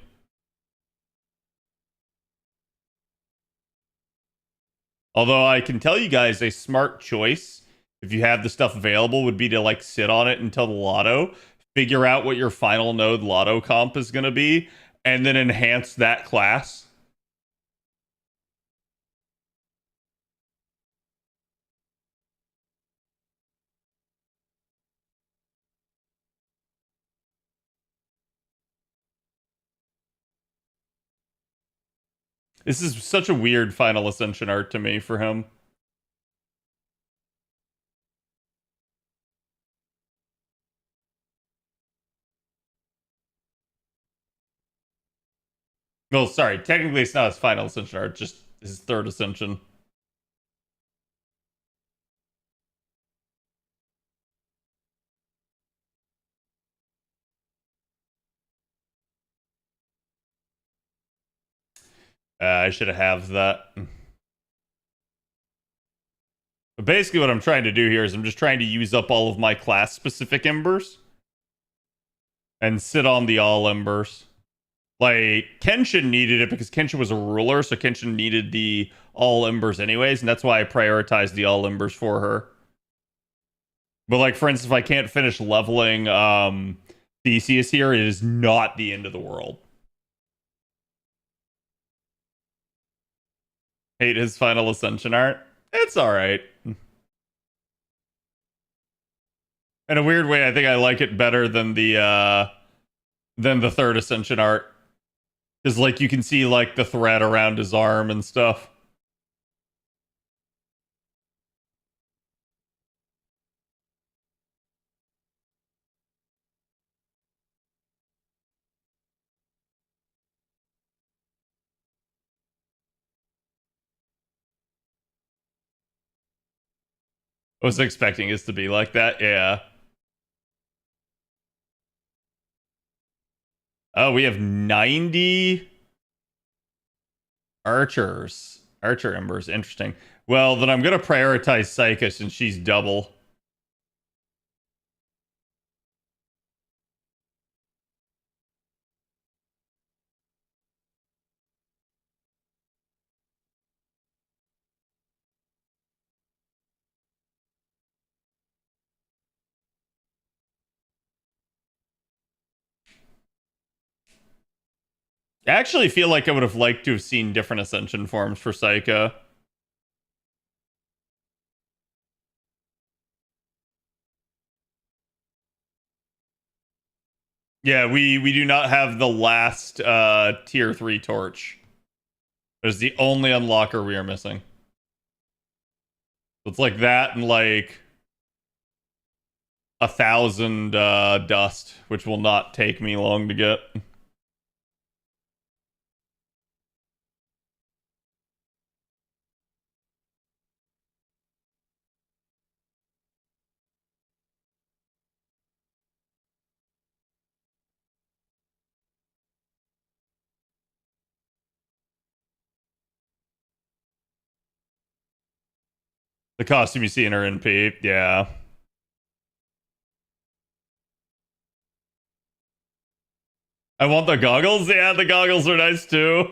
Although I can tell you guys a smart choice, if you have the stuff available, would be to like sit on it until the lotto, figure out what your final node lotto comp is going to be, and then enhance that class. This is such a weird Final Ascension art to me for him. Well, sorry, technically it's not his Final Ascension art, just his third Ascension. I should have that. But basically what I'm trying to do here is I'm just trying to use up all of my class-specific embers and sit on the all embers. Like, Kenshin needed it because Kenshin was a ruler, so Kenshin needed the all embers anyways, and that's why I prioritized the all embers for her. But like, for instance, if I can't finish leveling Theseus here, it is not the end of the world. Hate his Final Ascension art. It's alright. In a weird way, I think I like it better than the third Ascension art. Because like you can see like the thread around his arm and stuff. I was expecting it to be like that, yeah. Oh, we have 90 archers. Archer embers, interesting. Well, then I'm gonna prioritize Psycha since she's double. I actually feel like I would have liked to have seen different Ascension forms for Psycha. Yeah, we do not have the last tier 3 torch. There's the only unlocker we are missing. It's like that and like 1,000 dust, which will not take me long to get. The costume you see in her NP, yeah. I want the goggles. Yeah, the goggles are nice too.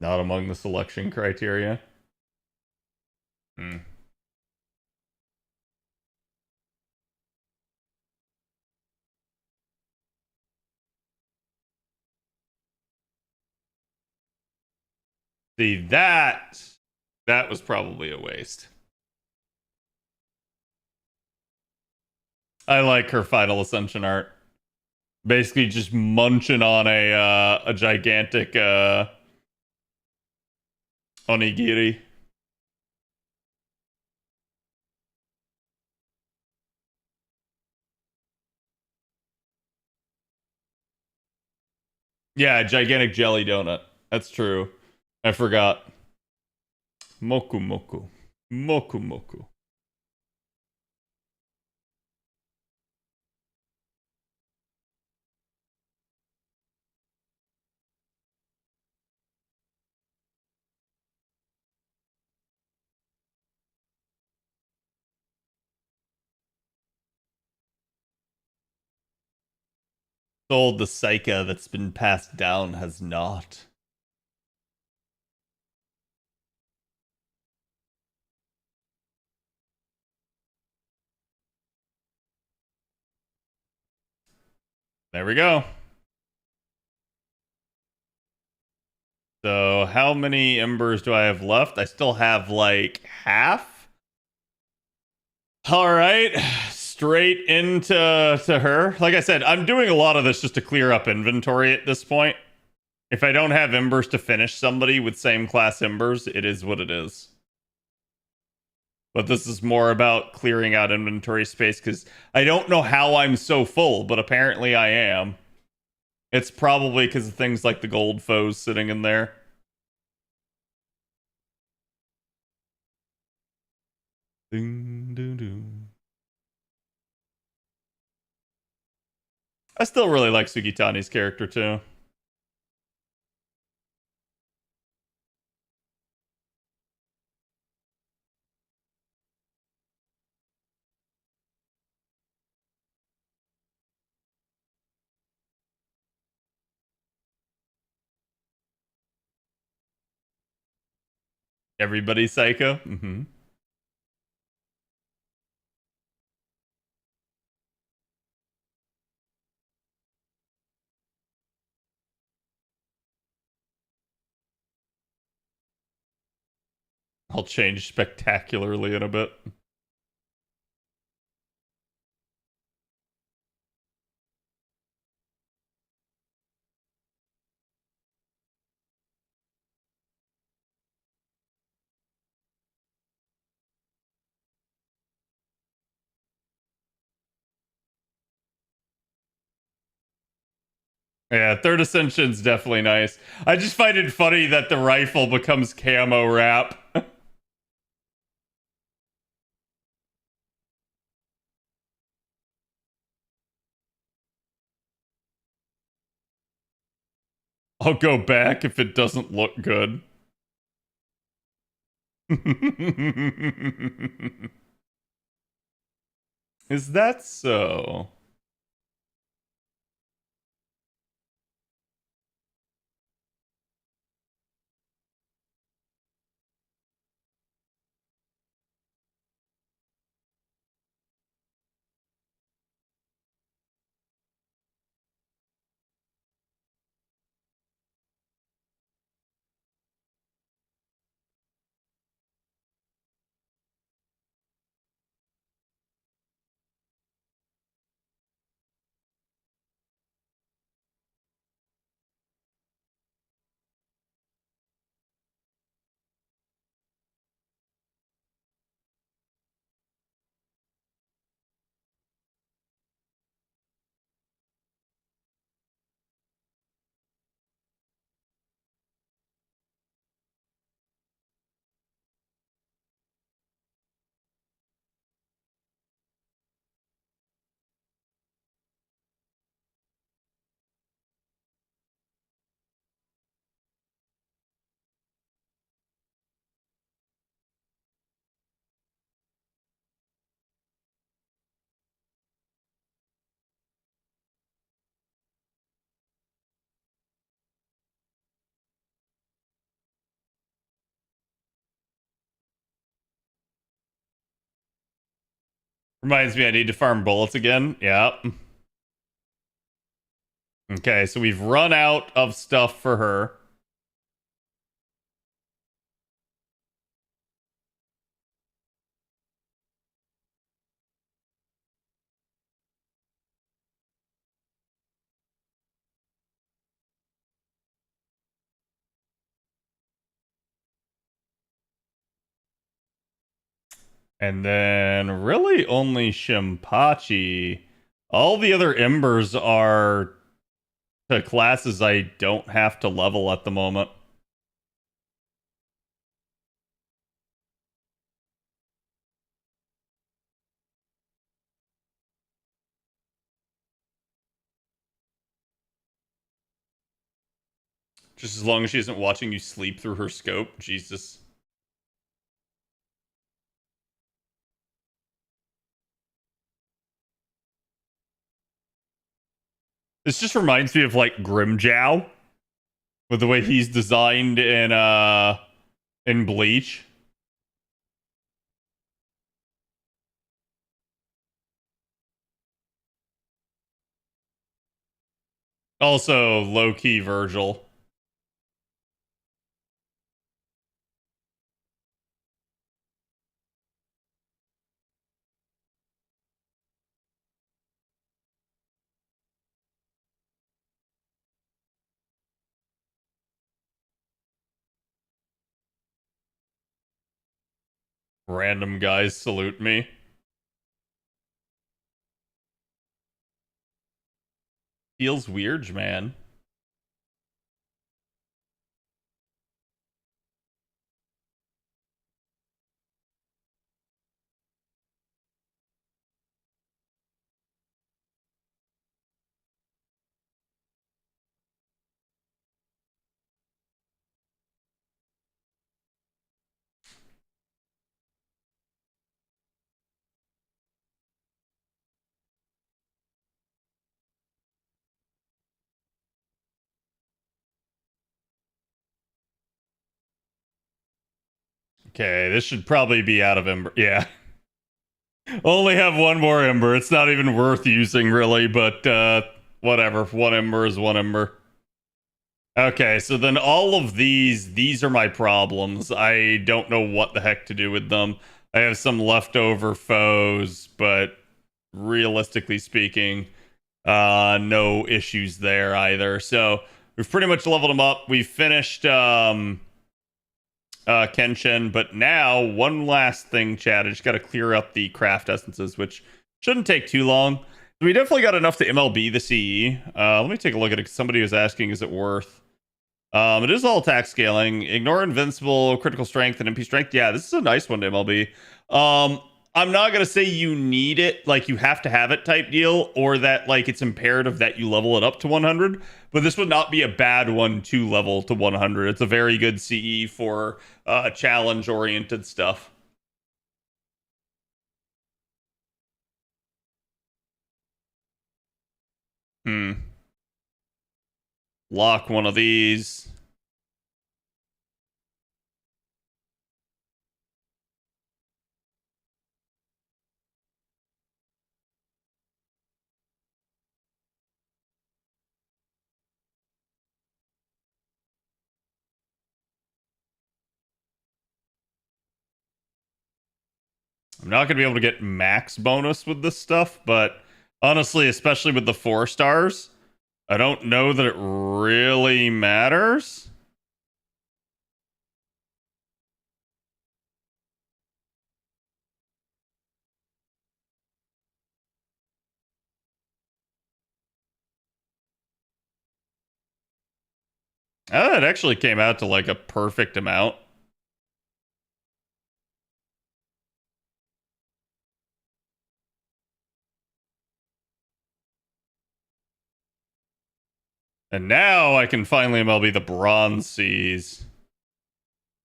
Not among the selection criteria. Hmm. See, that was probably a waste. I like her Final Ascension art. Basically just munching on a gigantic onigiri. Yeah, gigantic jelly donut. That's true. I forgot. Moku moku. Moku moku. Sold the Psycha that's been passed down has not. There we go. So how many embers do I have left? I still have like half. All right, straight into her. Like I said, I'm doing a lot of this just to clear up inventory at this point. If I don't have embers to finish somebody with same class embers, it is what it is. But this is more about clearing out inventory space because I don't know how I'm so full, but apparently I am. It's probably because of things like the gold foes sitting in there. Ding, doo, doo. I still really like Sugitani's character too. Everybody's psycho. I'll change spectacularly in a bit. Yeah, third ascension's definitely nice. I just find it funny that the rifle becomes camo wrap. I'll go back if it doesn't look good. Is that so? Reminds me I need to farm bullets again. Yeah. Okay, so we've run out of stuff for her. And then really only Shimpachi. All the other embers are to classes I don't have to level at the moment. Just as long as she isn't watching you sleep through her scope. Jesus. This just reminds me of like Grimjow with the way he's designed in Bleach. Also low key Virgil. Random guys salute me. Feels weird, man. Okay, this should probably be out of Ember. Yeah. Only have one more Ember. It's not even worth using, really, but whatever. One Ember is one Ember. Okay, so then all of these are my problems. I don't know what the heck to do with them. I have some leftover foes, but realistically speaking, no issues there either. So we've pretty much leveled them up. We've finished Kenshin, but now one last thing, Chad. I just got to clear up the craft essences, which shouldn't take too long. We definitely got enough to MLB the CE. Let me take a look at it. Somebody was asking, is it worth? It is all attack scaling. Ignore invincible, critical strength, and MP strength. Yeah, this is a nice one to MLB. I'm not gonna say you need it, like you have to have it type deal, or that like it's imperative that you level it up to 100. But this would not be a bad one to level to 100. It's a very good CE for challenge oriented stuff. Hmm. Lock one of these. I'm not gonna be able to get max bonus with this stuff, but honestly, especially with the 4 stars, I don't know that it really matters. It actually came out to like a perfect amount. And now I can finally MLB the Bronze Seas.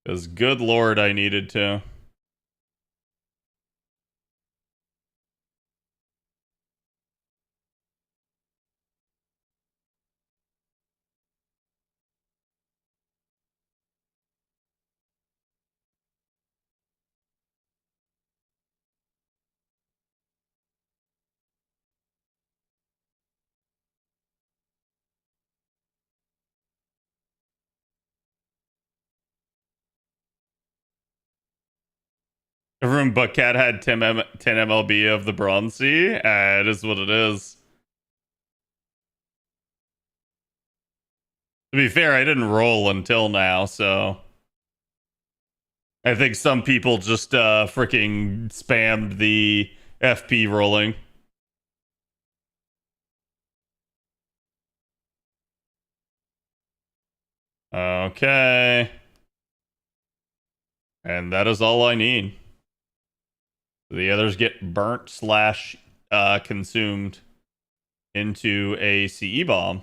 Because good lord, I needed to. Everyone but Cat had 10 MLB of the Bronzy. It is what it is. To be fair, I didn't roll until now, so I think some people just freaking spammed the FP rolling. Okay. And that is all I need. The others get burnt slash consumed into a CE bomb.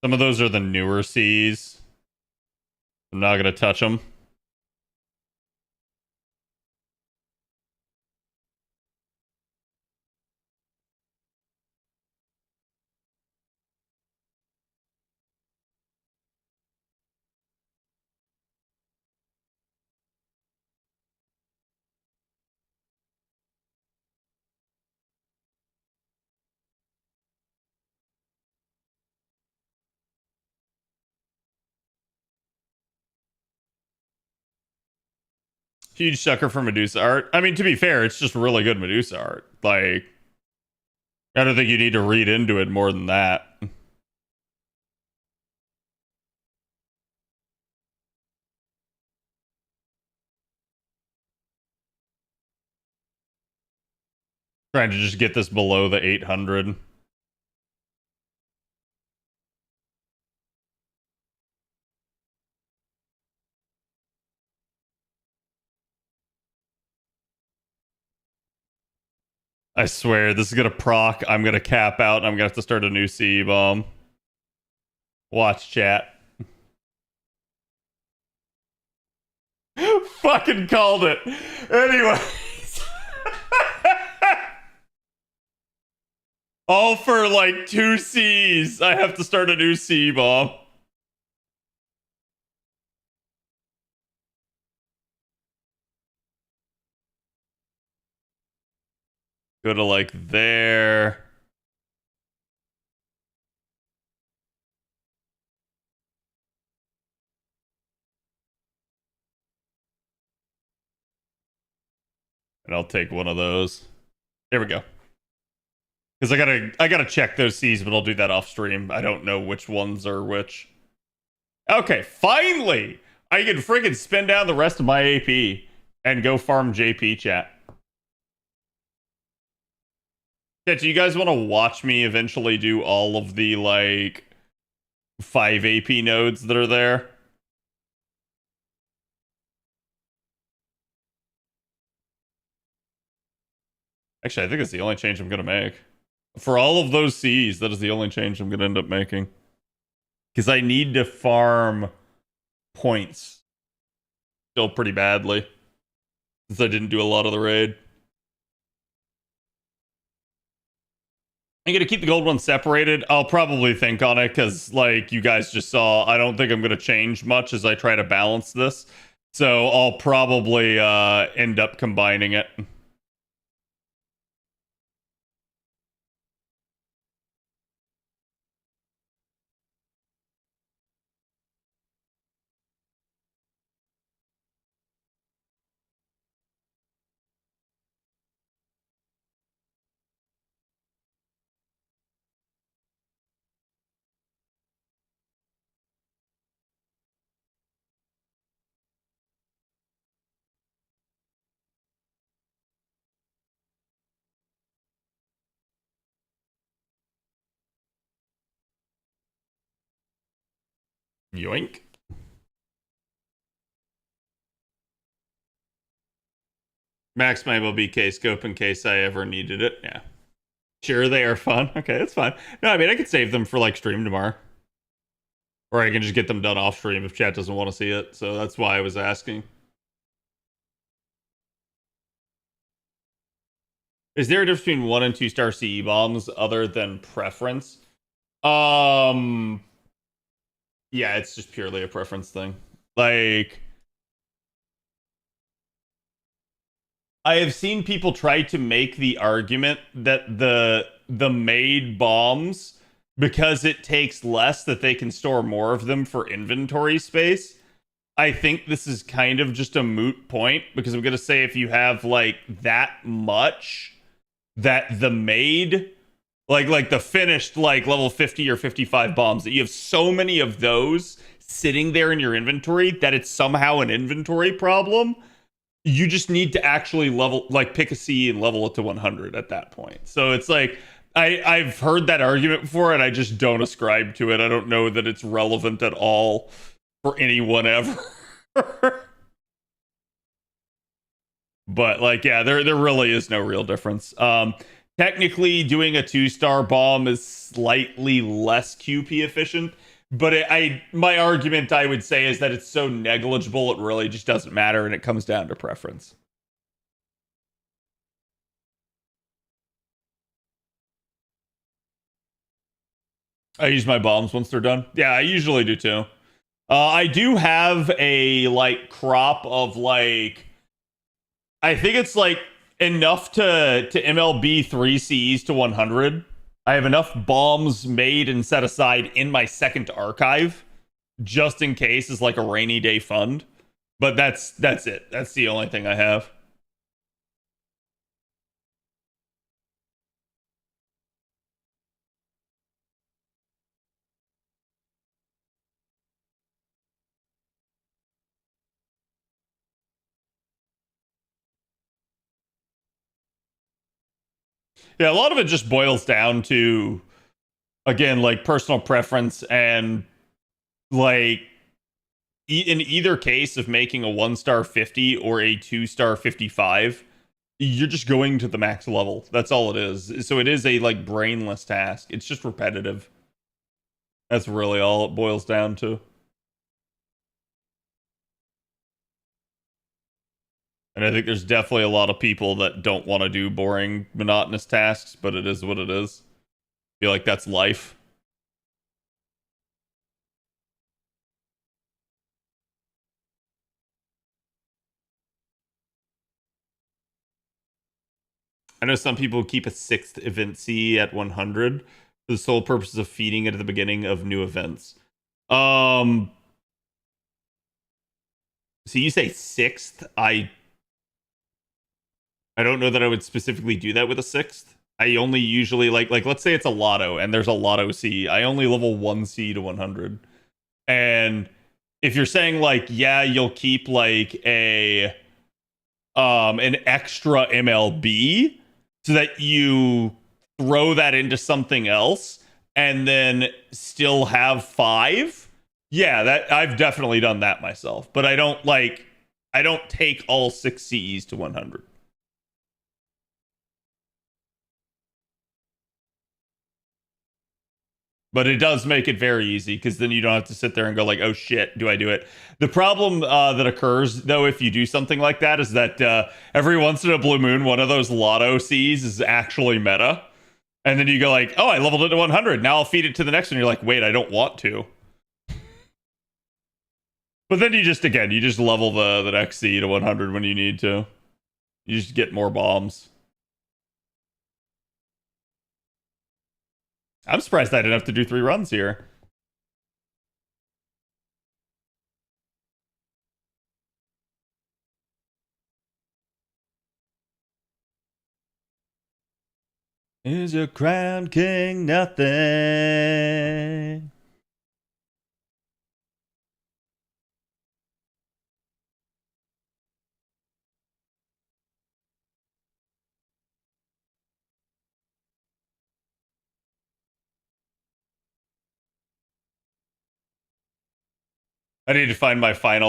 Some of those are the newer Cs. I'm not going to touch them. Huge sucker for Medusa art. I mean, to be fair, it's just really good Medusa art. Like, I don't think you need to read into it more than that. Trying to just get this below the 800. I swear, this is gonna proc. I'm gonna cap out. And I'm gonna have to start a new CE bomb. Watch chat. Fucking called it. Anyways. All for like 2 Cs. I have to start a new CE bomb. Go to like there. And I'll take one of those. There we go. Because I gotta check those Cs, but I'll do that off stream. I don't know which ones are which. Okay, finally! I can friggin' spin down the rest of my AP and go farm JP chat. Yeah, do you guys want to watch me eventually do all of the like 5 AP nodes that are there? Actually, I think it's the only change I'm gonna make. For all of those Cs, that is the only change I'm gonna end up making. Because I need to farm points still pretty badly. Since I didn't do a lot of the raid. I'm gonna keep the gold one separated. I'll probably think on it because, like you guys just saw, I don't think I'm gonna change much as I try to balance this. So I'll probably end up combining it. Yoink. Max my MLB scope in case I ever needed it. Yeah. Sure, they are fun. Okay, that's fine. No, I mean, I could save them for like stream tomorrow. Or I can just get them done off stream if chat doesn't want to see it. So that's why I was asking. Is there a difference between 1 and 2 star CE bombs other than preference? Yeah, it's just purely a preference thing. Like, I have seen people try to make the argument that the made bombs, because it takes less, that they can store more of them for inventory space. I think this is kind of just a moot point, because I'm gonna say if you have like that much, that the made, like the finished like level 50 or 55 bombs, that you have so many of those sitting there in your inventory that it's somehow an inventory problem. You just need to actually level, like pick a C and level it to 100 at that point. So it's like I've heard that argument before, and I just don't ascribe to it. I don't know that it's relevant at all for anyone ever. But like, yeah, there really is no real difference. Technically, doing a 2-star bomb is slightly less QP efficient, but my argument, I would say, is that it's so negligible it really just doesn't matter, and it comes down to preference. I use my bombs once they're done. Yeah, I usually do too. I do have a like crop of like, I think it's like enough to MLB 3 Cs to 100. I have enough bombs made and set aside in my second archive, just in case, as like a rainy day fund. But that's it. That's the only thing I have. Yeah, a lot of it just boils down to, again, like personal preference, and like in either case of making a 1-star 50 or a 2-star 55, you're just going to the max level. That's all it is. So it is a like brainless task. It's just repetitive. That's really all it boils down to. And I think there's definitely a lot of people that don't want to do boring, monotonous tasks, but it is what it is. I feel like that's life. I know some people keep a 6th event C at 100 for the sole purpose of feeding it at the beginning of new events. Um, so you say 6th? I don't know that I would specifically do that with a 6th. I only usually like let's say it's a lotto and there's a lotto C. I only level 1 C to 100. And if you're saying like, yeah, you'll keep like a an extra MLB so that you throw that into something else and then still have 5. Yeah, that I've definitely done that myself, but I don't take all 6 CEs to 100. But it does make it very easy, because then you don't have to sit there and go like, oh shit, do I do it? The problem that occurs, though, if you do something like that, is that every once in a blue moon, one of those lotto Cs is actually meta. And then you go like, oh, I leveled it to 100. Now I'll feed it to the next one. You're like, wait, I don't want to. But then you just level the next C to 100 when you need to. You just get more bombs. I'm surprised I didn't have to do 3 runs here. Is your crown king nothing? I need to find my find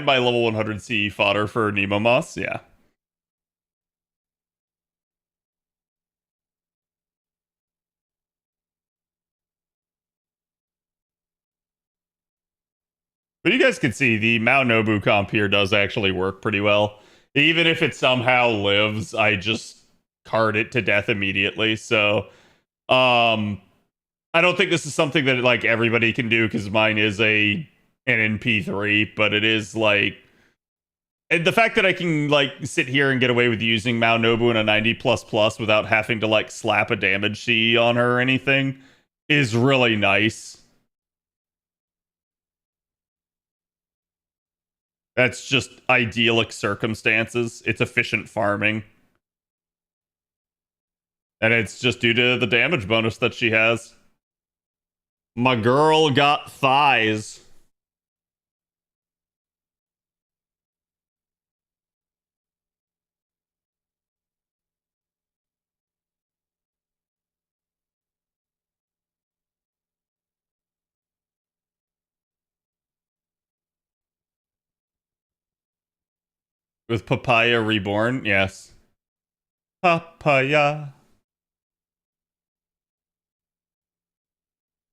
my level 100 C fodder for Nemo Moss. Yeah. But you guys can see the Mao Nobu comp here does actually work pretty well. Even if it somehow lives, I just card it to death immediately. So, I don't think this is something that like everybody can do, because mine is an NP3, but it is like And the fact that I can like sit here and get away with using Mao Nobu in a 90 plus plus without having to like slap a damage C on her or anything is really nice. That's just idyllic circumstances. It's efficient farming. And it's just due to the damage bonus that she has. My girl got thighs. With Papaya Reborn, yes. Papaya.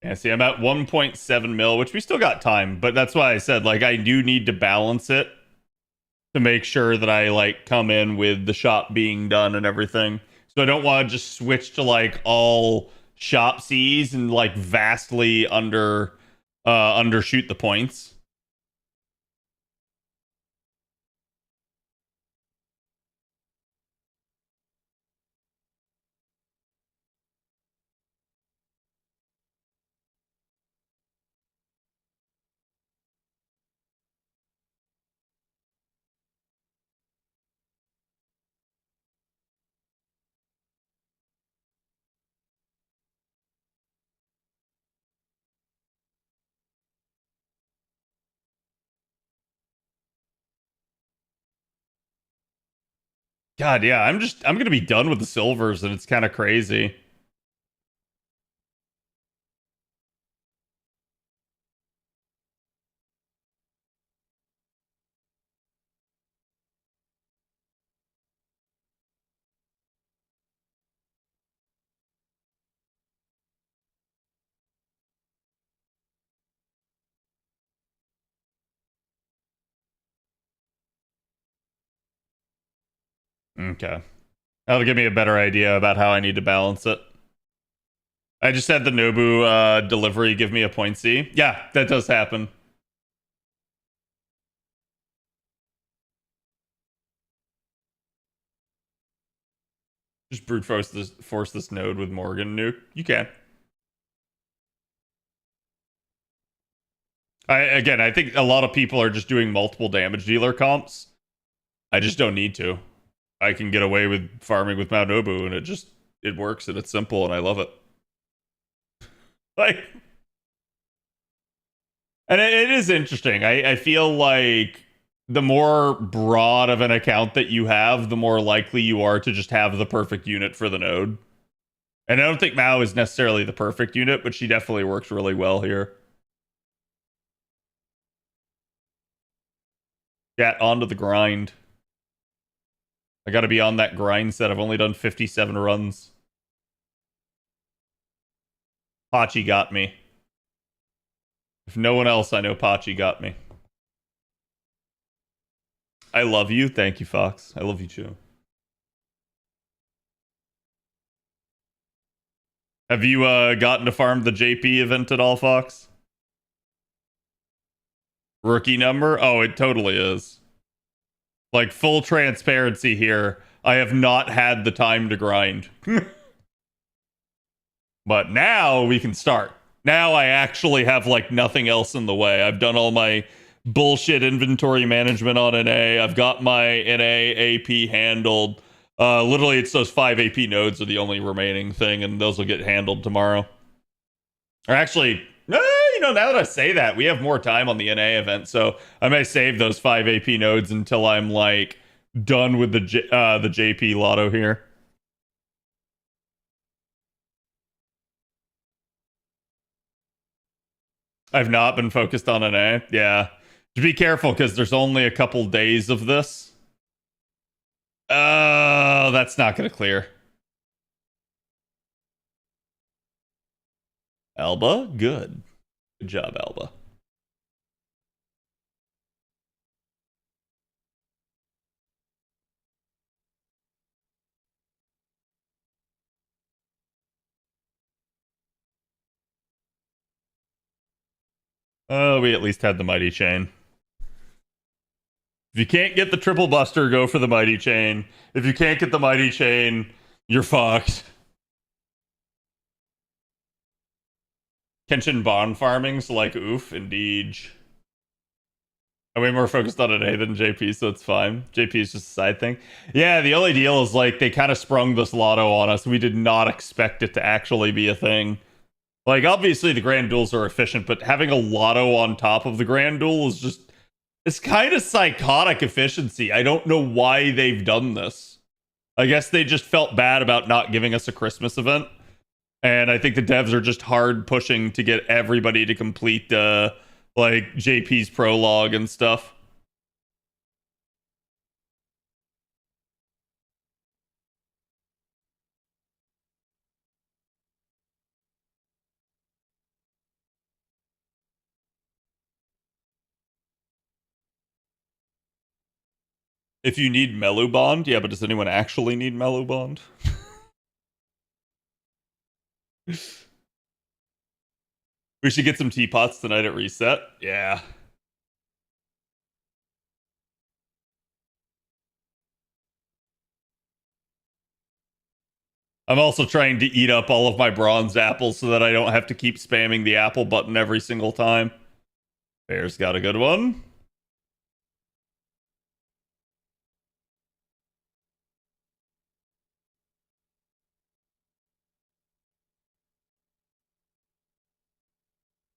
Yeah, see, I'm at 1.7 mil, which we still got time, but that's why I said, like, I do need to balance it to make sure that I, like, come in with the shop being done and everything. So I don't want to just switch to, like, all shop Cs and, like, vastly undershoot the points. God, yeah, I'm gonna be done with the silvers, and it's kind of crazy. Okay. That'll give me a better idea about how I need to balance it. I just had the Nobu delivery give me a point C. Yeah, that does happen. Just brute force this node with Morgan nuke. You can. I think a lot of people are just doing multiple damage dealer comps. I just don't need to. I can get away with farming with Mount Nobu, and it works and it's simple and I love it. Like, and it is interesting. I feel like the more broad of an account that you have, the more likely you are to just have the perfect unit for the node. And I don't think Mao is necessarily the perfect unit, but she definitely works really well here. Get onto the grind. I gotta be on that grind set. I've only done 57 runs. Pachi got me. If no one else, I know Pachi got me. I love you. Thank you, Fox. I love you too. Have you gotten to farm the JP event at all, Fox? Rookie number? Oh, it totally is. Like, full transparency here. I have not had the time to grind. But now we can start. Now I actually have like nothing else in the way. I've done all my bullshit inventory management on NA. I've got my NA AP handled. Literally, it's those 5 AP nodes are the only remaining thing, and those will get handled tomorrow. Or actually, now that I say that, we have more time on the NA event, so I may save those 5 AP nodes until I'm like done with the JP lotto here. I've not been focused on NA. Yeah. To be careful because there's only a couple days of this. Oh, that's not going to clear. Alba, good. Good job, Alba. Oh, we at least had the Mighty Chain. If you can't get the triple buster, go for the mighty chain. If you can't get the mighty chain, you're fucked. Kenshin bond farming's like oof, indeed. I'm way more focused on it A than JP, so it's fine. JP is just a side thing. Yeah, the only deal is like they kind of sprung this lotto on us. We did not expect it to actually be a thing. Like, obviously the grand duels are efficient, but having a lotto on top of the grand duel is just... It's kind of psychotic efficiency. I don't know why they've done this. I guess they just felt bad about not giving us a Christmas event. And I think the devs are just hard pushing to get everybody to complete, like, JP's prologue and stuff. If you need Melu Bond, yeah, but does anyone actually need Melu Bond? We should get some teapots tonight at reset. Yeah. I'm also trying to eat up all of my bronzed apples so that I don't have to keep spamming the apple button every single time. Bear's got a good one.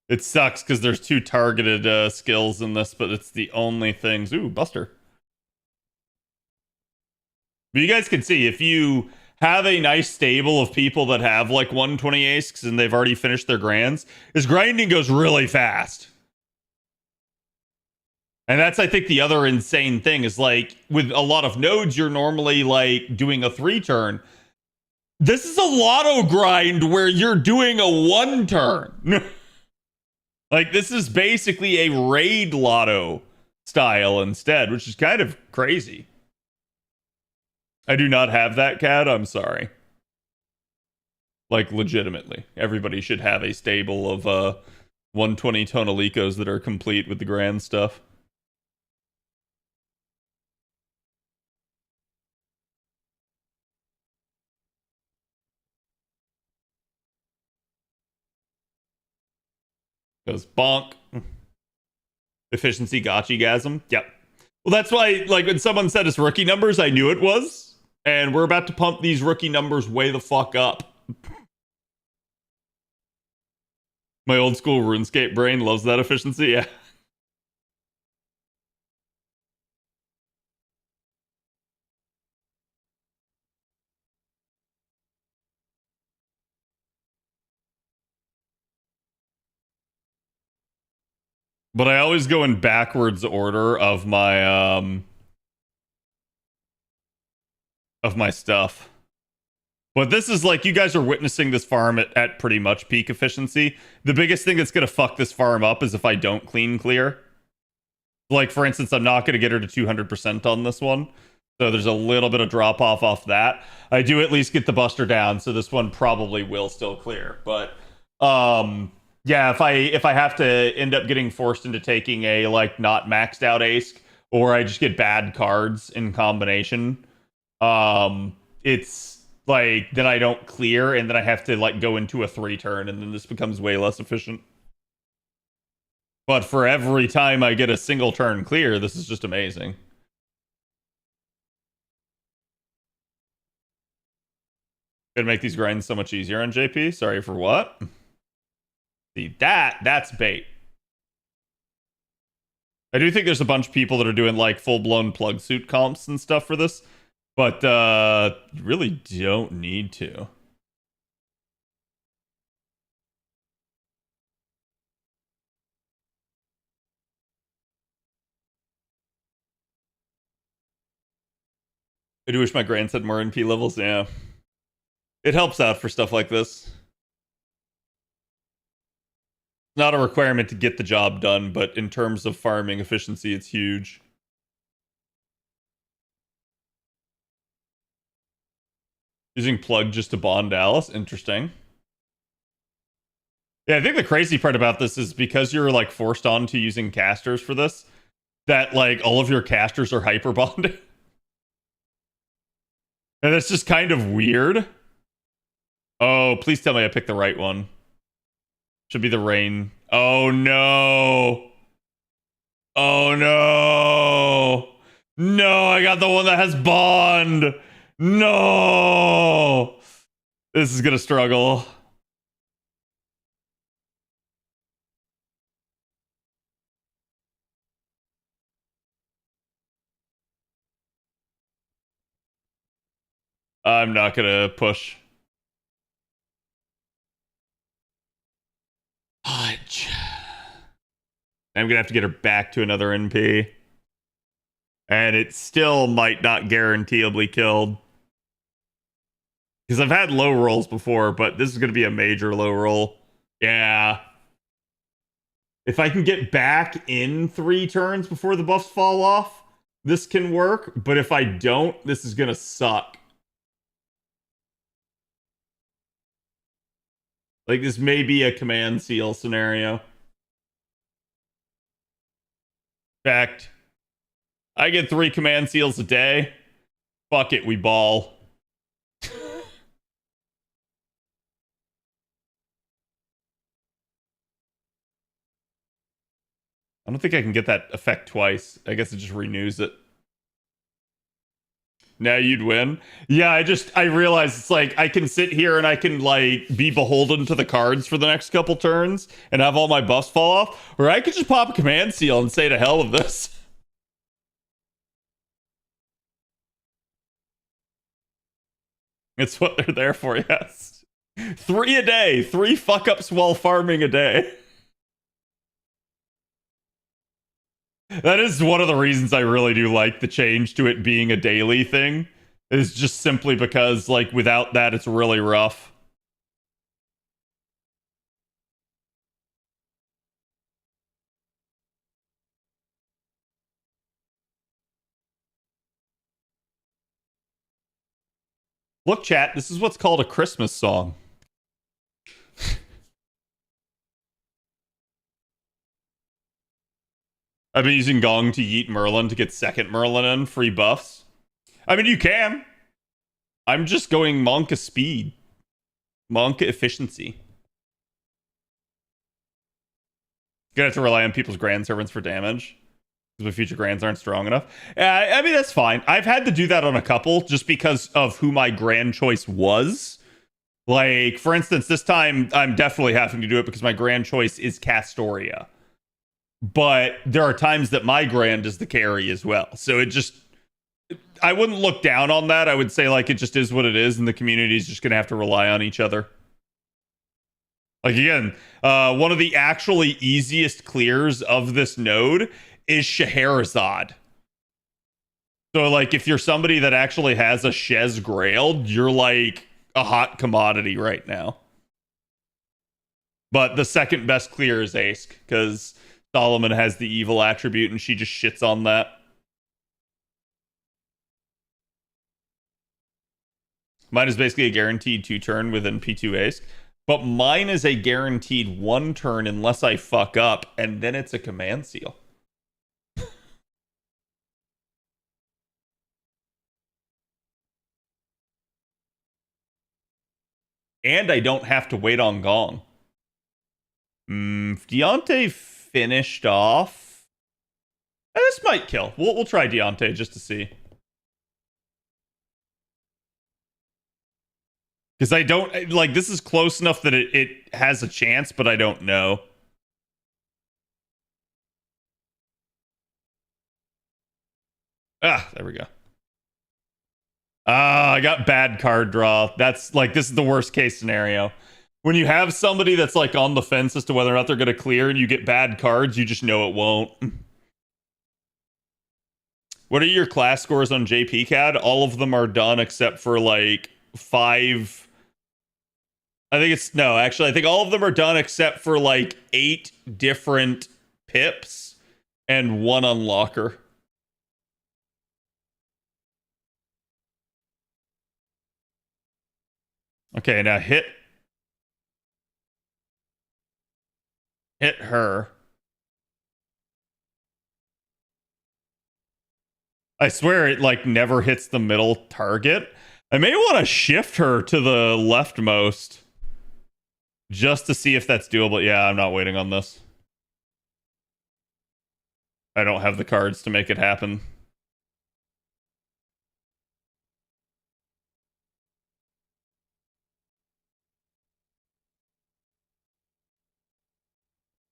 It sucks because there's two targeted skills in this, but it's the only things. Ooh, Buster. But you guys can see, if you have a nice stable of people that have like 120 asks and they've already finished their grands, his grinding goes really fast. And that's, I think, the other insane thing is like with a lot of nodes, you're normally like doing a 3-turn. This is a lotto grind where you're doing a 1-turn. Like, this is basically a raid lotto style instead, which is kind of crazy. I do not have that, Cat. I'm sorry. Like, legitimately. Everybody should have a stable of 120 Tonalicos that are complete with the grand stuff. Goes bonk. Efficiency gotchi-gasm. Yep. Well, that's why, like, when someone said his rookie numbers, I knew it was. And we're about to pump these rookie numbers way the fuck up. My old school RuneScape brain loves that efficiency. Yeah. But I always go in backwards order of my stuff. But this is like, you guys are witnessing this farm at pretty much peak efficiency. The biggest thing that's going to fuck this farm up is if I don't clean clear. Like, for instance, I'm not going to get her to 200% on this one. So there's a little bit of drop off that. I do at least get the buster down, so this one probably will still clear. But yeah, if I have to end up getting forced into taking a like not maxed out ace, or I just get bad cards in combination, it's like then I don't clear, and then I have to like go into a 3-turn, and then this becomes way less efficient. But for every time I get a single turn clear, this is just amazing. Gonna make these grinds so much easier on JP. Sorry for what? See, that's bait. I do think there's a bunch of people that are doing like full-blown plug suit comps and stuff for this, but you really don't need to. I do wish my grands had more NP levels. Yeah. It helps out for stuff like this. Not a requirement to get the job done, but in terms of farming efficiency, it's huge. Using plug just to bond Alice. Interesting. Yeah, I think the crazy part about this is because you're like forced onto using casters for this, that like all of your casters are hyper bonded. And it's just kind of weird. Oh, please tell me I picked the right one. Should be the rain. Oh no. Oh no. No, I got the one that has bond. No. This is gonna struggle. I'm not gonna push. Fudge. I'm gonna have to get her back to another NP. And it still might not guaranteeably killed. Because I've had low rolls before, but this is gonna be a major low roll. Yeah. If I can get back in 3 turns before the buffs fall off, this can work. But if I don't, this is gonna suck. Like, this may be a command seal scenario. Fact. I get 3 command seals a day. Fuck it, we ball. I don't think I can get that effect twice. I guess it just renews it. Now you'd win. Yeah, I realized it's like I can sit here and I can like be beholden to the cards for the next couple turns and have all my buffs fall off, or I could just pop a command seal and say to hell with this. It's what they're there for, yes. 3 a day, 3 fuck ups while farming a day. That is one of the reasons I really do like the change to it being a daily thing. Is just simply because, like, without that, it's really rough. Look, chat, this is what's called a Christmas song. I've been using Gong to yeet Merlin to get second Merlin in, free buffs. I mean, you can. I'm just going Monka speed. Monka efficiency. Gonna have to rely on people's grand servants for damage. Because my future grands aren't strong enough. I mean, that's fine. I've had to do that on a couple just because of who my grand choice was. Like, for instance, this time I'm definitely having to do it because my grand choice is Castoria. But there are times that my grand is the carry as well. So it just, I wouldn't look down on that. I would say, like, it just is what it is, and the community is just going to have to rely on each other. Like, again, one of the actually easiest clears of this node is Scheherazade. So, like, if you're somebody that actually has a Shez Grail, you're, like, a hot commodity right now. But the second best clear is Ask, because Solomon has the evil attribute, and she just shits on that. Mine is basically a guaranteed 2-turn within P2 Ace. But mine is a guaranteed 1-turn unless I fuck up, and then it's a command seal. And I don't have to wait on Gong. If Deontay finished off, this might kill. We'll try Deontay just to see. Because I don't, like, this is close enough that it has a chance, but I don't know. Ah, there we go. Ah, I got bad card draw. That's, like, this is the worst case scenario. When you have somebody that's, like, on the fence as to whether or not they're going to clear and you get bad cards, you just know it won't. What are your class scores on JPCAD? All of them are done except for, like, 5... I think all of them are done except for like 8 different pips and 1 unlocker. Okay, now hit her. I swear it like never hits the middle target. I may want to shift her to the leftmost just to see if that's doable. Yeah, I'm not waiting on this. I don't have the cards to make it happen.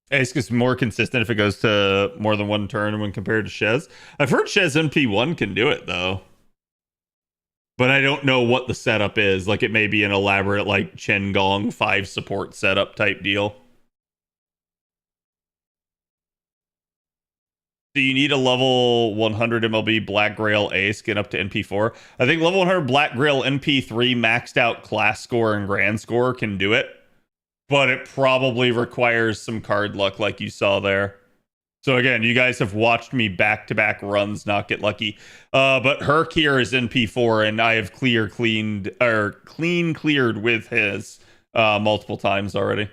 Ace is more consistent if it goes to more than one turn when compared to Shez. I've heard Shez MP1 can do it though. But I don't know what the setup is. Like it may be an elaborate like Chen Gong 5 support setup type deal. Do you need a level 100 MLB Black Grail Ace get up to NP4? I think level 100 Black Grail NP3 maxed out class score and grand score can do it. But it probably requires some card luck like you saw there. So again, you guys have watched me back-to-back runs not get lucky. But Herc here is in P4, and I have cleared with his multiple times already.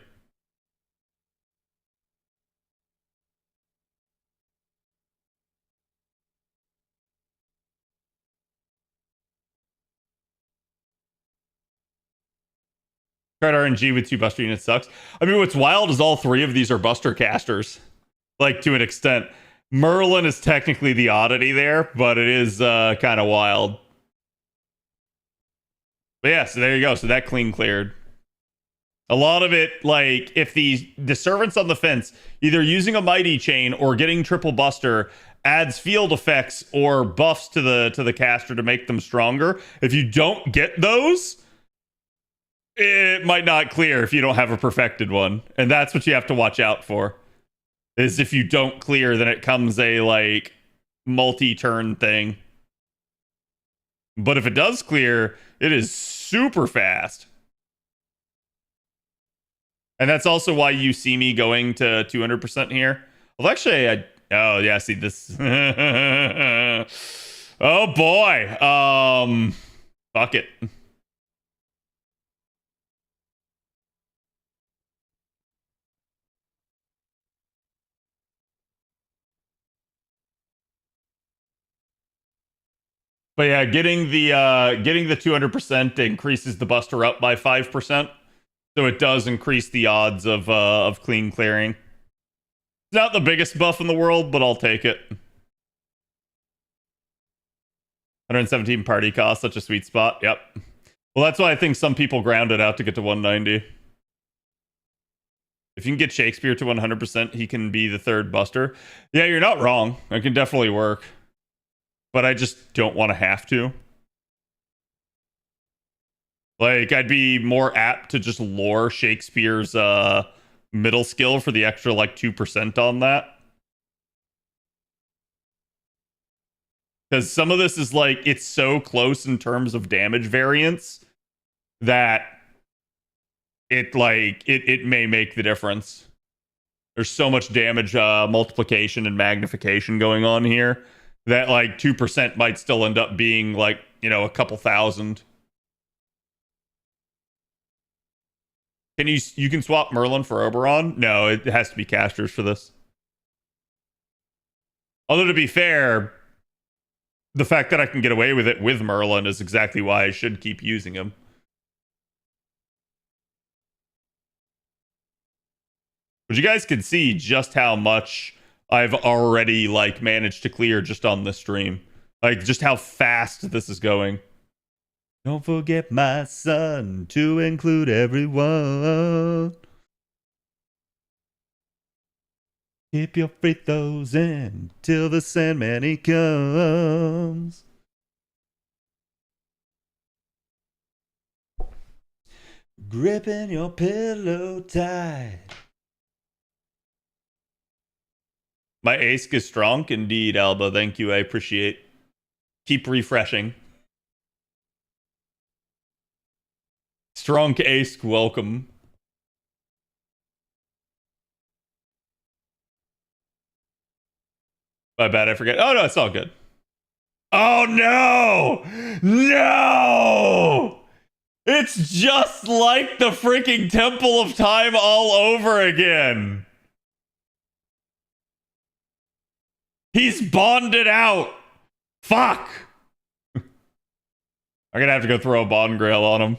Card RNG with 2 Buster units sucks. I mean, what's wild is all 3 of these are Buster casters. Like, to an extent. Merlin is technically the oddity there, but it is kind of wild. But yeah, so there you go. So that clean cleared. A lot of it, like, if the Servants on the Fence, either using a Mighty Chain or getting Triple Buster, adds field effects or buffs to the caster to make them stronger. If you don't get those, it might not clear if you don't have a perfected one. And that's what you have to watch out for. Is if you don't clear, then it comes a, like, multi-turn thing. But if it does clear, it is super fast. And that's also why you see me going to 200% here. Well, actually, oh, yeah, see this. Oh, boy. Fuck it. But yeah, getting the 200% increases the buster up by 5%. So it does increase the odds of clean clearing. It's not the biggest buff in the world, but I'll take it. 117 party cost, such a sweet spot. Yep. Well, that's why I think some people ground it out to get to 190. If you can get Shakespeare to 100%, he can be the 3rd buster. Yeah, you're not wrong. It can definitely work. But I just don't want to have to. Like, I'd be more apt to just lure Shakespeare's middle skill for the extra, like, 2% on that. Because some of this is, like, it's so close in terms of damage variance that it, like, it may make the difference. There's so much damage multiplication and magnification going on here that, like, 2% might still end up being, like, you know, a couple thousand. Can you can swap Merlin for Oberon? No, it has to be casters for this. Although, to be fair, the fact that I can get away with it with Merlin is exactly why I should keep using him. But you guys can see just how much I've already, like, managed to clear just on this stream. Like, just how fast this is going. Don't forget, my son, to include everyone. Keep your free throws in till the Sandman he comes. Gripping your pillow tight. My ace is strong indeed, Alba. Thank you. I appreciate. Keep refreshing. Strong ace, welcome. My bad, I forget. Oh no, it's all good. Oh no! No! It's just like the freaking Temple of Time all over again. He's bonded out Fuck! I'm gonna have to go throw a Bond Grail on him.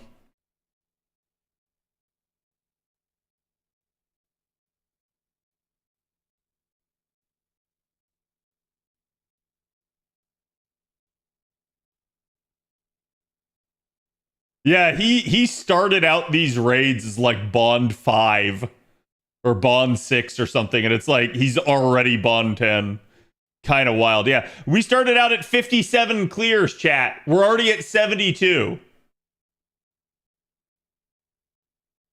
Yeah, he started out these raids as like Bond 5 or Bond 6 or something, and it's like he's already Bond 10. Kind of wild. Yeah, we started out at 57 clears, chat. We're already at 72.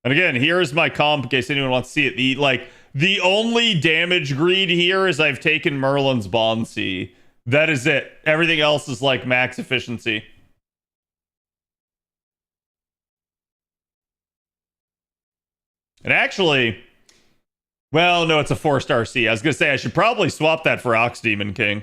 And again, here is my comp in case anyone wants to see it. The only damage greed here is I've taken Merlin's Bond C. That is it. Everything else is like max efficiency. And actually, well, no, it's a 4-star C. I was going to say I should probably swap that for Ox Demon King.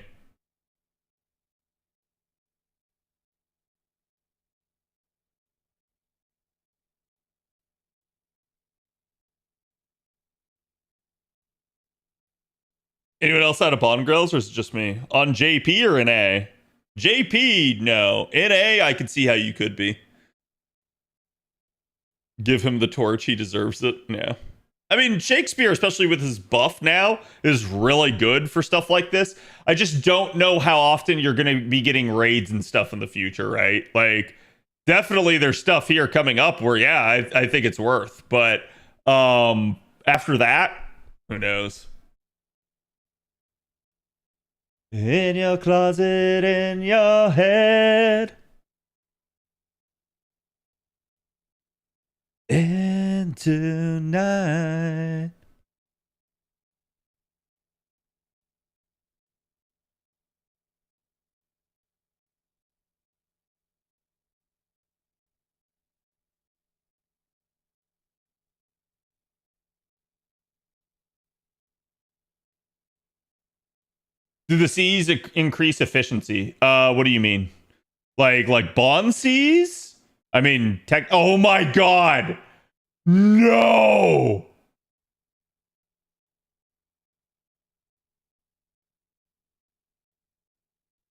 Anyone else out of Bond Grills, or is it just me? On JP or in A? JP, no. In A, I can see how you could be. Give him the torch. He deserves it. Yeah. I mean, Shakespeare, especially with his buff now, is really good for stuff like this. I just don't know how often you're going to be getting raids and stuff in the future, right? Like, definitely there's stuff here coming up where, yeah, I think it's worth. But after that, who knows? In your closet, in your head. And tonight. Do the C's increase efficiency? What do you mean? Like Bond C's? I mean, oh my god! No!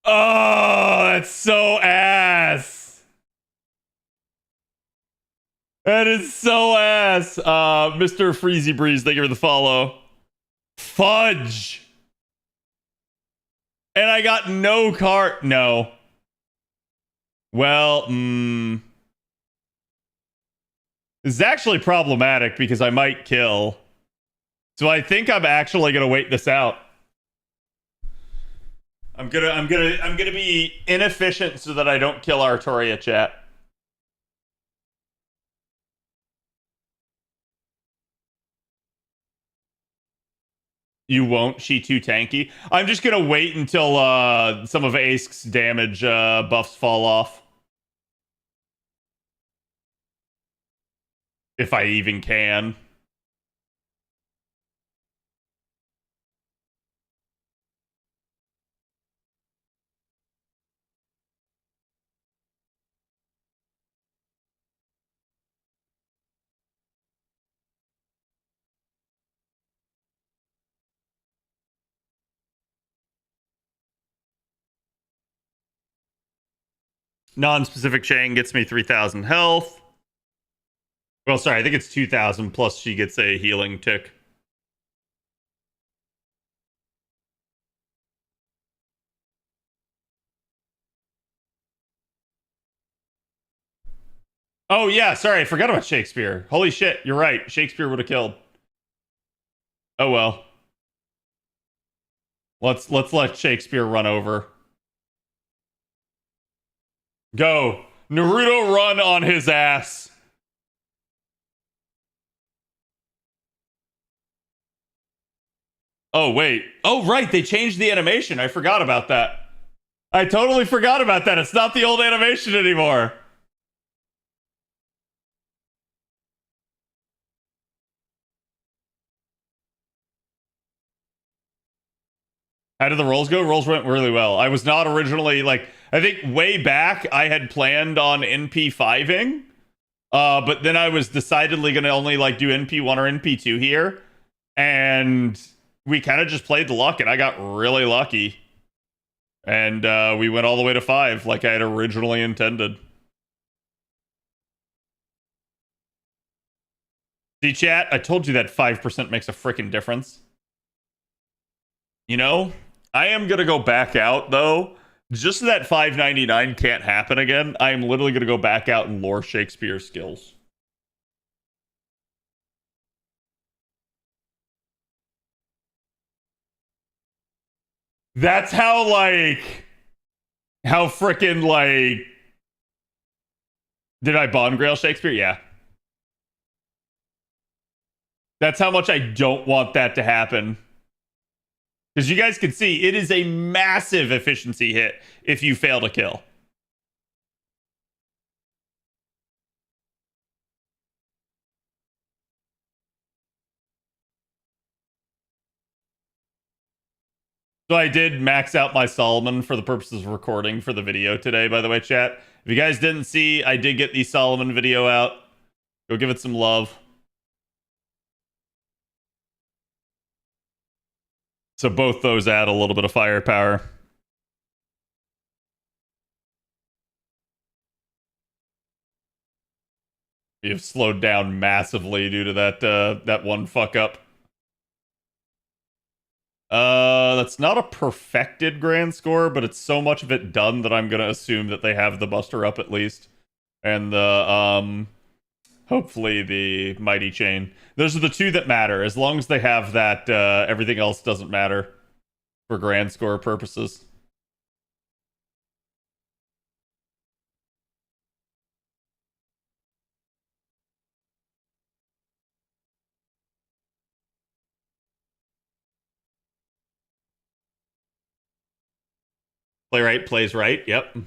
Oh, that's so ass. That is so ass. Mr. Freezy Breeze, thank you for the follow. Fudge. And I got no card. No. Well, this is actually problematic because I might kill. So I think I'm actually gonna wait this out. I'm gonna be inefficient so that I don't kill Artoria, chat. You won't? She too tanky? I'm just gonna wait until some of Ask's damage buffs fall off. If I even can. Non-specific chain gets me 3,000 health. Well, sorry, I think it's 2,000 plus she gets a healing tick. Oh yeah, sorry, I forgot about Shakespeare. Holy shit, you're right. Shakespeare would have killed. Oh well. Let's let Shakespeare run over. Go. Naruto run on his ass. Oh, wait. Oh, right. They changed the animation. I forgot about that. I totally forgot about that. It's not the old animation anymore. How did the rolls go? Rolls went really well. I was not originally, I think way back, I had planned on NP5ing. But then I was decidedly going to only, do NP1 or NP2 here. And we kind of just played the luck, and I got really lucky. And we went all the way to 5 like I had originally intended. See, chat, I told you that 5% makes a freaking difference. You know, I am going to go back out, though. Just so that 599 can't happen again, I am literally going to go back out and lore Shakespeare skills. That's how, like... How freaking, like... Did I Bond Grail Shakespeare? Yeah. That's how much I don't want that to happen. Because you guys can see, it is a massive efficiency hit if you fail to kill. So I did max out my Solomon for the purposes of recording for the video today, by the way, chat. If you guys didn't see, I did get the Solomon video out. Go give it some love. So both those add a little bit of firepower. You've slowed down massively due to that one fuck up. That's not a perfected grand score, but it's so much of it done that I'm gonna assume that they have the Buster up at least. And the, hopefully the Mighty Chain. Those are the two that matter. As long as they have that, everything else doesn't matter for grand score purposes. Playwright plays right, yep.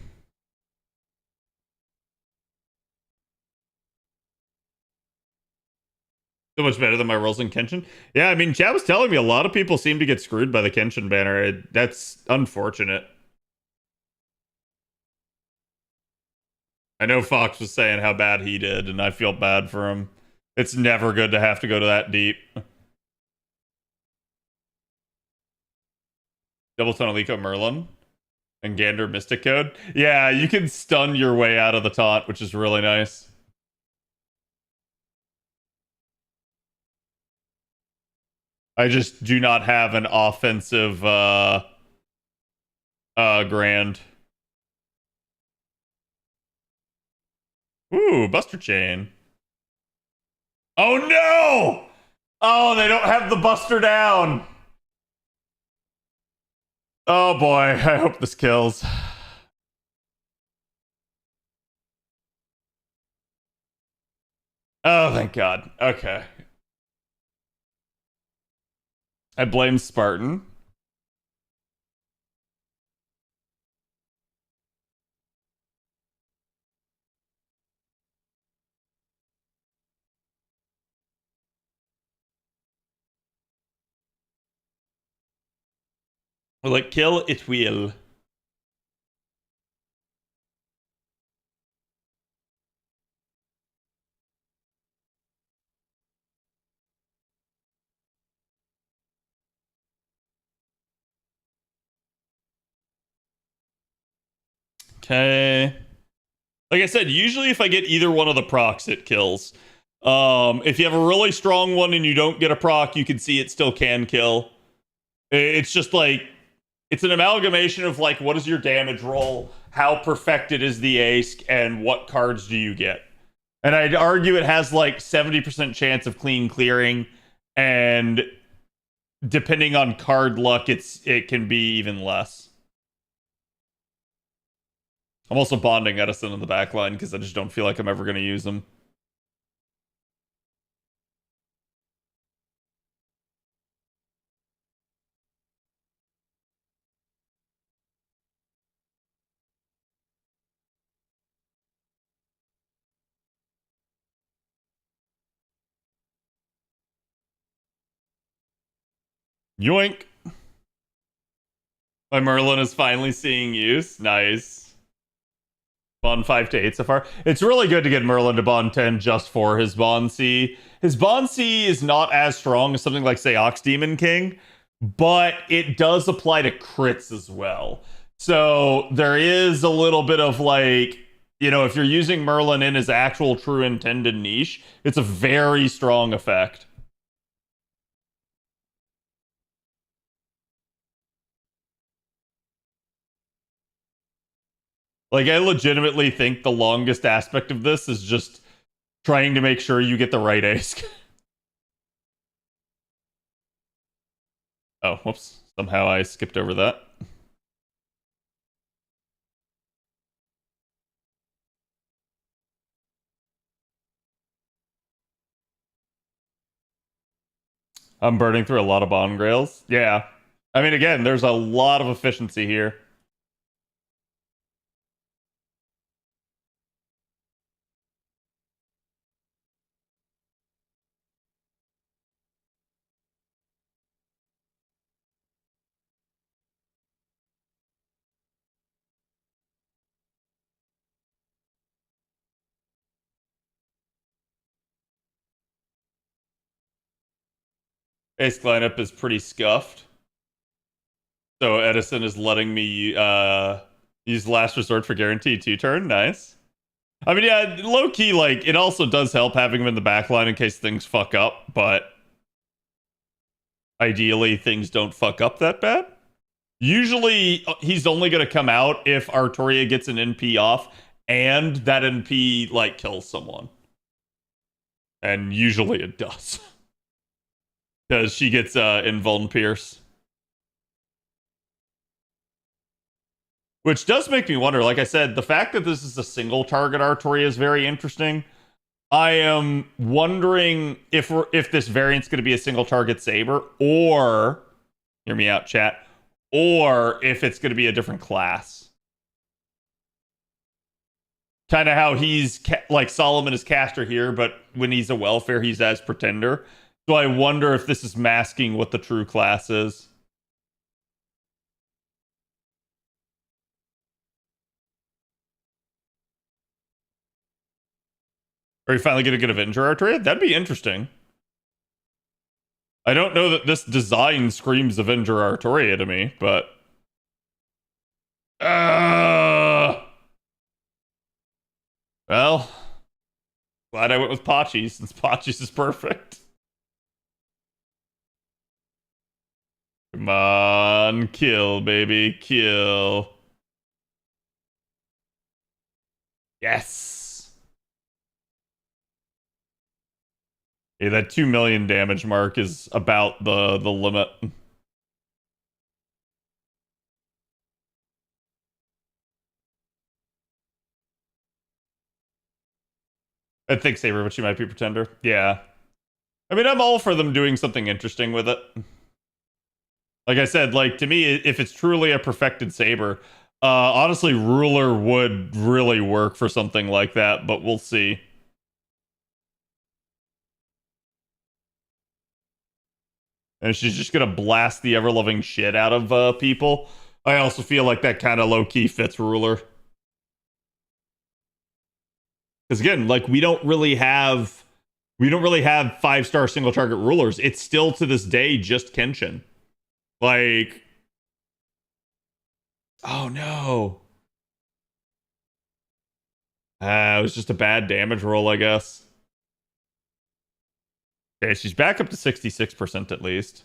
So much better than my rolls in Kenshin. Yeah, I mean, Chad was telling me a lot of people seem to get screwed by the Kenshin banner. That's unfortunate. I know Fox was saying how bad he did, and I feel bad for him. It's never good to have to go to that deep. Double Taunt Alico Merlin and Gander Mystic Code. Yeah, you can stun your way out of the taunt, which is really nice. I just do not have an offensive grand. Ooh, Buster Chain. Oh no! Oh, they don't have the Buster down. Oh boy, I hope this kills. Oh, thank God. Okay. I blame Spartan. Like, kill it will. Okay. Like I said, usually if I get either one of the procs, it kills. If you have a really strong one and you don't get a proc, you can see it still can kill. It's just like, it's an amalgamation of like, what is your damage roll, how perfected is the ace, and what cards do you get. And I'd argue it has like 70% chance of clean clearing, and depending on card luck, it can be even less. I'm also bonding Edison in the back line because I just don't feel like I'm ever going to use them. Yoink! My Merlin is finally seeing use. Nice. Bond 5 to 8 so far. It's really good to get Merlin to Bond 10 just for his Bond C. His Bond C is not as strong as something like, say, Ox Demon King, but it does apply to crits as well. So there is a little bit of like, if you're using Merlin in his actual true intended niche, it's a very strong effect. Like, I legitimately think the longest aspect of this is just trying to make sure you get the right ace. Oh, whoops. Somehow I skipped over that. I'm burning through a lot of bond grails. Yeah. I mean, again, there's a lot of efficiency here. Ace lineup is pretty scuffed. So Edison is letting me use last resort for guaranteed 2-turn. Nice. I mean, yeah, low key, like, it also does help having him in the back line in case things fuck up, but ideally things don't fuck up that bad. Usually he's only going to come out if Artoria gets an NP off and that NP like kills someone. And usually it does. Because she gets Invuln Pierce. Which does make me wonder, like I said, the fact that this is a single target Artoria is very interesting. I am wondering if this variant's going to be a single target Saber, or, hear me out, chat, or if it's going to be a different class. Kind of how he's like Solomon is caster here, but when he's a welfare, he's as pretender. So I wonder if this is masking what the true class is. Are you finally going to get Avenger Artoria? That'd be interesting. I don't know that this design screams Avenger Artoria to me, but... Well, glad I went with Pachi, since Pachi's is perfect. Come on, kill, baby, kill. Yes! Yeah, that 2 million damage mark is about the limit. I think Saber, but she might be Pretender. Yeah. I mean, I'm all for them doing something interesting with it. Like I said, like, to me, if it's truly a perfected Saber, honestly, Ruler would really work for something like that, but we'll see. And she's just gonna blast the ever-loving shit out of people. I also feel like that kind of low-key fits Ruler. Because again, like, we don't really have 5-star single target rulers. It's still to this day just Kenshin. Like, oh no. It was just a bad damage roll, I guess. Okay, she's back up to 66% at least.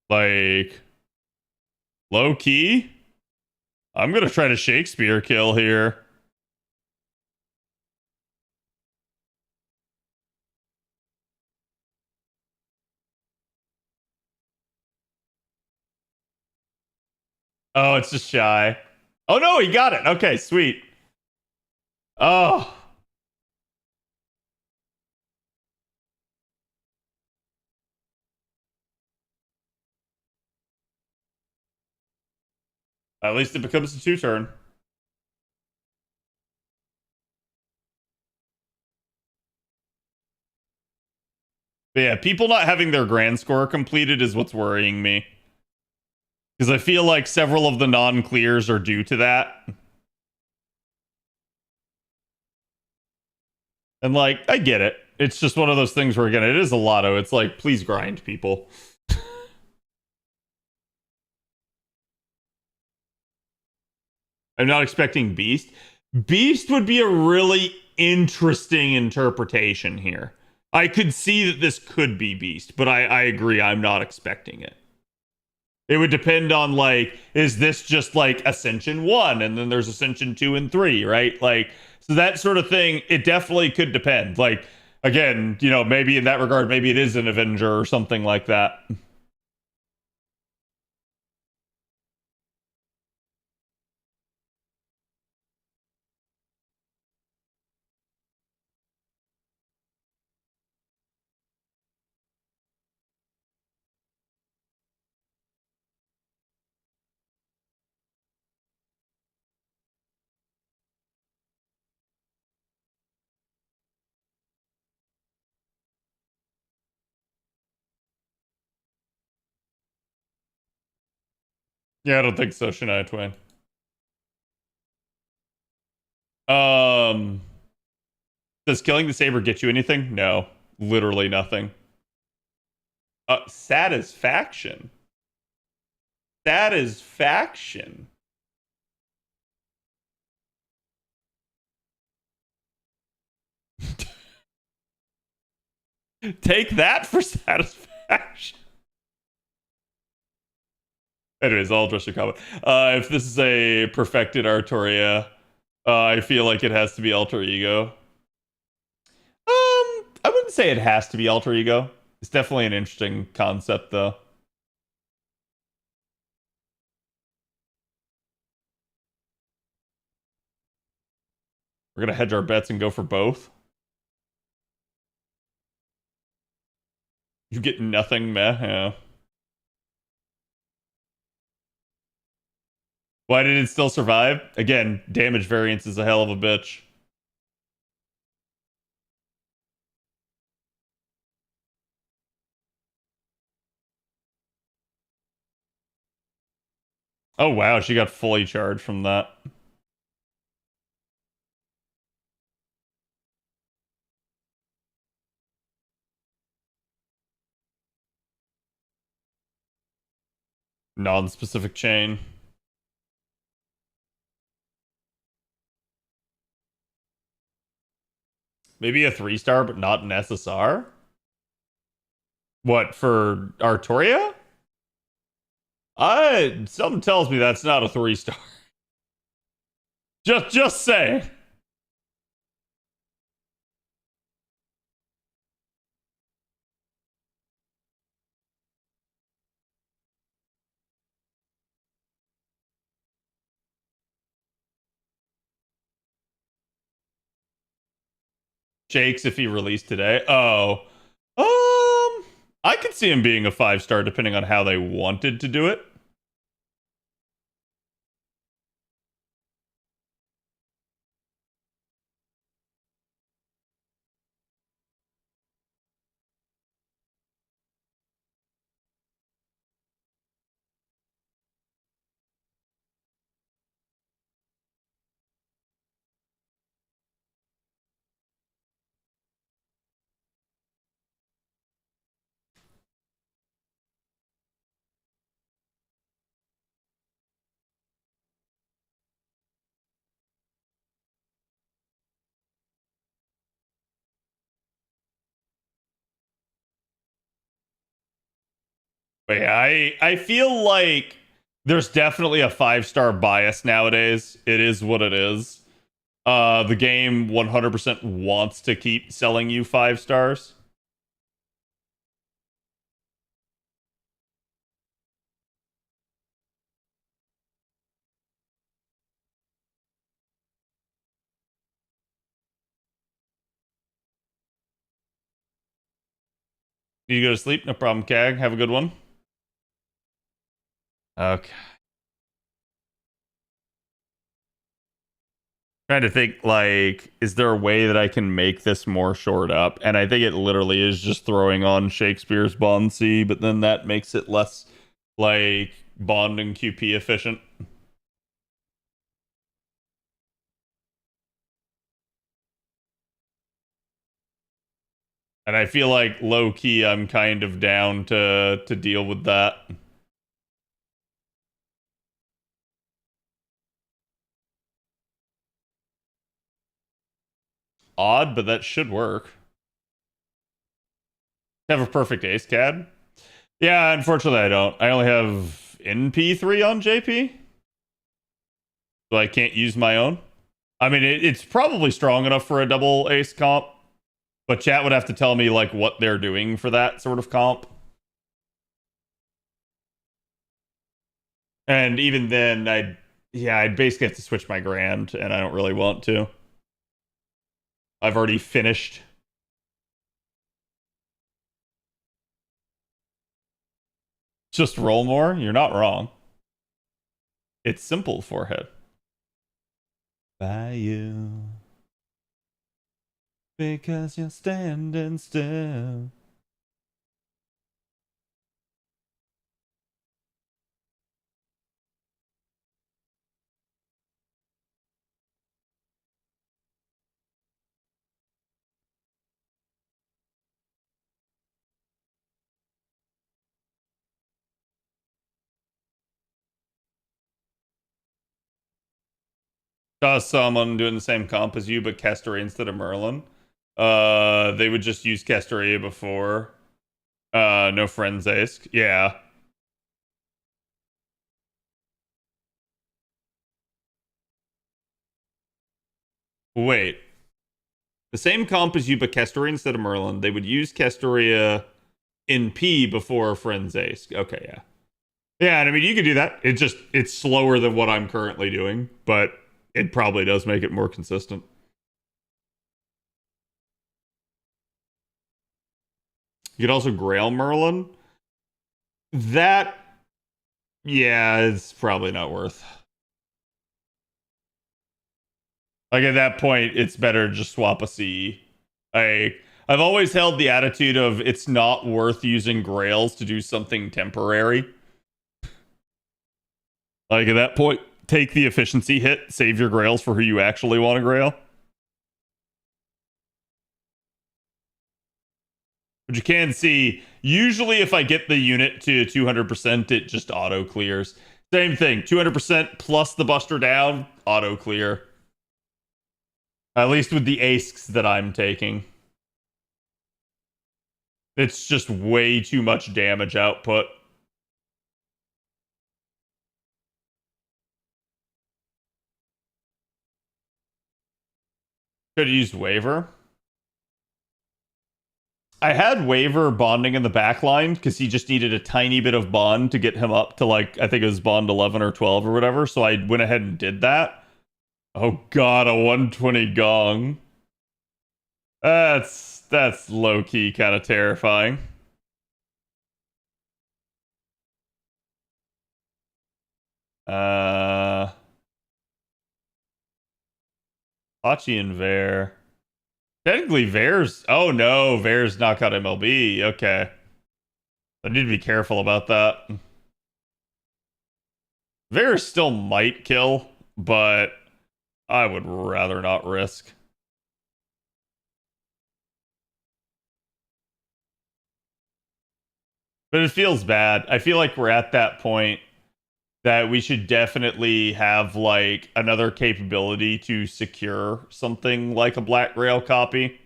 Like, low key, I'm gonna try to Shakespeare kill here. Oh, it's just shy. Oh no, he got it. Okay, sweet. Oh. At least it becomes a 2-turn. But yeah, people not having their grand score completed is what's worrying me. Because I feel like several of the non-clears are due to that. And like, I get it. It's just one of those things where again, it is a lotto. It's like, please grind, people. I'm not expecting Beast. Beast would be a really interesting interpretation here. I could see that this could be Beast, but I agree. I'm not expecting it. It would depend on like, is this just like Ascension 1 and then there's Ascension 2 and 3, right? Like, so that sort of thing, it definitely could depend. Like, again, you know, maybe in that regard, maybe it is an Avenger or something like that. Yeah, I don't think so, Shania Twain. Um, does killing the saber get you anything? No, literally nothing. Satisfaction. Satisfaction. Take that for satisfaction. Anyways, I'll address your comment. If this is a perfected Artoria, I feel like it has to be alter ego. I wouldn't say it has to be alter ego. It's definitely an interesting concept, though. We're gonna hedge our bets and go for both. You get nothing, meh. Yeah. Why did it still survive? Again, damage variance is a hell of a bitch. Oh wow, she got fully charged from that. Non-specific chain. Maybe a 3-star, but not an SSR? What, for Artoria? Something tells me that's not a 3-star. Just saying. Jake's if he released today. Oh. I could see him being a 5-star depending on how they wanted to do it. But yeah, I feel like there's definitely a 5-star bias nowadays. It is what it is. The game 100% wants to keep selling you 5 stars. You go to sleep? No problem, Kag. Have a good one. Okay. Trying to think, like, is there a way that I can make this more short up? And I think it literally is just throwing on Shakespeare's Bond C, but then that makes it less, like, Bond and QP efficient. And I feel like low key I'm kind of down to deal with that. Odd, but that should work. Have a perfect ace CAD? Yeah, unfortunately I don't. I only have NP3 on JP. So I can't use my own. I mean, it's probably strong enough for a double ace comp, but chat would have to tell me like what they're doing for that sort of comp. And even then, I'd basically have to switch my grand, and I don't really want to. I've already finished. Just roll more? You're not wrong. It's simple, forehead. By you. Because you're standing still. Saw someone doing the same comp as you, but Castoria instead of Merlin. They would just use Castoria before. No friends ace. Yeah. Wait. The same comp as you, but Castoria instead of Merlin. They would use Castoria in P before friends ace. Okay, yeah. Yeah, and I mean you could do that. It's slower than what I'm currently doing, but it probably does make it more consistent. You could also Grail Merlin. That, yeah, it's probably not worth. Like at that point, it's better to just swap a C. I've always held the attitude of it's not worth using Grails to do something temporary. Like at that point, take the efficiency hit, save your Grails for who you actually want to Grail. But you can see, usually if I get the unit to 200%, it just auto clears. Same thing, 200% plus the Buster down, auto clear. At least with the asks that I'm taking. It's just way too much damage output. Could have used Waver. I had Waver bonding in the backline because he just needed a tiny bit of bond to get him up to like, I think it was bond 11 or 12 or whatever. So I went ahead and did that. Oh god, a 120 gong. That's low-key kind of terrifying. Hachi and Vare. Technically, Vare's... Oh no, Vare's knockout MLB. Okay. I need to be careful about that. Vare still might kill, but I would rather not risk. But it feels bad. I feel like we're at that point that we should definitely have like another capability to secure something like a Black Grail copy.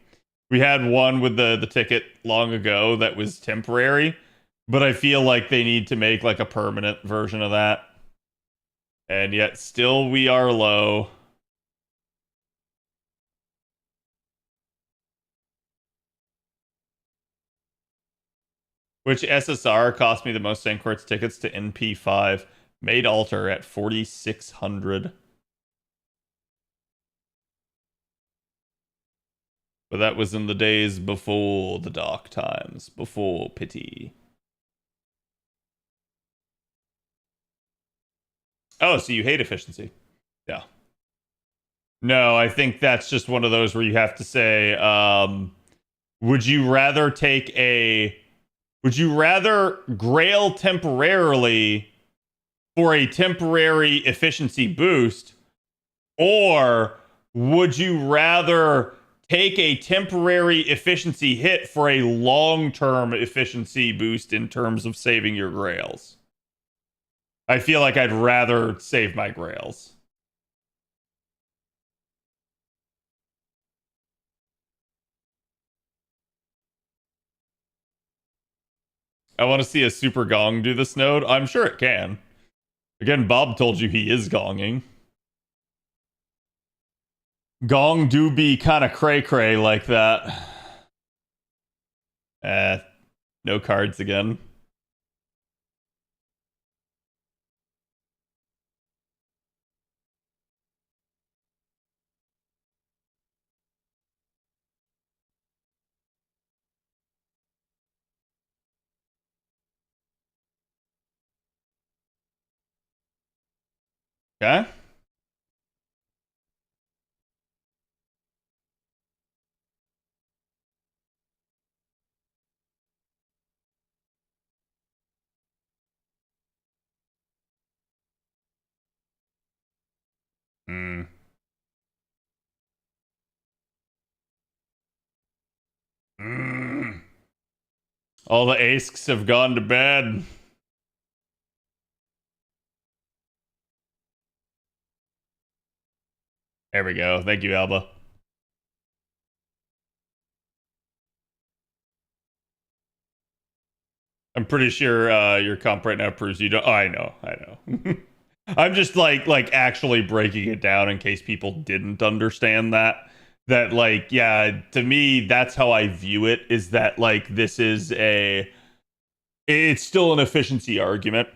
We had one with the ticket long ago that was temporary, but I feel like they need to make like a permanent version of that. And yet still we are low. Which SSR cost me the most Sanquartz tickets to NP5. Made altar at 4,600. But that was in the days before the dark times, before pity. Oh, so you hate efficiency. Yeah. No, I think that's just one of those where you have to say, would you rather grail temporarily for a temporary efficiency boost, or would you rather take a temporary efficiency hit for a long-term efficiency boost in terms of saving your grails. I feel like I'd rather save my grails. I want to see a super gong do this node. I'm sure it can. Again, Bob told you he is gonging. Gong do be kind of cray-cray like that. No cards again. Okay. Hmm. Mm. All the asks have gone to bed. There we go. Thank you, Alba. I'm pretty sure your comp right now proves you don't. Oh, I know. I'm just like actually breaking it down in case people didn't understand that. That like, yeah, to me, that's how I view it. Is that like this is it's still an efficiency argument.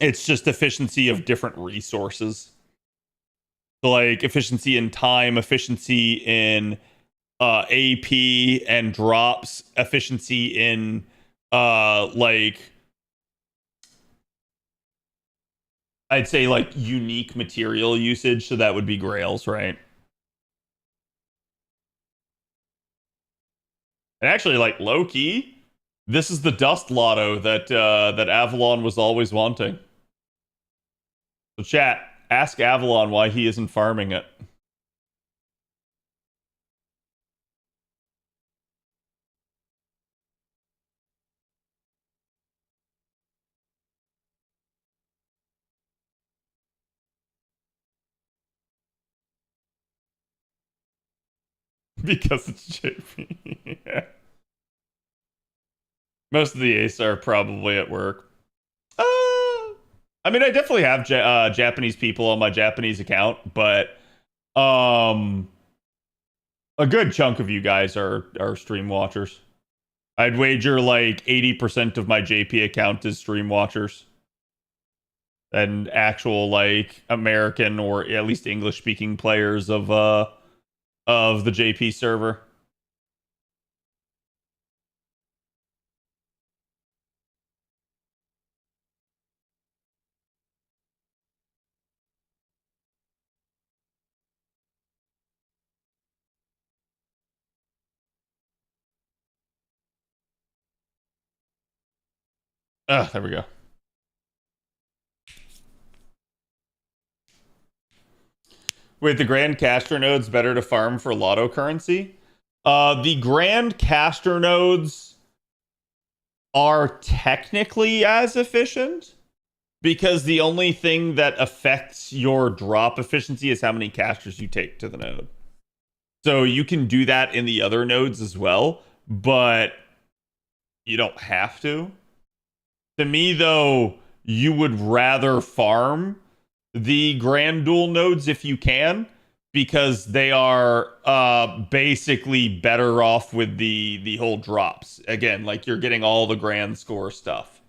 It's just efficiency of different resources. So like efficiency in time, efficiency in AP and drops, efficiency in like I'd say like unique material usage, so that would be grails, right? And actually, like low key, this is the dust lotto that Avalon was always wanting. So chat, ask Avalon why he isn't farming it. Because it's JP. Yeah. Most of the Ace are probably at work. I mean, I definitely have Japanese people on my Japanese account, but um, a good chunk of you guys are stream watchers. I'd wager like 80% of my JP account is stream watchers and actual like American or at least English speaking players of the JP server. There we go. Wait, the Grand Caster node's better to farm for lotto currency? The Grand Caster nodes are technically as efficient because the only thing that affects your drop efficiency is how many casters you take to the node. So you can do that in the other nodes as well, but you don't have to. To me, though, you would rather farm the Grand Duel nodes if you can, because they are basically better off with the whole drops. Again, like you're getting all the grand score stuff.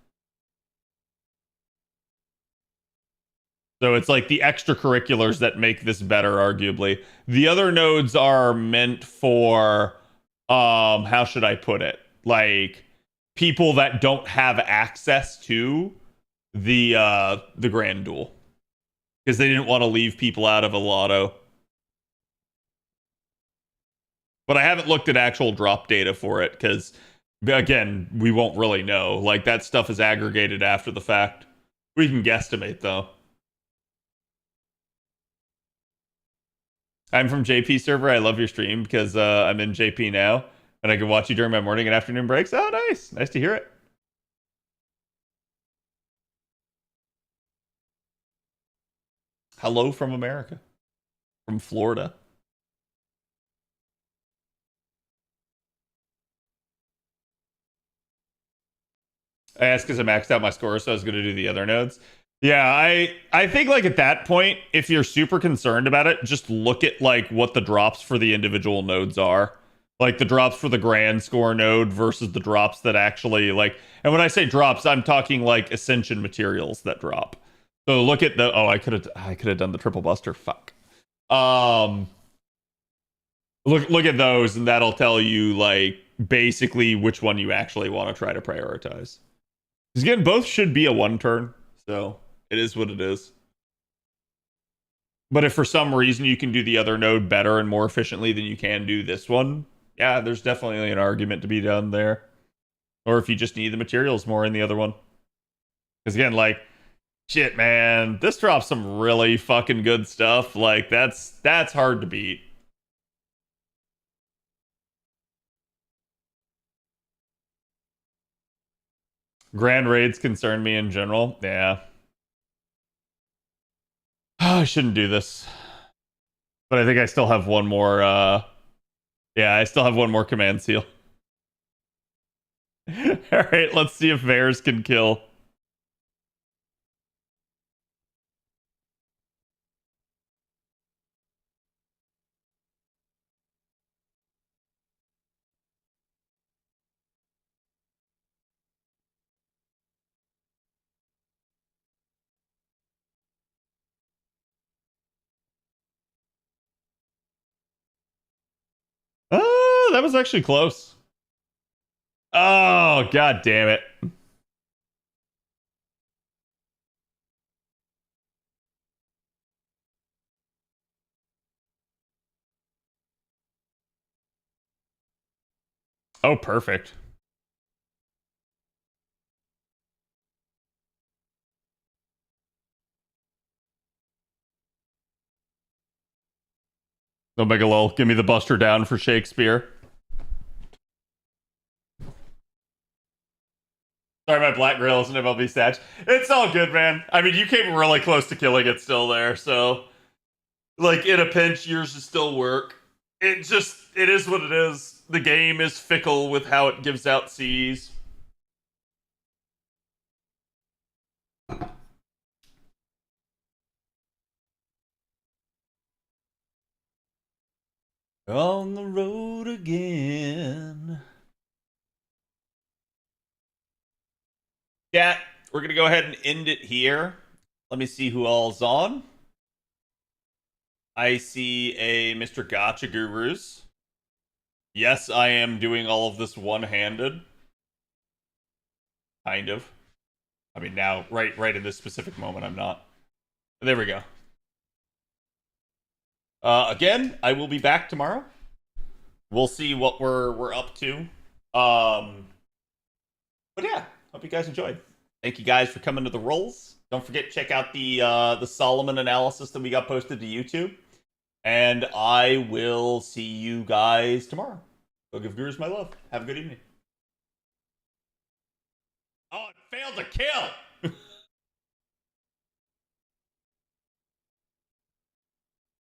So it's like the extracurriculars that make this better, arguably. The other nodes are meant for how should I put it? Like people that don't have access to the Grand Duel. Because they didn't want to leave people out of a lotto. But I haven't looked at actual drop data for it because, again, we won't really know. Like, that stuff is aggregated after the fact. We can guesstimate, though. I'm from JP server. I love your stream because I'm in JP now, and I can watch you during my morning and afternoon breaks. Oh, nice. Nice to hear it. Hello from America, from Florida. I asked because I maxed out my score, so I was going to do the other nodes. Yeah, I think like at that point, if you're super concerned about it, just look at like what the drops for the individual nodes are. Like the drops for the grand score node versus the drops that actually like, and when I say drops, I'm talking like ascension materials that drop. So look at the, oh, I could have done the triple buster. Fuck. Um look at those and that'll tell you like basically which one you actually want to try to prioritize. Because again, both should be a one turn, so it is what it is. But if for some reason you can do the other node better and more efficiently than you can do this one, yeah, there's definitely an argument to be done there. Or if you just need the materials more in the other one. Because again, like, shit, man, this drops some really fucking good stuff. Like, that's hard to beat. Grand raids concern me in general. Yeah. I shouldn't do this. But I think I still have one more, yeah, I still have one more command seal. Alright, let's see if Bears can kill. Oh, that was actually close. Oh, god damn it. Oh, perfect. Omega lol, give me the buster down for Shakespeare. Sorry, my black grill isn't MLB stats. It's all good, man. I mean, you came really close to killing it still there, so like in a pinch, yours should still work. It is what it is. The game is fickle with how it gives out Cs. On the road again. Yeah, we're gonna go ahead and end it here. Let me see who all's on. I see a Mr. Gotcha Gurus. Yes, I am doing all of this one-handed. Kind of. I mean, now, right in this specific moment, I'm not. There we go. Again, I will be back tomorrow. We'll see what we're up to. But yeah, hope you guys enjoyed. Thank you guys for coming to the rolls. Don't forget, check out the Solomon analysis that we got posted to YouTube. And I will see you guys tomorrow. Go give Gurus my love. Have a good evening. Oh, it failed to kill!